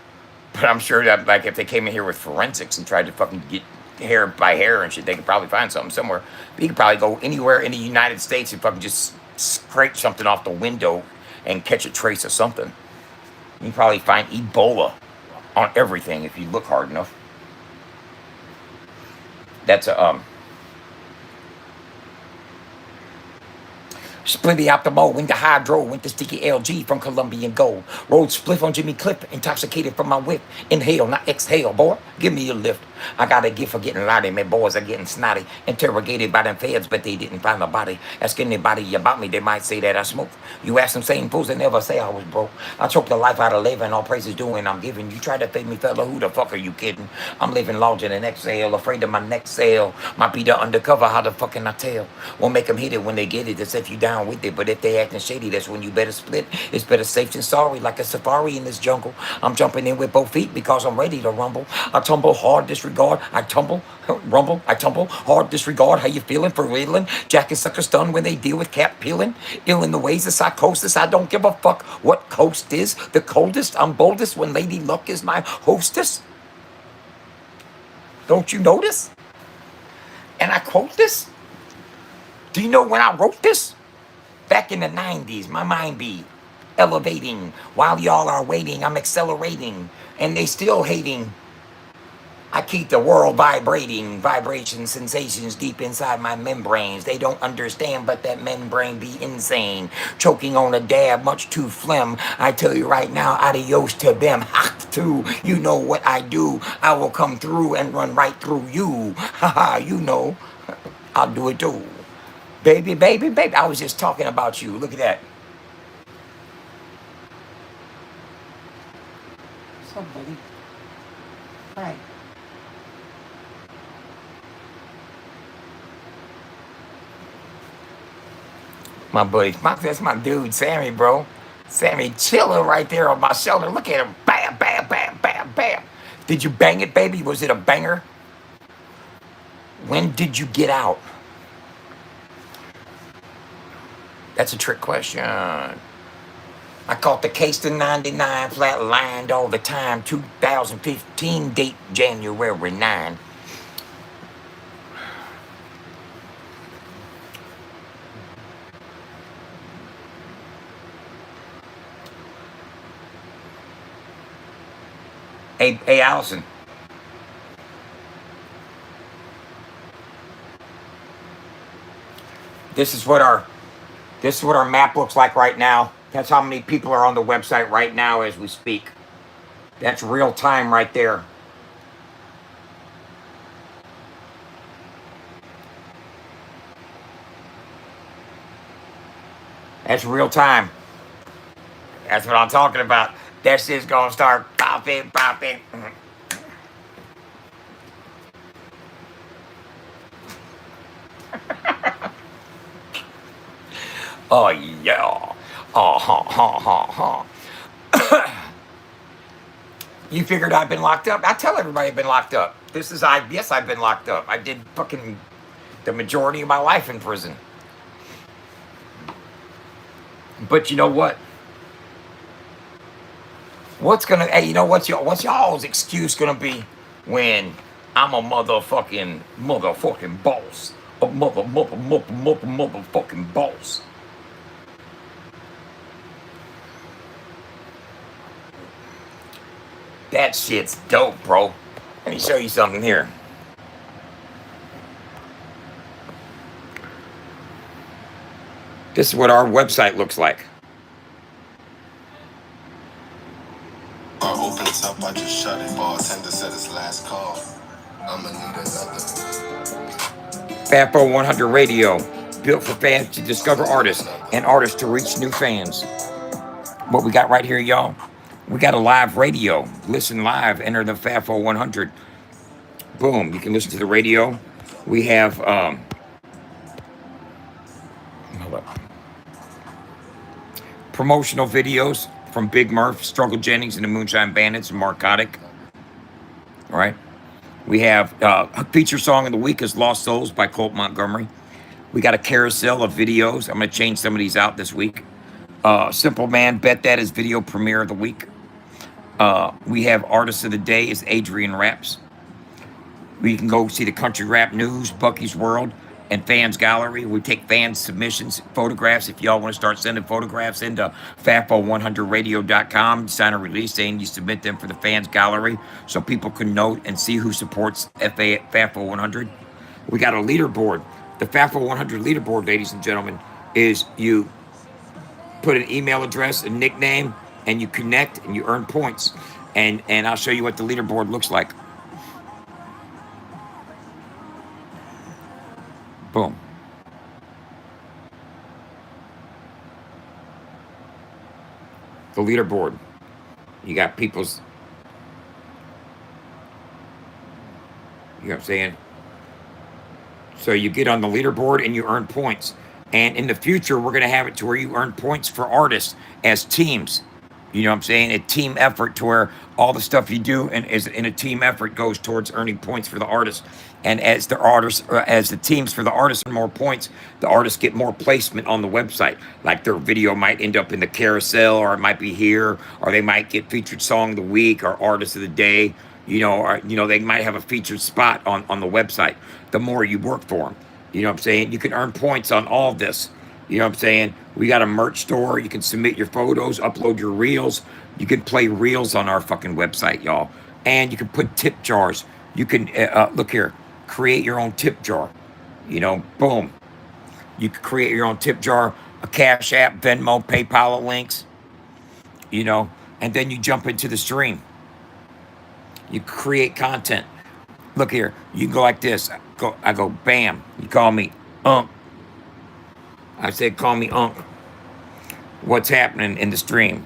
But I'm sure that, like, if they came in here with forensics and tried to fucking get hair by hair and shit, they could probably find something somewhere. But you could probably go anywhere in the United States and fucking just scrape something off the window and catch a trace of something. You can probably find Ebola on everything if you look hard enough. That's a Splitty out the mo, went to hydro, went to sticky LG from Colombian gold. Rolled spliff on Jimmy Cliff, intoxicated from my whip. Inhale, not exhale, boy. Give me a lift. I got a gift for getting rowdy. My boys are getting snotty. Interrogated by them feds, but they didn't find my body. Ask anybody about me, they might say that I smoke. You ask them same fools, they never say I was broke. I choked the life out of living, all praises due and I'm giving. You try to fake me, fella, who the fuck are you kidding? I'm living larger than exhale, afraid of my next sale. Might be the undercover, how the fuck can I tell? Won't make them hit it when they get it, that's if you down with it. But if they acting shady, that's when you better split. It's better safe than sorry, like a safari in this jungle. I'm jumping in with both feet because I'm ready to rumble. I tumble hard, disregard. I tumble, rumble. I tumble hard, disregard. How you feeling for reeling? Jack and sucker stunned when they deal with cap peeling. Ill in the ways of psychosis. I don't give a fuck what coast is the coldest. I'm boldest when Lady Luck is my hostess. Don't you notice? And I quote this. Do you know when I wrote this? Back in the 90s, my mind be elevating. While y'all are waiting, I'm accelerating. And they still hating. I keep the world vibrating. Vibration sensations deep inside my membranes. They don't understand, but that membrane be insane. Choking on a dab, much too phlegm. I tell you right now, adios to them. Ha, too. You know what I do. I will come through and run right through you. Haha, you know. I'll do it too. Baby, baby, baby. I was just talking about you. Look at that. Somebody. Hi. My buddy, that's my dude, Sammy, bro. Sammy chilling right there on my shoulder. Look at him. Bam, bam, bam, bam, bam. Did you bang it, baby? Was it a banger? When did you get out? That's a trick question. I caught the case to 99, flatlined all the time. 2015, date January 9. Hey, Allison. This is what our map looks like right now. That's how many people are on the website right now as we speak. That's real time right there. That's real time. That's what I'm talking about. That shit's gonna start popping, popping. Oh yeah. Oh ha ha ha ha. You figured I've been locked up? I tell everybody I've been locked up. Yes, I've been locked up. I did fucking the majority of my life in prison. But you know what? Hey, you know what's y'all's excuse gonna be when I'm a motherfucking boss? A motherfucking boss. That shit's dope, bro. Let me show you something here. This is what our website looks like. Opens up, I just shut it. Bartender said it's last call. I'ma need another. FAFO 100 Radio, built for fans to discover artists and artists to reach new fans. What we got right here, y'all? We got a live radio. Listen live, enter the FAFO 100. Boom, you can listen to the radio. We have, hold up. Promotional videos from Big Murph, Struggle Jennings, and the Moonshine Bandits, and Mark Kotick. All right. We have a feature song of the week is Lost Souls by Colt Montgomery. We got a carousel of videos. I'm going to change some of these out this week. Simple Man, Bet That is video premiere of the week. We have Artist of the Day is Adrian Raps. We can go see the Country Rap News, Bucky's World, and Fans Gallery. We take fans submissions, photographs. If y'all want to start sending photographs into FAFO100radio.com, sign a release saying you submit them for the Fans Gallery so people can note and see who supports FAFO 100. We got a leaderboard. The FAFO 100 leaderboard, ladies and gentlemen, is you put an email address, a nickname, and you connect and you earn points. And I'll show you what the leaderboard looks like. Boom. The leaderboard. You got people's, you know what I'm saying? So you get on the leaderboard and you earn points. And in the future, we're going to have it to where you earn points for artists as teams. You know what I'm saying? A team effort to where all the stuff you do and is in a team effort goes towards earning points for the artist. And as the teams for the artists earn more points, the artists get more placement on the website. Like their video might end up in the carousel, or it might be here, or they might get featured song of the week or artist of the day. Or they might have a featured spot on the website. The more you work for them, you know what I'm saying? You can earn points on all of this. You know what I'm saying? We got a merch store. You can submit your photos, upload your reels. You can play reels on our fucking website, y'all. And you can put tip jars. You can, look here, create your own tip jar. Boom. You can create your own tip jar, a Cash App, Venmo, PayPal links, and then you jump into the stream. You create content. Look here, you can go like this. I go, bam. You call me Unc. I said, call me Unc. What's happening in the stream?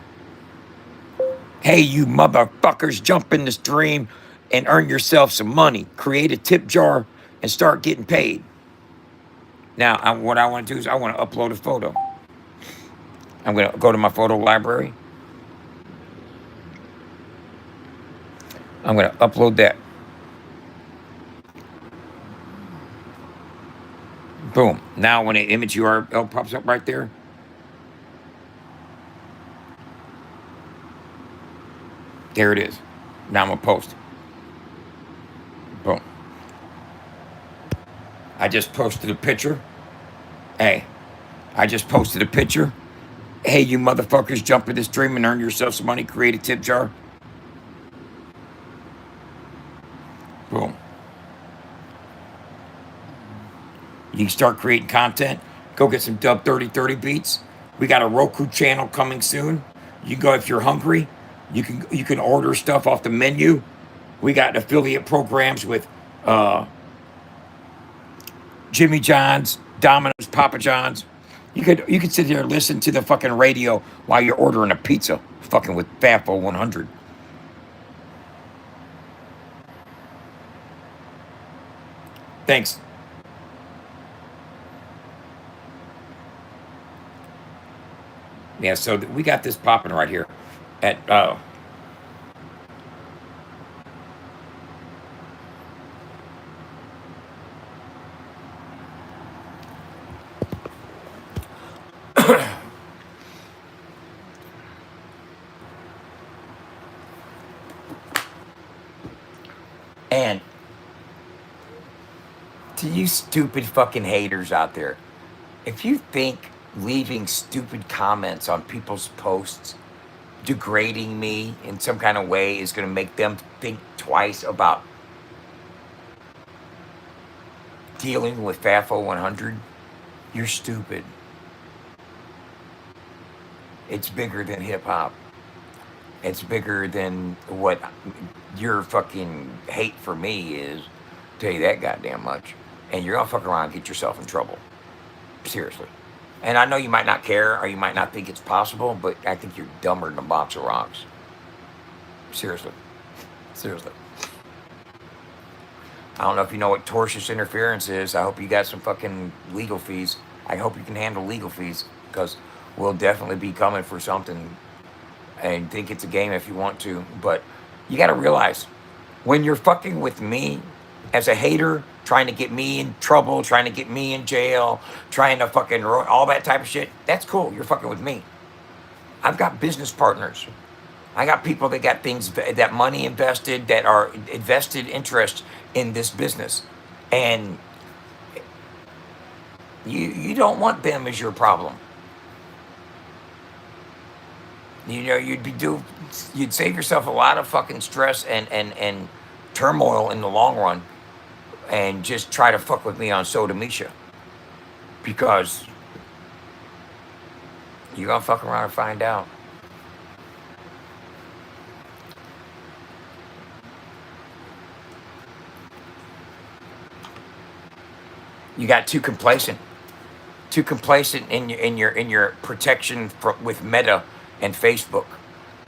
Hey, you motherfuckers, jump in the stream and earn yourself some money. Create a tip jar and start getting paid. Now, what I want to do is I want to upload a photo. I'm going to go to my photo library. I'm going to upload that. Boom. Now when the image URL pops up right there, there it is. Now I'm going to post. Boom. I just posted a picture. Hey, I just posted a picture. Hey, you motherfuckers, jump in this dream and earn yourself some money. Create a tip jar. Boom. You can start creating content. Go get some Dub 3030 beats. We got a Roku channel coming soon. You go if you're hungry. You can order stuff off the menu. We got affiliate programs with Jimmy John's, Domino's, Papa John's. You could sit here and listen to the fucking radio while you're ordering a pizza, fucking with FAFO 100. Thanks. Yeah, so we got this popping right here at and to you stupid fucking haters out there, if you think leaving stupid comments on people's posts degrading me in some kind of way is going to make them think twice about dealing with FAFO 100, you're stupid. It's bigger than hip hop. It's bigger than what your fucking hate for me is. Tell you that goddamn much. And you're gonna fuck around and get yourself in trouble. Seriously. And I know you might not care or you might not think it's possible, but I think you're dumber than a box of rocks. Seriously. Seriously. I don't know if you know what tortious interference is. I hope you got some fucking legal fees. I hope you can handle legal fees because we'll definitely be coming for something and think it's a game if you want to. But you got to realize when you're fucking with me as a hater, trying to get me in trouble, trying to get me in jail, trying to fucking all that type of shit, that's cool. You're fucking with me. I've got business partners. I got people that got things, that money invested, that are invested interest in this business. And you don't want them as your problem. You know, you'd save yourself a lot of fucking stress and turmoil in the long run and just try to fuck with me on Soda Misha. Because you're gonna fuck around and find out. You got too complacent. Too complacent in your protection with Meta and Facebook.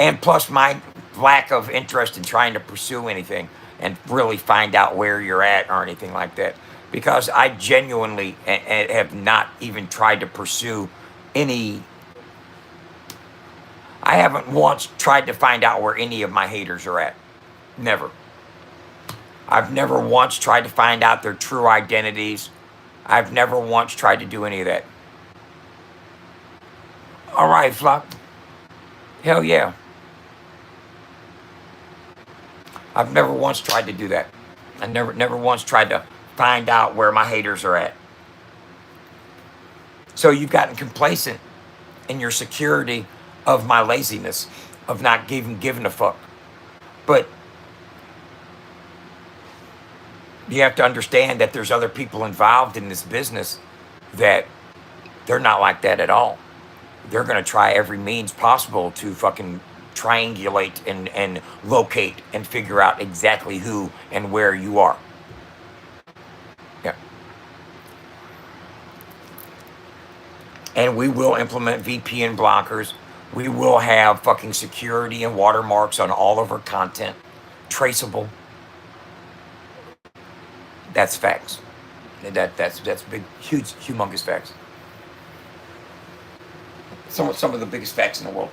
And plus my lack of interest in trying to pursue anything and really find out where you're at or anything like that. Because I genuinely have not even tried to pursue any. I haven't once tried to find out where any of my haters are at. Never. I've never once tried to find out their true identities. I've never once tried to do any of that. All right, Flock. Hell yeah. I've never once tried to do that. I never once tried to find out where my haters are at. So you've gotten complacent in your security of my laziness, of not giving a fuck. But you have to understand that there's other people involved in this business that they're not like that at all. They're going to try every means possible to fucking triangulate and locate and figure out exactly who and where you are. Yeah. And we will implement VPN blockers. We will have fucking security and watermarks on all of our content. Traceable. That's facts. That's big, huge, humongous facts. Some of the biggest facts in the world.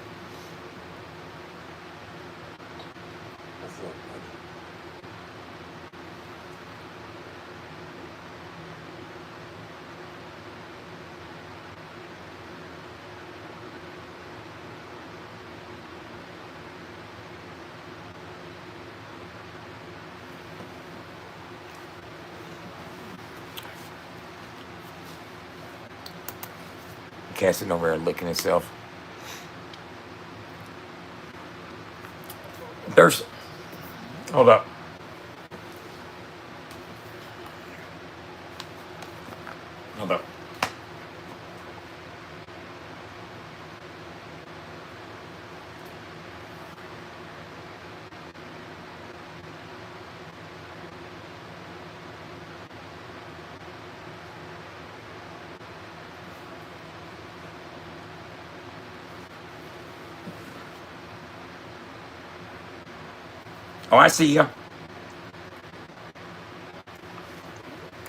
What's up, buddy? Cat sitting over there licking himself. There's. Hold up. Hold up. Oh, I see you.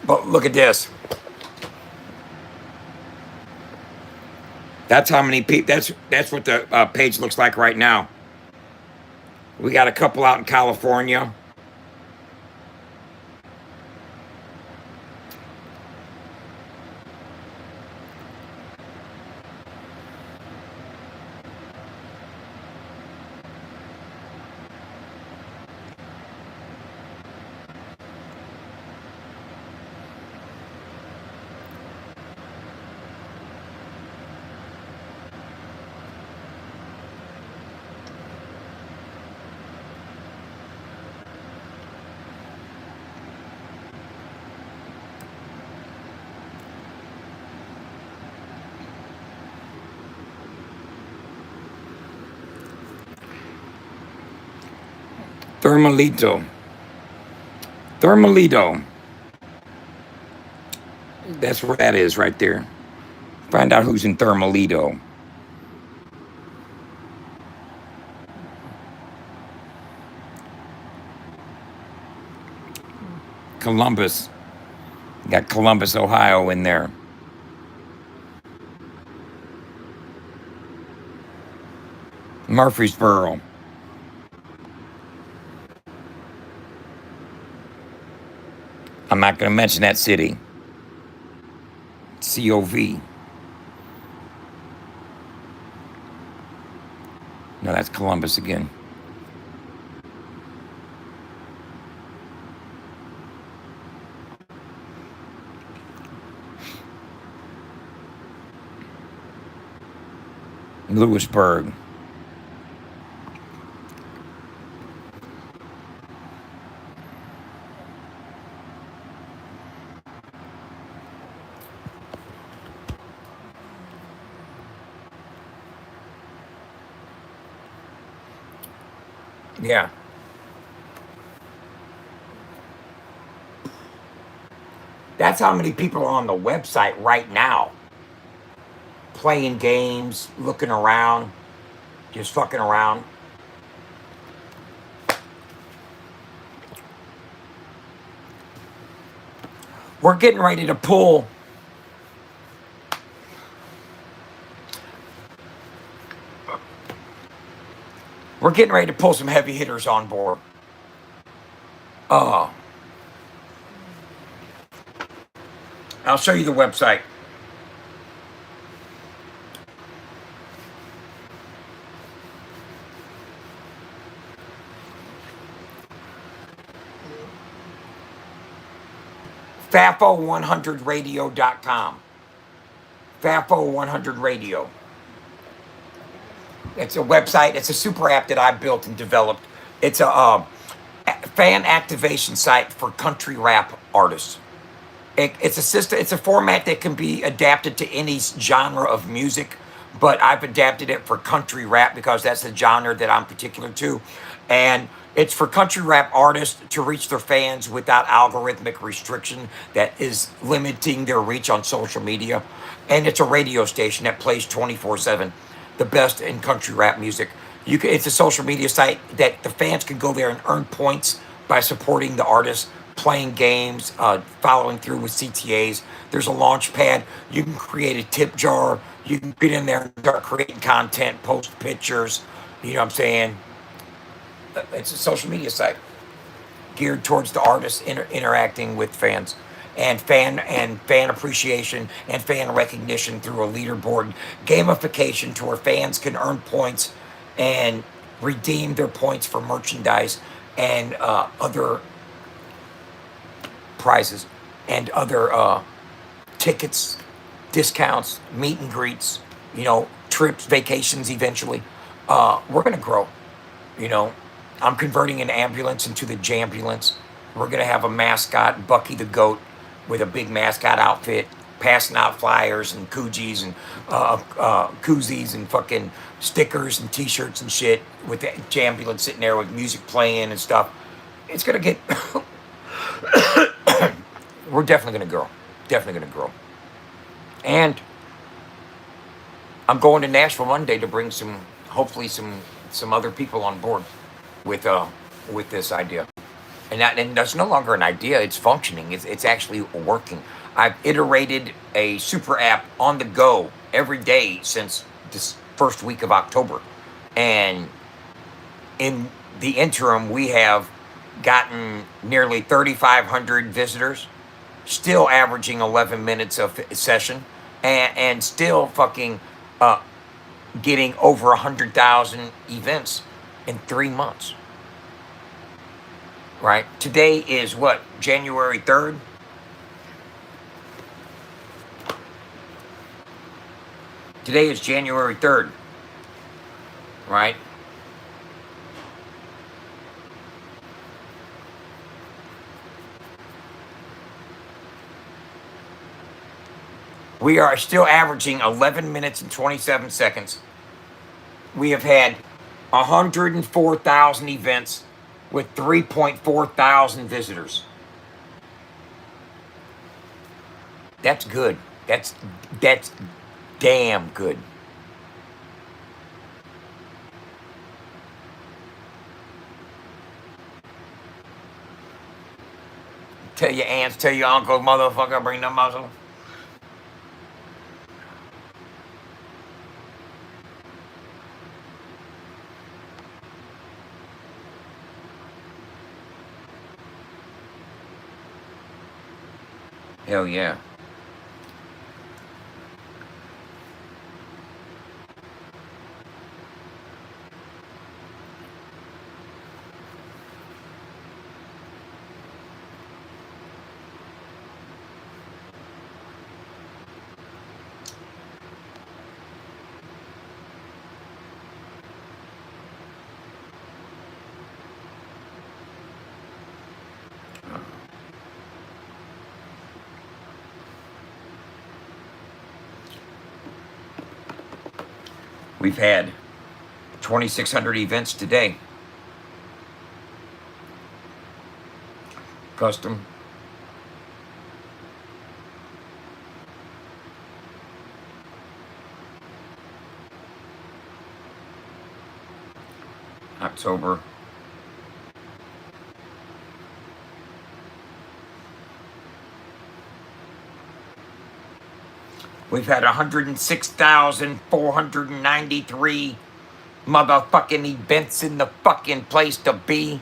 But look at this. That's how many people. That's what the page looks like right now. We got a couple out in California. Thermalito. Thermalito. That's where that is right there. Find out who's in Thermalito. Columbus. Got Columbus, Ohio in there. Murfreesboro. I'm not going to mention that city. COV. No, that's Columbus again. Lewisburg. Yeah. That's how many people are on the website right now. Playing games, looking around, just fucking around. We're getting ready to pull. We're getting ready to pull some heavy hitters on board. Uh, I'll show you the website. FAFO100radio.com. FAFO100radio. It's a website. It's a super app that I built and developed. It's a fan activation site for country rap artists. It's a system. It's a format that can be adapted to any genre of music, but I've adapted it for country rap because that's the genre that I'm particular to, and it's for country rap artists to reach their fans without algorithmic restriction that is limiting their reach on social media, and it's a radio station that plays 24/7 the best in country rap music. It's a social media site that the fans can go there and earn points by supporting the artist, playing games, following through with CTAs. There's a launch pad. You can create a tip jar You can get in there and start creating content, post pictures. You know what I'm saying? It's a social media site geared towards the artists interacting with fans and fan appreciation and fan recognition through a leaderboard gamification to where fans can earn points and redeem their points for merchandise and other prizes and other tickets, discounts, meet and greets, you know, trips, vacations eventually. We're going to grow. You know, I'm converting an ambulance into the Jambulance. We're going to have a mascot, Bucky the Goat, with a big mascot outfit, passing out flyers and koozies and fucking stickers and t-shirts and shit with the Jambulance sitting there with music playing and stuff. It's going to get, we're definitely going to grow. Definitely going to grow. And I'm going to Nashville Monday to bring hopefully some other people on board with this idea. And that's no longer an idea; it's functioning. It's actually working. I've iterated a super app on the go every day since this first week of October, and in the interim, we have gotten nearly 3,500 visitors, still averaging 11 minutes of session, and still fucking getting over 100,000 events in 3 months. Right? Today is what? January 3rd? Today is January 3rd. Right? We are still averaging 11 minutes and 27 seconds. We have had 104,000 events with 3.4 thousand visitors. That's good. That's damn good. Tell your aunts, tell your uncles, motherfucker, bring them muscle. Hell yeah. We've had 2,600 events today. Custom. October. We've had 106,493 motherfucking events in the fucking place to be.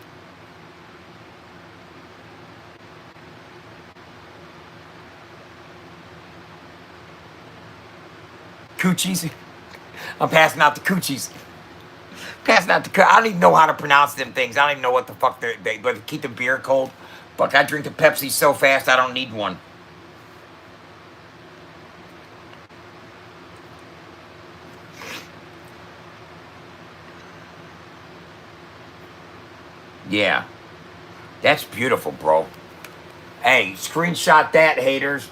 Coochies. I'm passing out the coochies. Passing out the I don't even know how to pronounce them things. I don't even know what the fuck but keep the beer cold. Fuck, I drink the Pepsi so fast I don't need one. Yeah. That's beautiful, bro. Hey, screenshot that, haters.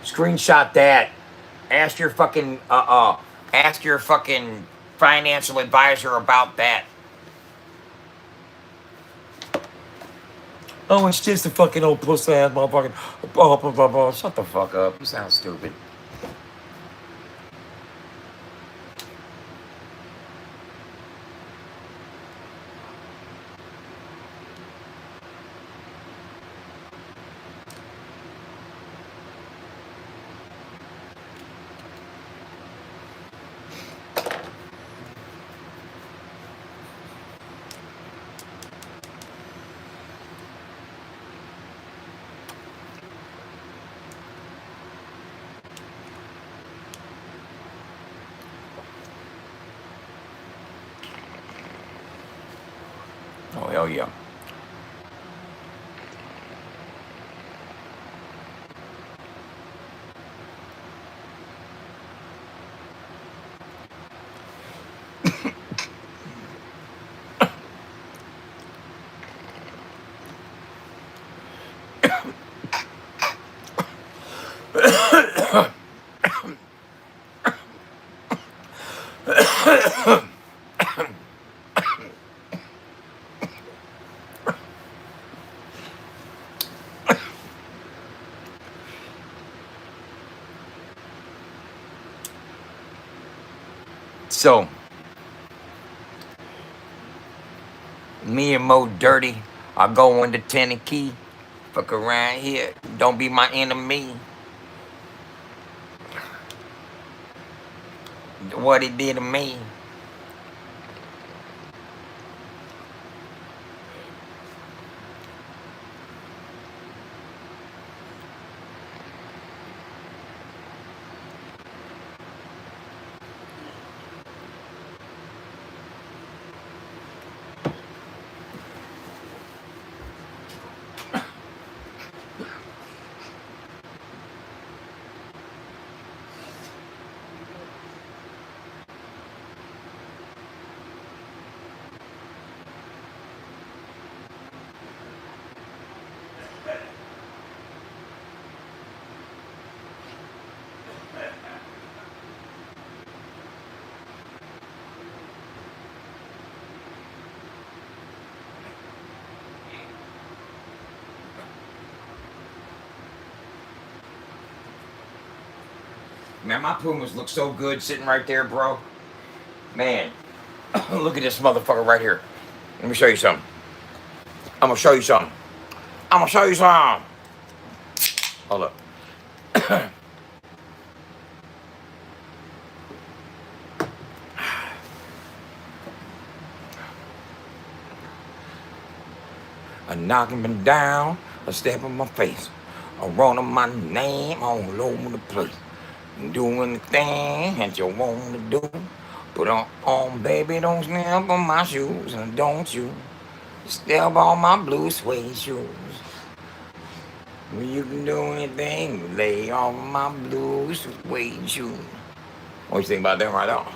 Screenshot that. Ask your fucking financial advisor about that. Oh, it's just a fucking old pussy ass motherfucking blah, blah, blah, blah. Shut the fuck up. You sound stupid. Oh, hell yeah. So, me and Mo Dirty are going to Tennessee. Fuck around here. Don't be my enemy. What he did to me. Man, my Pumas look so good sitting right there, bro. Man, look at this motherfucker right here. Let me show you something. I'm gonna show you something. I'm gonna show you something. Hold up. A knocking me down, a step in my face, a running my name all over the place. Doing the thing that you want to do. Put on, baby, don't step on my shoes, and don't you step on my blue suede shoes. Well, you can do anything, lay off my blue suede shoes. What you think about that right now?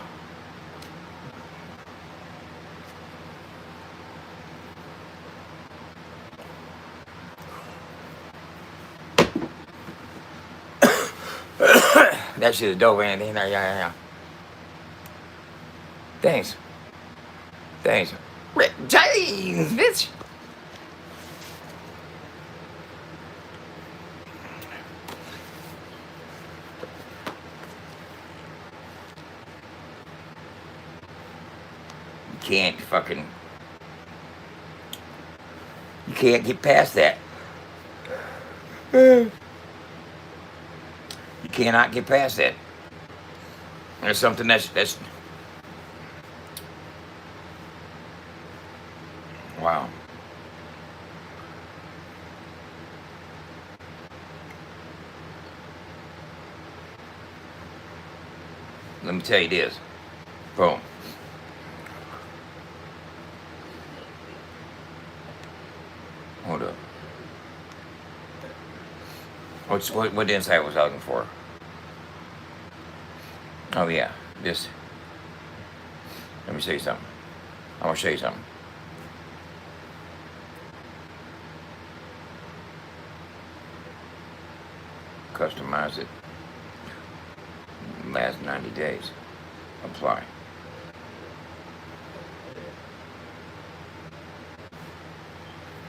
That shit is dope, man. Yeah. Thanks. Rick James, bitch. You can't get past that. You cannot get past that. There's something that's wow. Let me tell you this. Boom. Hold up. What insight was I looking for? Oh yeah, this. Let me show you something. I'm gonna show you something. Customize it. Last 90 days. Apply.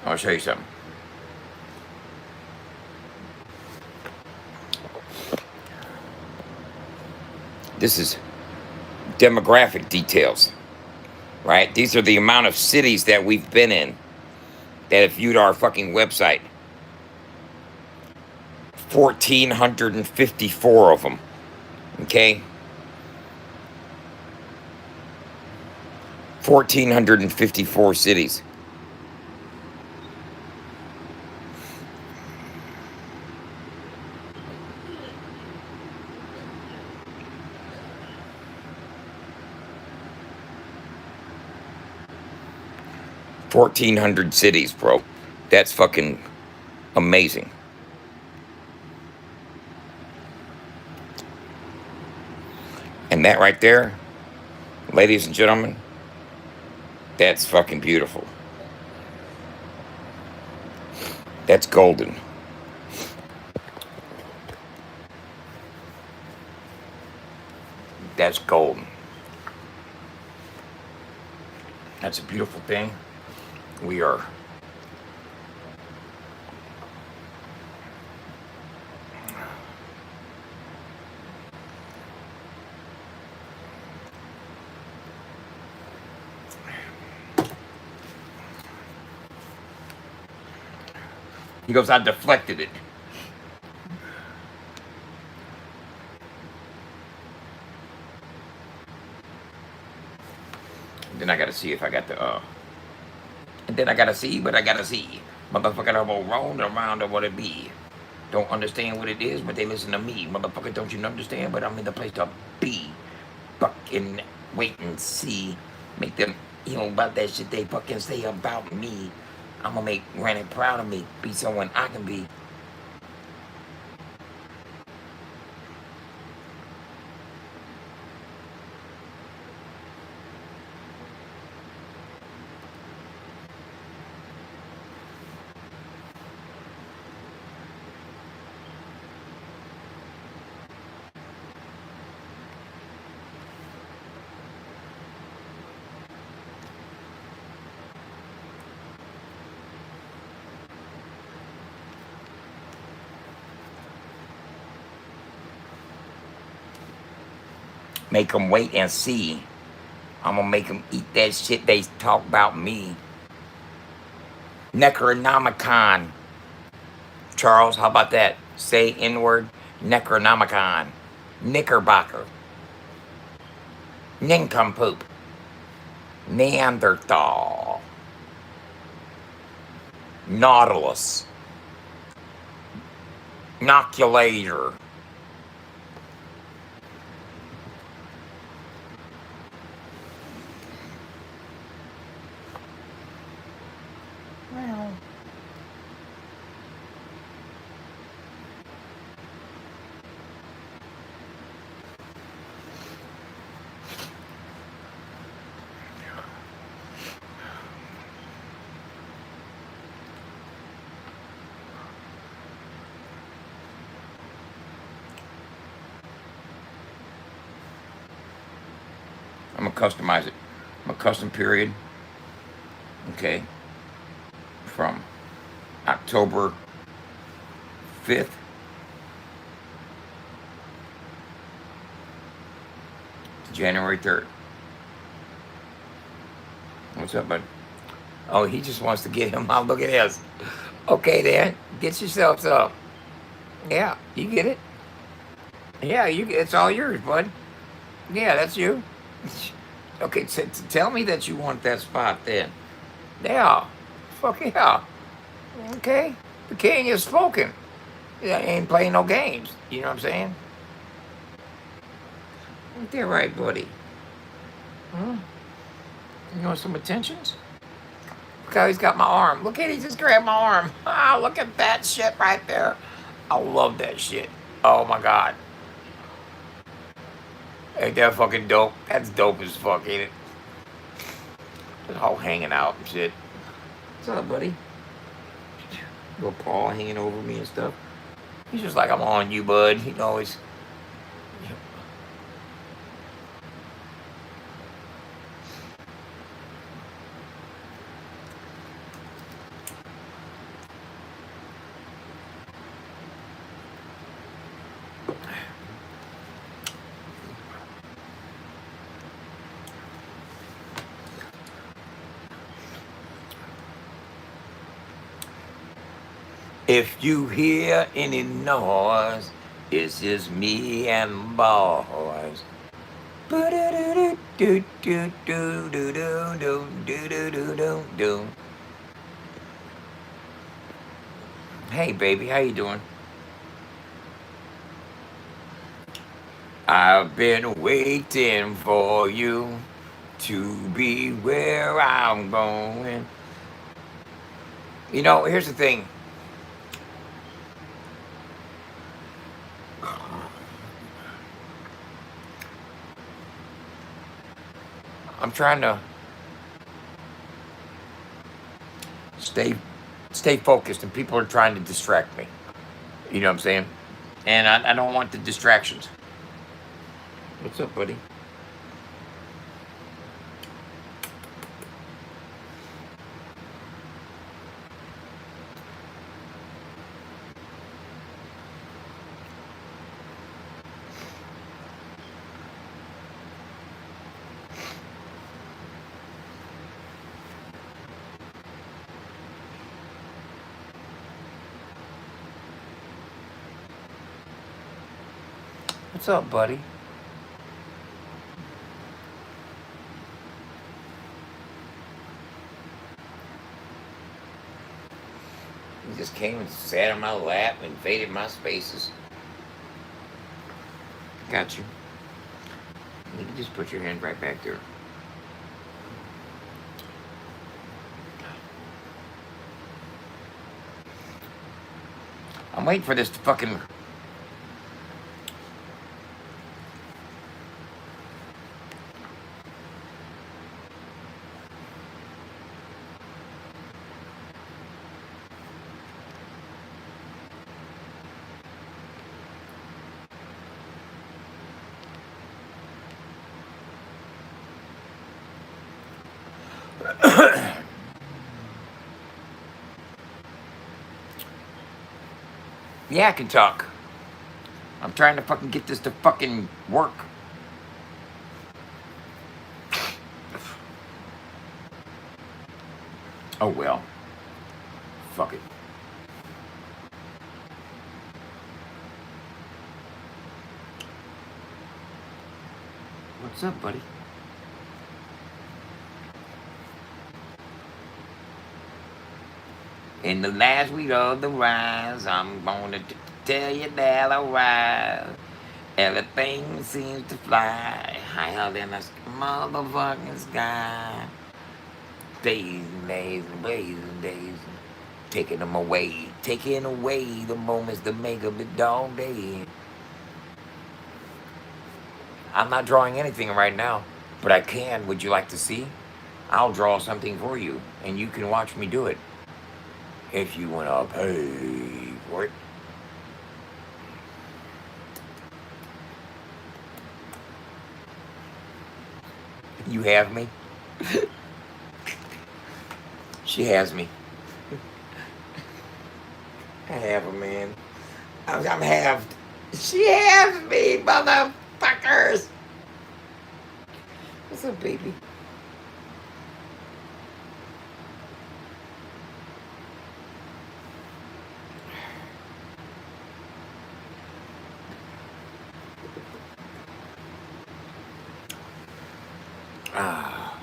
I'll show you something. This is demographic details, right? These are the amount of cities that we've been in that have viewed our fucking website. 1,454 of them. Okay? 1,454 cities. 1,400 cities, bro. That's fucking amazing. And that right there, ladies and gentlemen, that's fucking beautiful. That's golden. That's golden. That's a beautiful thing. We are. He goes, I deflected it. Then I gotta see if I got the and then I gotta see what I gotta see. Motherfucker, I'm gonna roll around or what it be. Don't understand what it is, but they listen to me. Motherfucker, don't you understand? But I'm in the place to be. Fucking wait and see. Make them, about that shit they fucking say about me. I'm gonna make Granny proud of me. Be someone I can be. Make them wait and see. I'm gonna make them eat that shit they talk about me. Necronomicon. Charles, how about that? Say N-word. Necronomicon. Knickerbocker. Nincompoop. Neanderthal. Nautilus. Inoculator. Well, I'm gonna customize it. I'm a custom period. Okay. From October 5th to January 3rd. What's up, bud? Oh, he just wants to get him out. Look at this. Okay, then. Get yourself some. Yeah, you get it. Yeah, it's all yours, bud. Yeah, that's you. Okay, tell me that you want that spot then. Yeah. Fuck yeah. Okay. The king is spoken. Yeah, ain't playing no games. You know what I'm saying? Ain't that right, buddy? Huh? You want some attentions? Look how he's got my arm. Look at he just grabbed my arm. Ah, look at that shit right there. I love that shit. Oh my god. Ain't that fucking dope? That's dope as fuck, ain't it? Just all hanging out and shit. What's up, buddy? Little paw hanging over me and stuff. He's just like, I'm on you, bud. He always. If you hear any noise, it's just me and boys. Hey, baby, how you doing? I've been waiting for you to be where I'm going. You know, here's the thing. I'm trying to stay stay focused, and people are trying to distract me. You know what I'm saying? And I don't want the distractions. What's up, buddy? What's up, buddy? He just came and sat on my lap and invaded my spaces. Got you. You can just put your hand right back there. I'm waiting for this to fucking... Yeah, I can talk. I'm trying to fucking get this to fucking work. Oh well. Fuck it. What's up, buddy? In the last week of the rise, I'm gonna tell you that I rise. Everything seems to fly higher than the motherfucking sky. Days and days and days and days. Taking them away, taking away the moments that make up the dog day. I'm not drawing anything right now, but I can. Would you like to see? I'll draw something for you, and you can watch me do it. If you want to pay for it. You have me? She has me. I have her, man. I'm halved. She has me, motherfuckers. What's up, baby? Ah.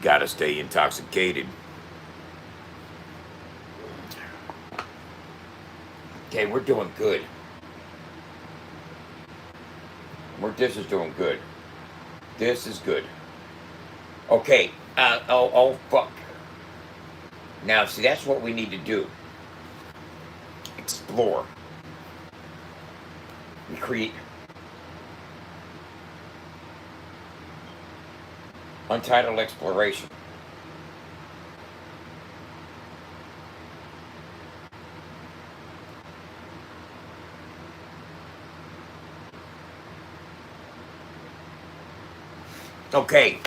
Gotta stay intoxicated. Okay, we're doing good. This is doing good. This is good. Okay. Oh, fuck. Now, see, that's what we need to do. Explore. We create. Untitled exploration. Okay.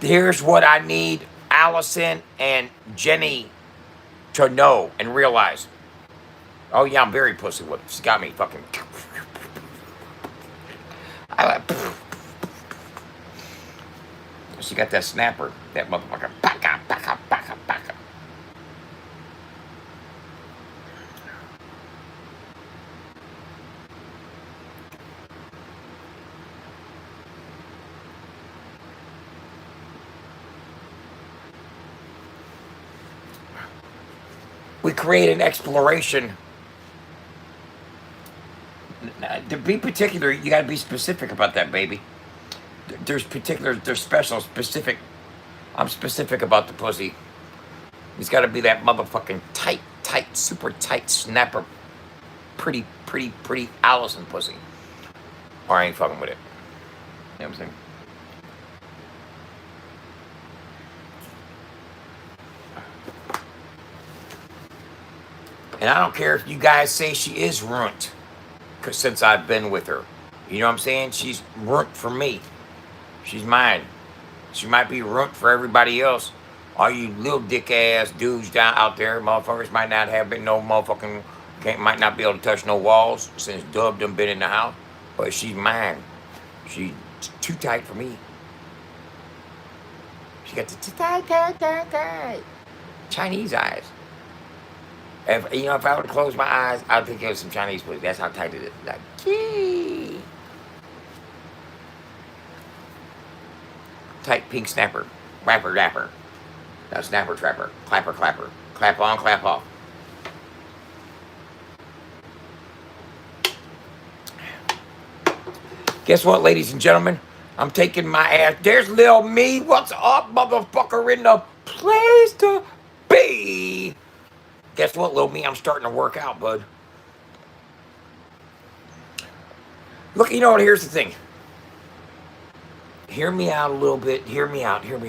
Here's what I need Allison and Jenny to know and realize. Oh, yeah, I'm very pussy with her. She's got me fucking... She got that snapper. That motherfucker. Baka, baka, baka, baka. we create an exploration. To be particular, you got to be specific about that, baby. There's special, specific. I'm specific about the pussy. He's got to be that motherfucking tight, super tight snapper, pretty Allison pussy. Or I ain't fucking with it. You know what I'm saying? And I don't care if you guys say she is ruined, cause since I've been with her, you know what I'm saying? She's ruined for me. She's mine. She might be ruined for everybody else. All you little dick ass dudes down out there, motherfuckers might not have been no motherfucking, might not be able to touch no walls since Dub done been in the house. But she's mine. She's too tight for me. She got the tight Chinese eyes. If if I were to close my eyes, I'd think it was some Chinese food. That's how tight it is. Like, gee. Tight pink snapper. Rapper. Now snapper trapper. Clapper. Clap on, clap off. Guess what, ladies and gentlemen? I'm taking my ass. There's Lil Me. What's up, motherfucker, in the place to be? Guess what, Lil Me? I'm starting to work out, bud. Look, you know what? Here's the thing. Hear me out a little bit. Hear me out. I'm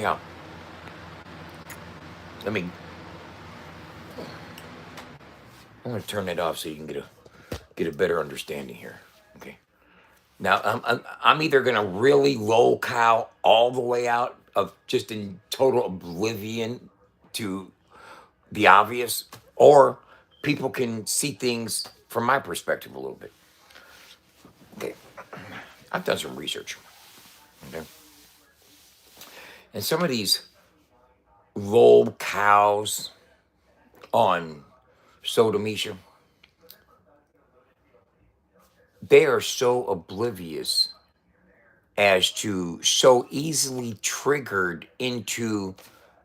going to turn that off so you can get a better understanding here. Okay. Now, I'm either going to really low cow all the way out of just in total oblivion to the obvious, or people can see things from my perspective a little bit. Okay. I've done some research. Okay. And some of these low cows on Sodomisha, they are so oblivious as to so easily triggered into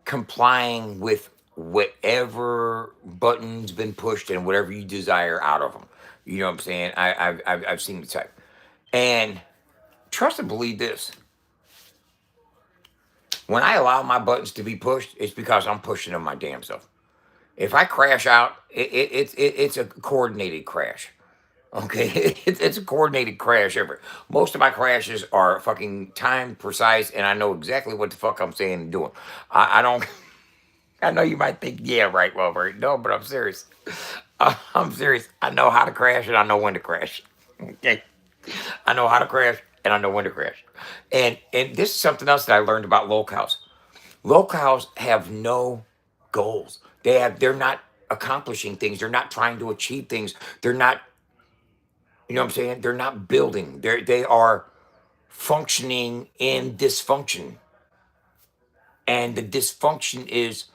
complying with whatever button's been pushed and whatever you desire out of them. You know what I'm saying? I've seen the type. And trust and believe this. When I allow my buttons to be pushed, it's because I'm pushing them my damn self. If I crash out, it's a coordinated crash. Okay, it's a coordinated crash effort. Most of my crashes are fucking timed, precise, and I know exactly what the fuck I'm saying and doing. I don't. I know you might think, yeah, right, Wolverine. No, but I'm serious. I'm serious. I know how to crash and I know when to crash. Okay, I know how to crash and I know when to crash. And this is something else that I learned about locals. Locals have no goals. They're not accomplishing things. They're not trying to achieve things. They're not. You know what I'm saying? They're not building. They are functioning in dysfunction. And the dysfunction is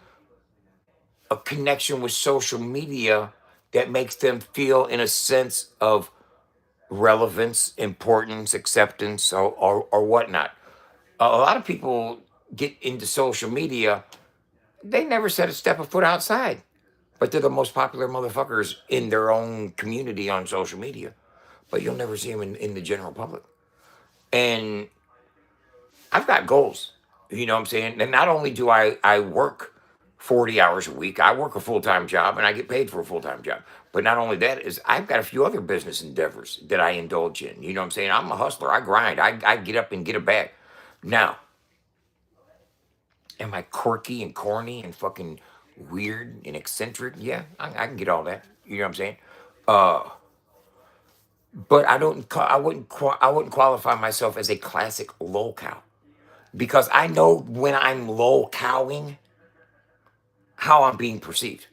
a connection with social media that makes them feel in a sense of relevance, importance, acceptance, or whatnot. A lot of people get into social media, they never set a step of foot outside, but they're the most popular motherfuckers in their own community on social media. But you'll never see them in the general public. And I've got goals. You know what I'm saying? And not only do I work 40 hours a week, I work a full-time job and I get paid for a full-time job. But not only that is I've got a few other business endeavors that I indulge in. You know what I'm saying? I'm a hustler. I grind. I get up and get a bag. Now, am I quirky and corny and fucking weird and eccentric? Yeah, I can get all that. You know what I'm saying? Uh, but I wouldn't qualify myself as a classic low cow. Because I know when I'm low cowing, how I'm being perceived.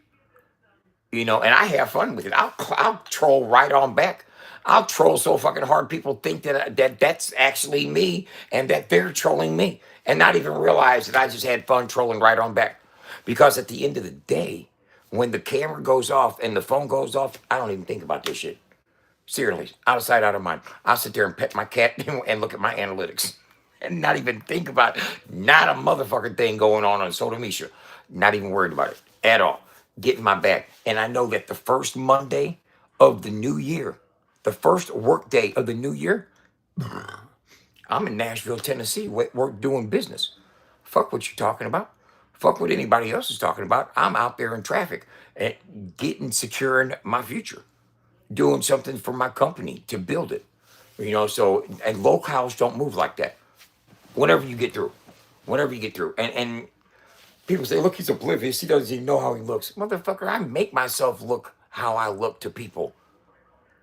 And I have fun with it. I'll troll right on back. I'll troll so fucking hard people think that that's actually me and that they're trolling me and not even realize that I just had fun trolling right on back. Because at the end of the day, when the camera goes off and the phone goes off, I don't even think about this shit. Seriously, out of sight, out of mind. I'll sit there and pet my cat and look at my analytics and not even think about not a motherfucking thing going on Sodomisha. Not even worried about it at all. get in my bag. And I know that the first Monday of the new year, the first work day of the new year, I'm in Nashville, Tennessee, work doing business. Fuck what you're talking about. Fuck what anybody else is talking about. I'm out there in traffic and getting, securing my future, doing something for my company to build it. So, and locales don't move like that. Whenever you get through, whenever you get through. And people say, look, he's oblivious. He doesn't even know how he looks. Motherfucker, I make myself look how I look to people.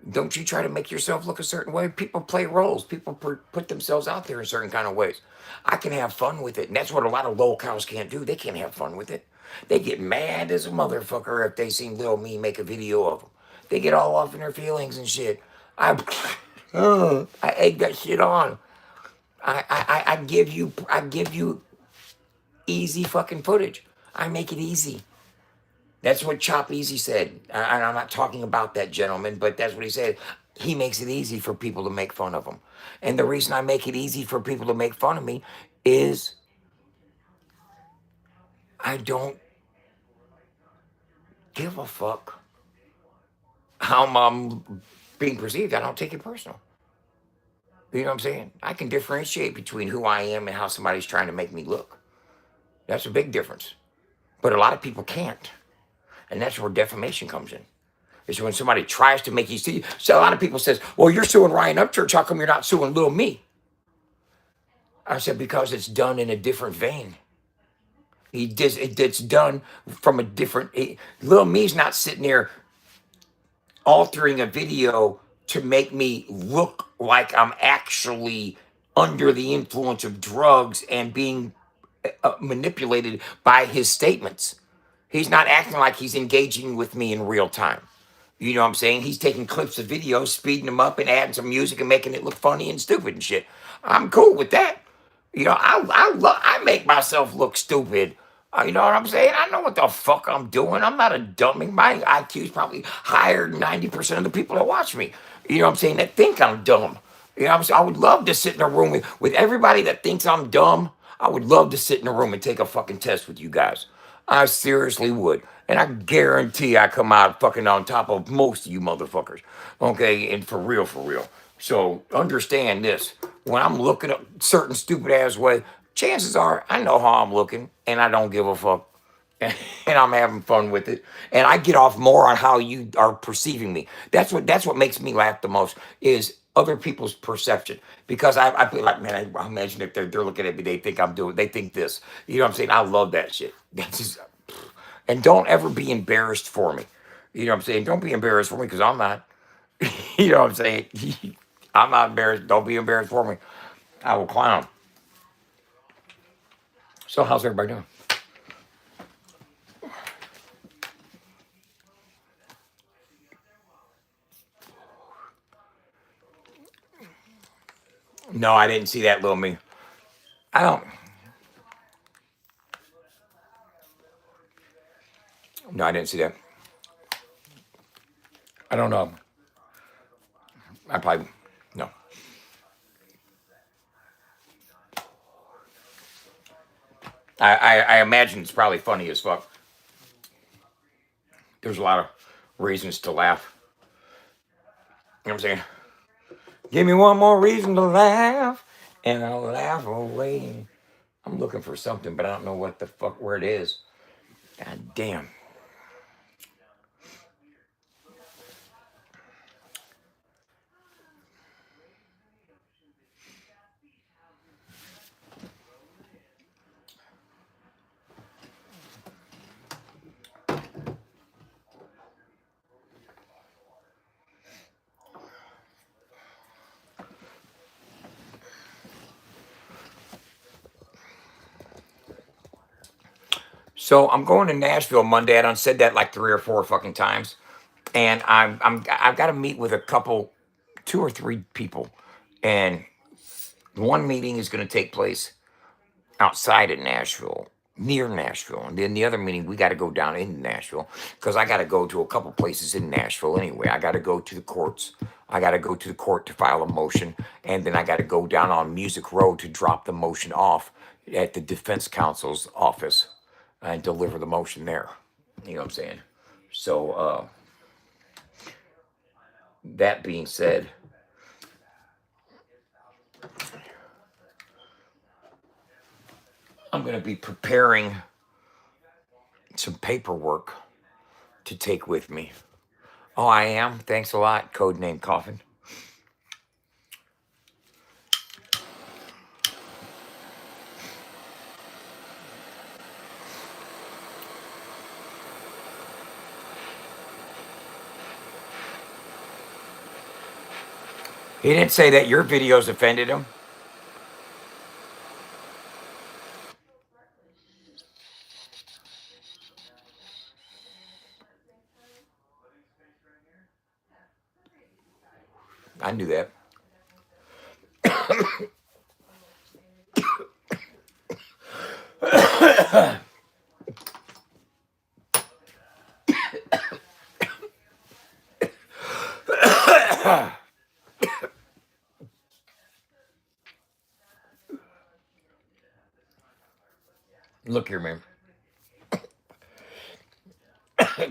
Don't you try to make yourself look a certain way. People play roles. People put themselves out there in certain kind of ways. I can have fun with it. And that's what a lot of locals can't do. They can't have fun with it. They get mad as a motherfucker if they see Lil Me make a video of them. They get all off in their feelings and shit. I egg that shit on. I give you easy fucking footage. I make it easy. That's what Chop Easy said. And I'm not talking about that gentleman, but that's what he said. He makes it easy for people to make fun of him. And the reason I make it easy for people to make fun of me is I don't give a fuck how I'm being perceived. I don't take it personal. You know what I'm saying? I can differentiate between who I am and how somebody's trying to make me look. That's a big difference. But a lot of people can't. And that's where defamation comes in. Is when somebody tries to make you see. So a lot of people says, well, you're suing Ryan Upchurch. How come you're not suing Lil Me? I said, because it's done in a different vein. It's done from a different. Lil Me's not sitting there altering a video to make me look like I'm actually under the influence of drugs and being manipulated by his statements. He's not acting like he's engaging with me in real time. You know what I'm saying? He's taking clips of videos, speeding them up, and adding some music and making it look funny and stupid and shit. I'm cool with that. I make myself look stupid. You know what I'm saying? I know what the fuck I'm doing. I'm not a dummy. My IQ is probably higher than 90% of the people that watch me. You know what I'm saying? That think I'm dumb. You know what I'm saying? I would love to sit in a room with everybody that thinks I'm dumb. I would love to sit in a room and take a fucking test with you guys. I seriously would. And I guarantee I come out fucking on top of most of you motherfuckers. Okay? And for real, for real. So understand this. When I'm looking at certain stupid ass way, chances are I know how I'm looking and I don't give a fuck. And I'm having fun with it. And I get off more on how you are perceiving me. That's what makes me laugh the most is other people's perception. Because I feel like, man, I imagine if they're looking at me, they think this. You know what I'm saying? I love that shit. That's just, and don't ever be embarrassed for me. You know what I'm saying? Don't be embarrassed for me because I'm not. You know what I'm saying? I'm not embarrassed. Don't be embarrassed for me. I will clown. So how's everybody doing? No, I didn't see that, Lil Me. I don't. No, I didn't see that. I don't know. I probably no. I imagine it's probably funny as fuck. There's a lot of reasons to laugh. You know what I'm saying? Give me one more reason to laugh, and I'll laugh away. I'm looking for something, but I don't know what the fuck where it is. God damn. So I'm going to Nashville Monday. I done said that like 3 or 4 fucking times, and I've got to meet with a couple, 2 or 3 people, and one meeting is going to take place outside of Nashville, near Nashville. And then the other meeting, we got to go down into Nashville because I got to go to a couple places in Nashville anyway. I got to go to the courts. I got to go to the court to file a motion. And then I got to go down on Music Road to drop the motion off at the defense counsel's office and deliver the motion there. You know what I'm saying? So, that being said, I'm going to be preparing some paperwork to take with me. Oh, I am? Thanks a lot, Codename Coffin. He didn't say that your videos offended him. I knew that. Look here, man.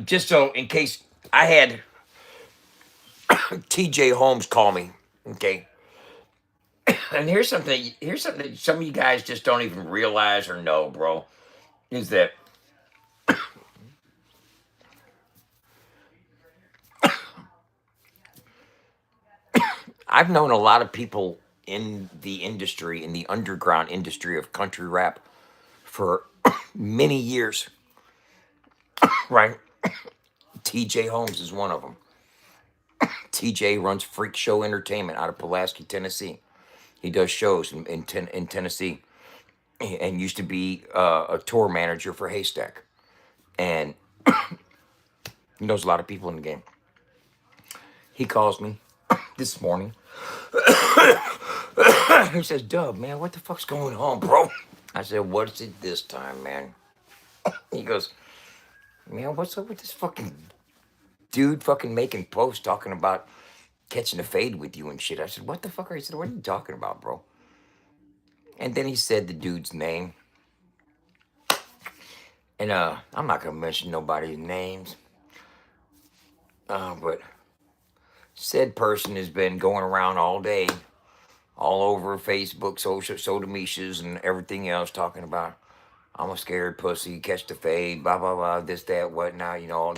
Just so in case I had TJ Holmes call me, okay? And here's something that some of you guys just don't even realize or know, bro, is that I've known a lot of people in the industry, in the underground industry of country rap for many years, right? TJ Holmes is one of them. TJ runs Freak Show Entertainment out of Pulaski, Tennessee. He does shows in Tennessee and used to be a tour manager for Haystack. And he knows a lot of people in the game. He calls me this morning. He says, Dub, man, what the fuck's going on, bro? I said, what's it this time, man? He goes, man, what's up with this fucking dude fucking making posts talking about catching a fade with you and shit? I said, what the fuck are you? He said, what are you talking about, bro? And then he said the dude's name. And I'm not gonna mention nobody's names. But said person has been going around all day, all over Facebook, social medias, and everything else, talking about I'm a scared pussy, catch the fade, blah blah blah, this that whatnot, you know,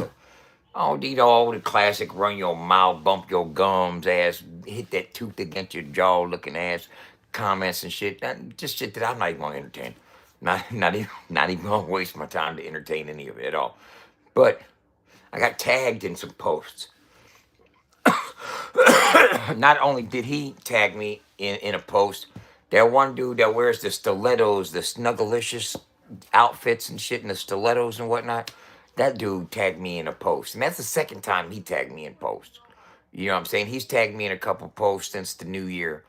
all the classic run your mouth, bump your gums, ass, hit that tooth against your jaw, looking ass comments and shit. Just shit that I'm not even gonna entertain. Not even gonna waste my time to entertain any of it at all. But I got tagged in some posts. Not only did he tag me in a post, that one dude that wears the stilettos, the snuggalicious outfits and shit, and the stilettos and whatnot, that dude tagged me in a post. And that's the second time he tagged me in posts. You know what I'm saying? He's tagged me in a couple posts since the new year.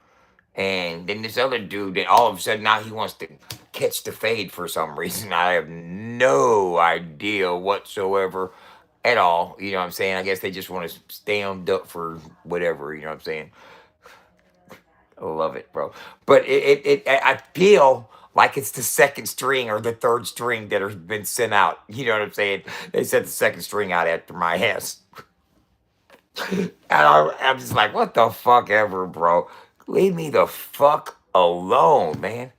And then this other dude, that all of a sudden now he wants to catch the fade for some reason. I have no idea whatsoever at all. You know what I'm saying? I guess they just want to stand up for whatever. You know what I'm saying? I love it, bro. But I feel like it's the second string or the third string that has been sent out. You know what I'm saying? They sent the second string out after my ass. And I'm just like, what the fuck ever, bro? Leave me the fuck alone, man.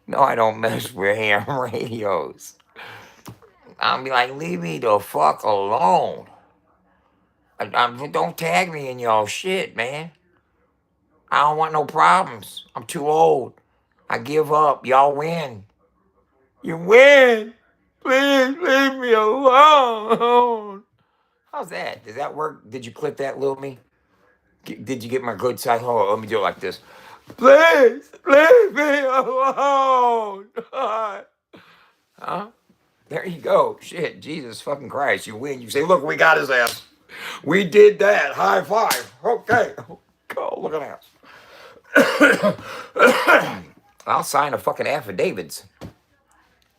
No, I don't mess with ham radios. I'll be like, leave me the fuck alone. Don't tag me in y'all shit, man. I don't want no problems. I'm too old. I give up. Y'all win. You win. Please leave me alone. How's that? Does that work? Did you clip that, Lil Me? Did you get my good side? Hold on, let me do it like this. Please leave me alone. Huh? There you go. Shit, Jesus fucking Christ. You win. You say, look, we got his ass. We did that. High five. Okay. Go, look at that. I'll sign a fucking affidavits.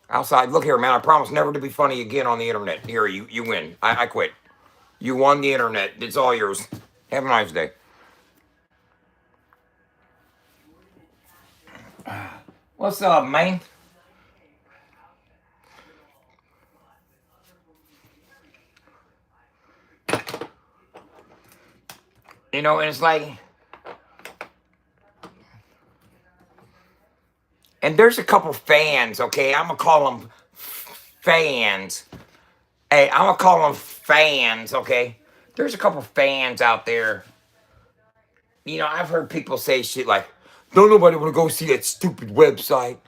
Outside, look here, man. I promise never to be funny again on the internet. Here, you win. I quit. You won the internet. It's all yours. Have a nice day. What's up, man? You know, and it's like, and there's a couple fans, okay? I'm gonna call them fans. Hey, I'm gonna call them fans, okay? There's a couple fans out there. You know, I've heard people say shit like, don't nobody wanna go see that stupid website.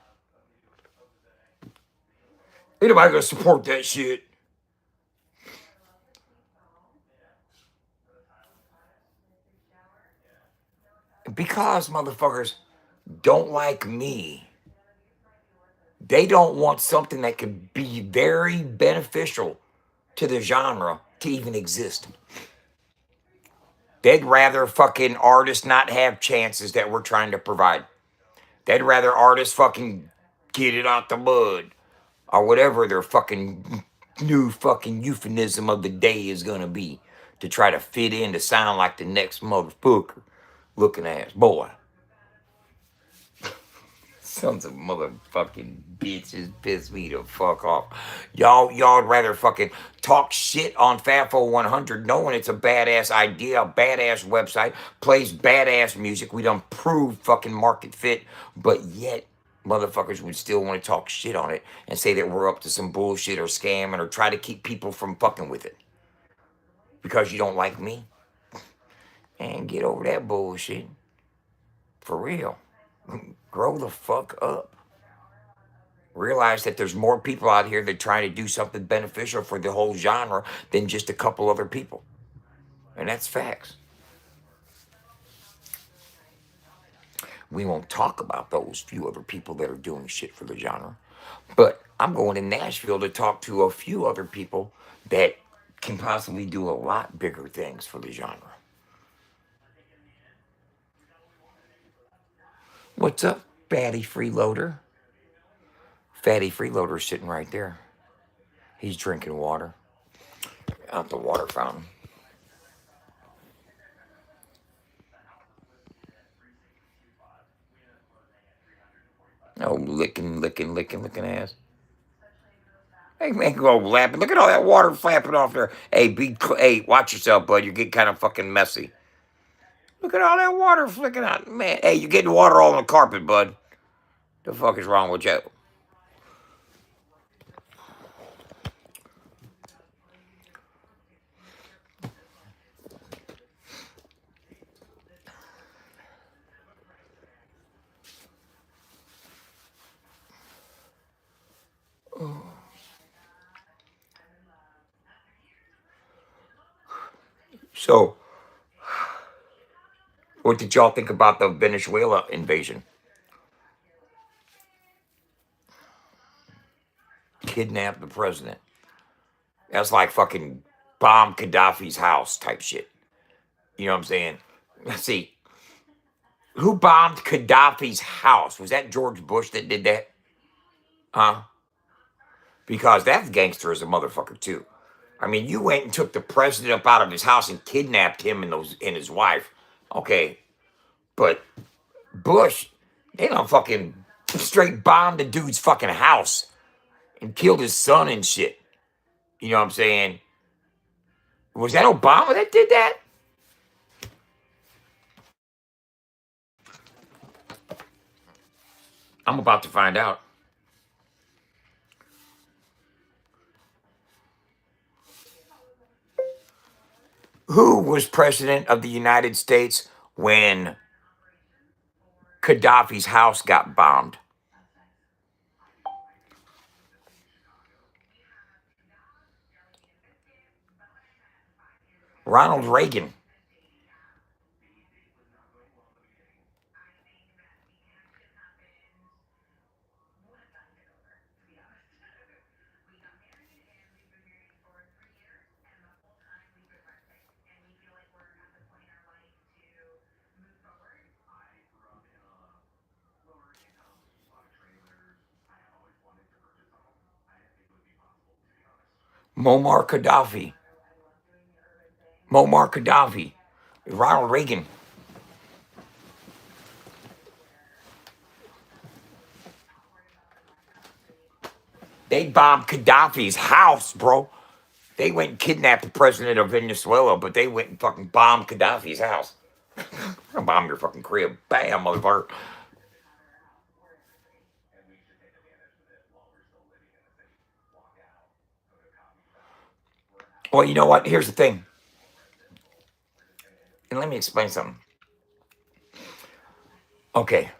Ain't nobody gonna support that shit. Because motherfuckers don't like me. They don't want something that could be very beneficial to the genre to even exist. They'd rather fucking artists not have chances that we're trying to provide. They'd rather artists fucking get it out the mud or whatever their fucking new fucking euphemism of the day is gonna be to try to fit in to sound like the next motherfucker looking ass boy. Sons of motherfucking bitches piss me the fuck off. Y'all'd rather fucking talk shit on FAFO 100 knowing it's a badass idea, a badass website, plays badass music. We done proved fucking market fit, but yet motherfuckers would still want to talk shit on it and say that we're up to some bullshit or scamming or try to keep people from fucking with it. Because you don't like me? And get over that bullshit. For real. Grow the fuck up. Realize that there's more people out here that trying to do something beneficial for the whole genre than just a couple other people. And that's facts. We won't talk about those few other people that are doing shit for the genre. But I'm going to Nashville to talk to a few other people that can possibly do a lot bigger things for the genre. What's up, Fatty Freeloader? Fatty Freeloader's sitting right there. He's drinking water out the water fountain. Oh, licking ass. Hey, man, go lapping. Look at all that water flapping off there. Hey, hey, watch yourself, bud. You're getting kind of fucking messy. Look at all that water flicking out. Man, hey, you're getting water all on the carpet, bud. The fuck is wrong with you? So, what did y'all think about the Venezuela invasion? Kidnapped the president. That's like fucking bomb Gaddafi's house type shit. You know what I'm saying? Let's see. Who bombed Gaddafi's house? Was that George Bush that did that? Huh? Because that's gangster as a motherfucker too. I mean, you went and took the president up out of his house and kidnapped him and his wife. Okay. But Bush, they don't fucking straight bombed the dude's fucking house and killed his son and shit. You know what I'm saying? Was that Obama that did that? I'm about to find out. Who was president of the United States when Gaddafi's house got bombed? Ronald Reagan. Muammar Gaddafi. Muammar Gaddafi. Ronald Reagan. They bombed Gaddafi's house, bro. They went and kidnapped the president of Venezuela, but they went and fucking bombed Gaddafi's house. I'll bomb your fucking crib. Bam, motherfucker. Well, you know what? Here's the thing. And let me explain something. Okay.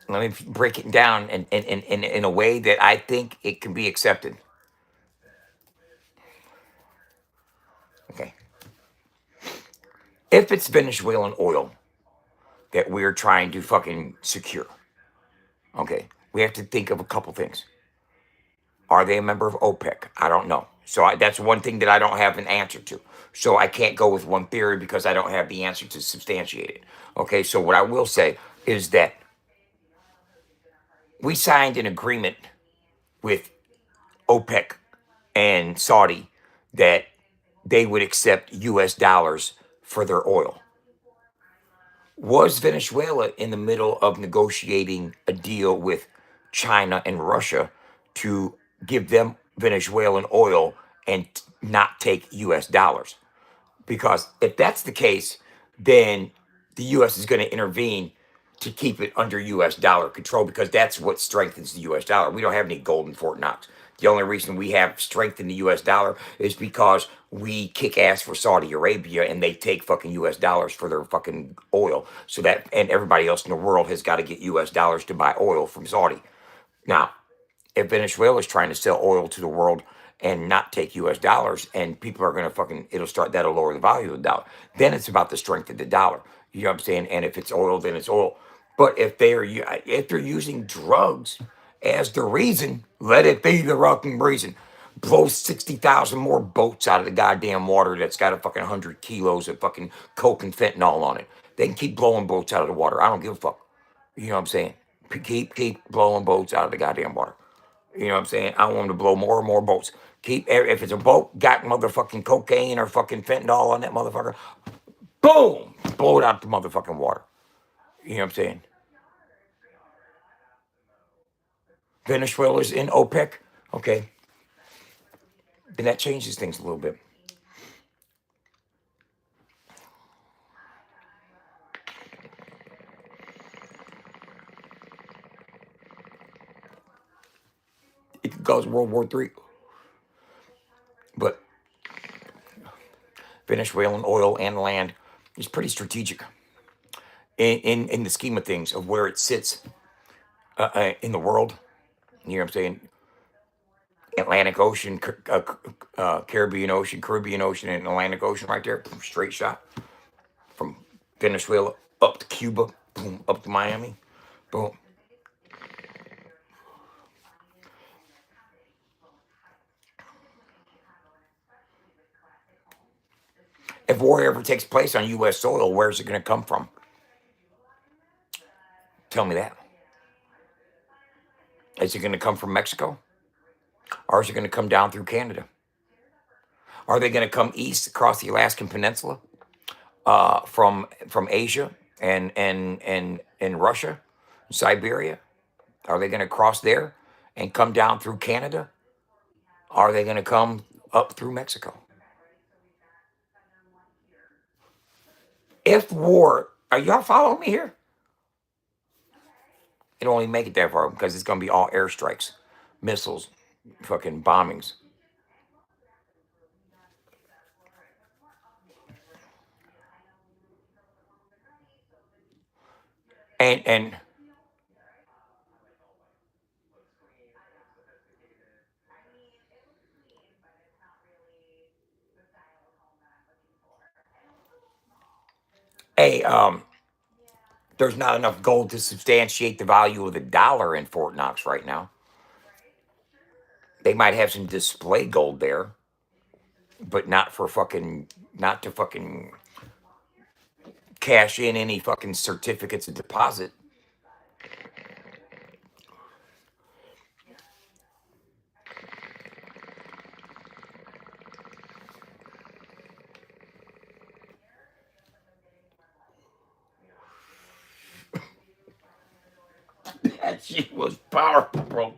Let me break it down in a way that I think it can be accepted. Okay. If it's Venezuelan oil that we're trying to fucking secure, okay, we have to think of a couple things. Are they a member of OPEC? I don't know. So that's one thing that I don't have an answer to. So I can't go with one theory because I don't have the answer to substantiate it. Okay, so what I will say is that we signed an agreement with OPEC and Saudi that they would accept US dollars for their oil. Was Venezuela in the middle of negotiating a deal with China and Russia to give them Venezuelan oil and not take US dollars? Because if that's the case, then the US is going to intervene to keep it under US dollar control because that's what strengthens the US dollar. We don't have any gold in Fort Knox. The only reason we have strength in the US dollar is because we kick ass for Saudi Arabia and they take fucking US dollars for their fucking oil. So that, and everybody else in the world has got to get US dollars to buy oil from Saudi. Now, if Venezuela is trying to sell oil to the world and not take US dollars, and people are going to fucking, that'll lower the value of the dollar. Then it's about the strength of the dollar. You know what I'm saying? And if it's oil, then it's oil. But if if they're using drugs as the reason, let it be the fucking reason. Blow 60,000 more boats out of the goddamn water that's got a fucking 100 kilos of fucking coke and fentanyl on it. They can keep blowing boats out of the water. I don't give a fuck. You know what I'm saying? Keep blowing boats out of the goddamn water. You know what I'm saying? I want them to blow more and more boats. If it's a boat got motherfucking cocaine or fucking fentanyl on that motherfucker, boom, blow it out the motherfucking water. You know what I'm saying? Venezuela's in OPEC, okay, then that changes things a little bit. It could cause World War III, but Venezuelan oil and land is pretty strategic in the scheme of things of where it sits in the world. You know what I'm saying? Atlantic Ocean, Caribbean Ocean, and Atlantic Ocean right there. Boom, straight shot from Venezuela up to Cuba, boom, up to Miami, boom. If war ever takes place on U.S. soil, where's it going to come from? Tell me that. Is it going to come from Mexico? Or is it going to come down through Canada? Are they going to come east across the Alaskan Peninsula from Asia and Russia, Siberia? Are they going to cross there and come down through Canada? Are they going to come up through Mexico? If war, are y'all following me here? It'll only make it that far because it's going to be all airstrikes, missiles, fucking bombings. And hey, there's not enough gold to substantiate the value of the dollar in Fort Knox right now. They might have some display gold there, but not to fucking cash in any fucking certificates of deposit. That shit was powerful, bro.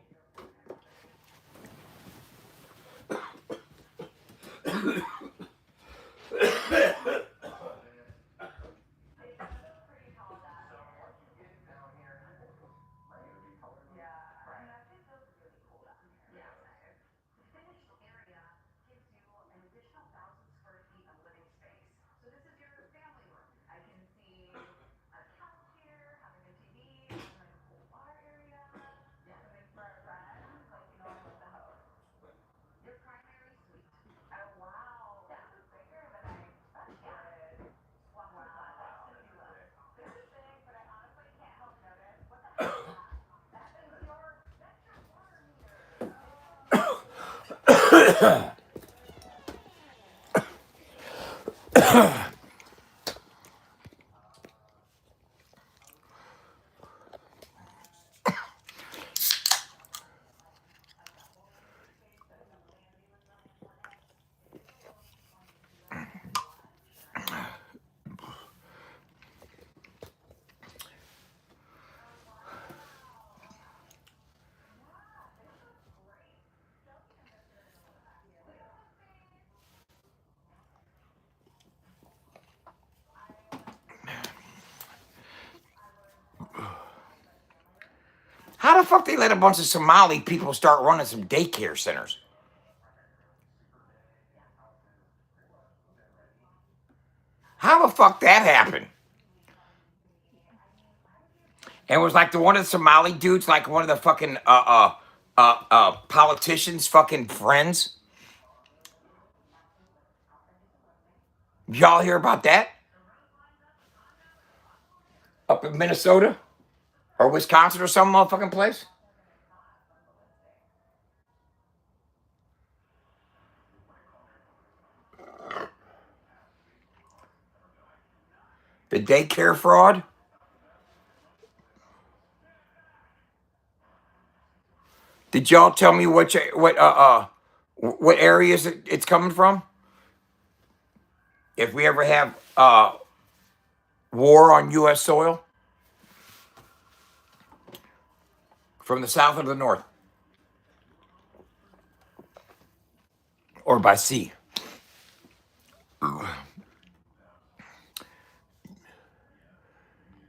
How the fuck they let a bunch of Somali people start running some daycare centers? How the fuck that happened? And it was like the one of the Somali dudes, like one of the fucking politicians' fucking friends. Y'all hear about that? Up in Minnesota or Wisconsin or some motherfucking place? The daycare fraud? Did y'all tell me what areas it's coming from? If we ever have war on U.S. soil, from the south or the north, or by sea?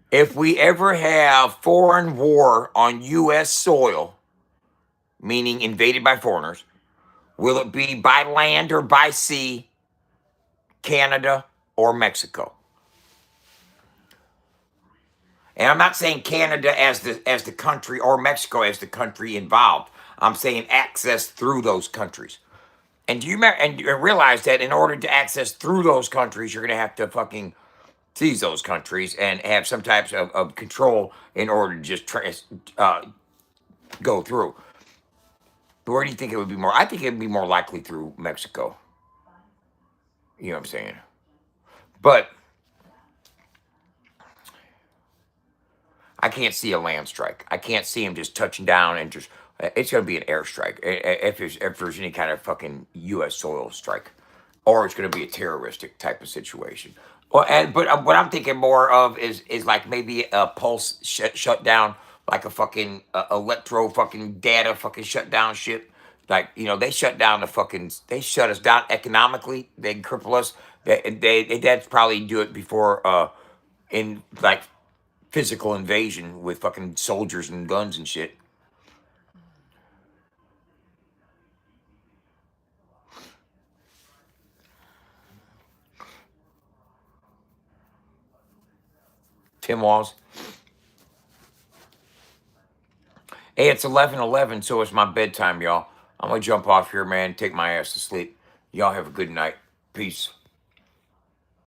If we ever have foreign war on U.S. soil, meaning invaded by foreigners, will it be by land or by sea, Canada or Mexico? And I'm not saying Canada as the country or Mexico as the country involved. I'm saying access through those countries. And do you and you realize that in order to access through those countries, you're gonna have to fucking seize those countries and have some types of control in order to just go through. Where do you think it would be more? I think it would be more likely through Mexico. You know what I'm saying? But I can't see a land strike. I can't see him just touching down and just. It's going to be an airstrike if there's any kind of fucking U.S. soil strike, or it's going to be a terroristic type of situation. Well, but what I'm thinking more of is like maybe a pulse shut down, like a fucking electro fucking data fucking shut down shit. Like they shut down they shut us down economically. They cripple us. That's probably do it before in like physical invasion with fucking soldiers and guns and shit. Tim Walls. Hey, it's 11:11, so it's my bedtime, y'all. I'm gonna jump off here, man. Take my ass to sleep. Y'all have a good night. Peace.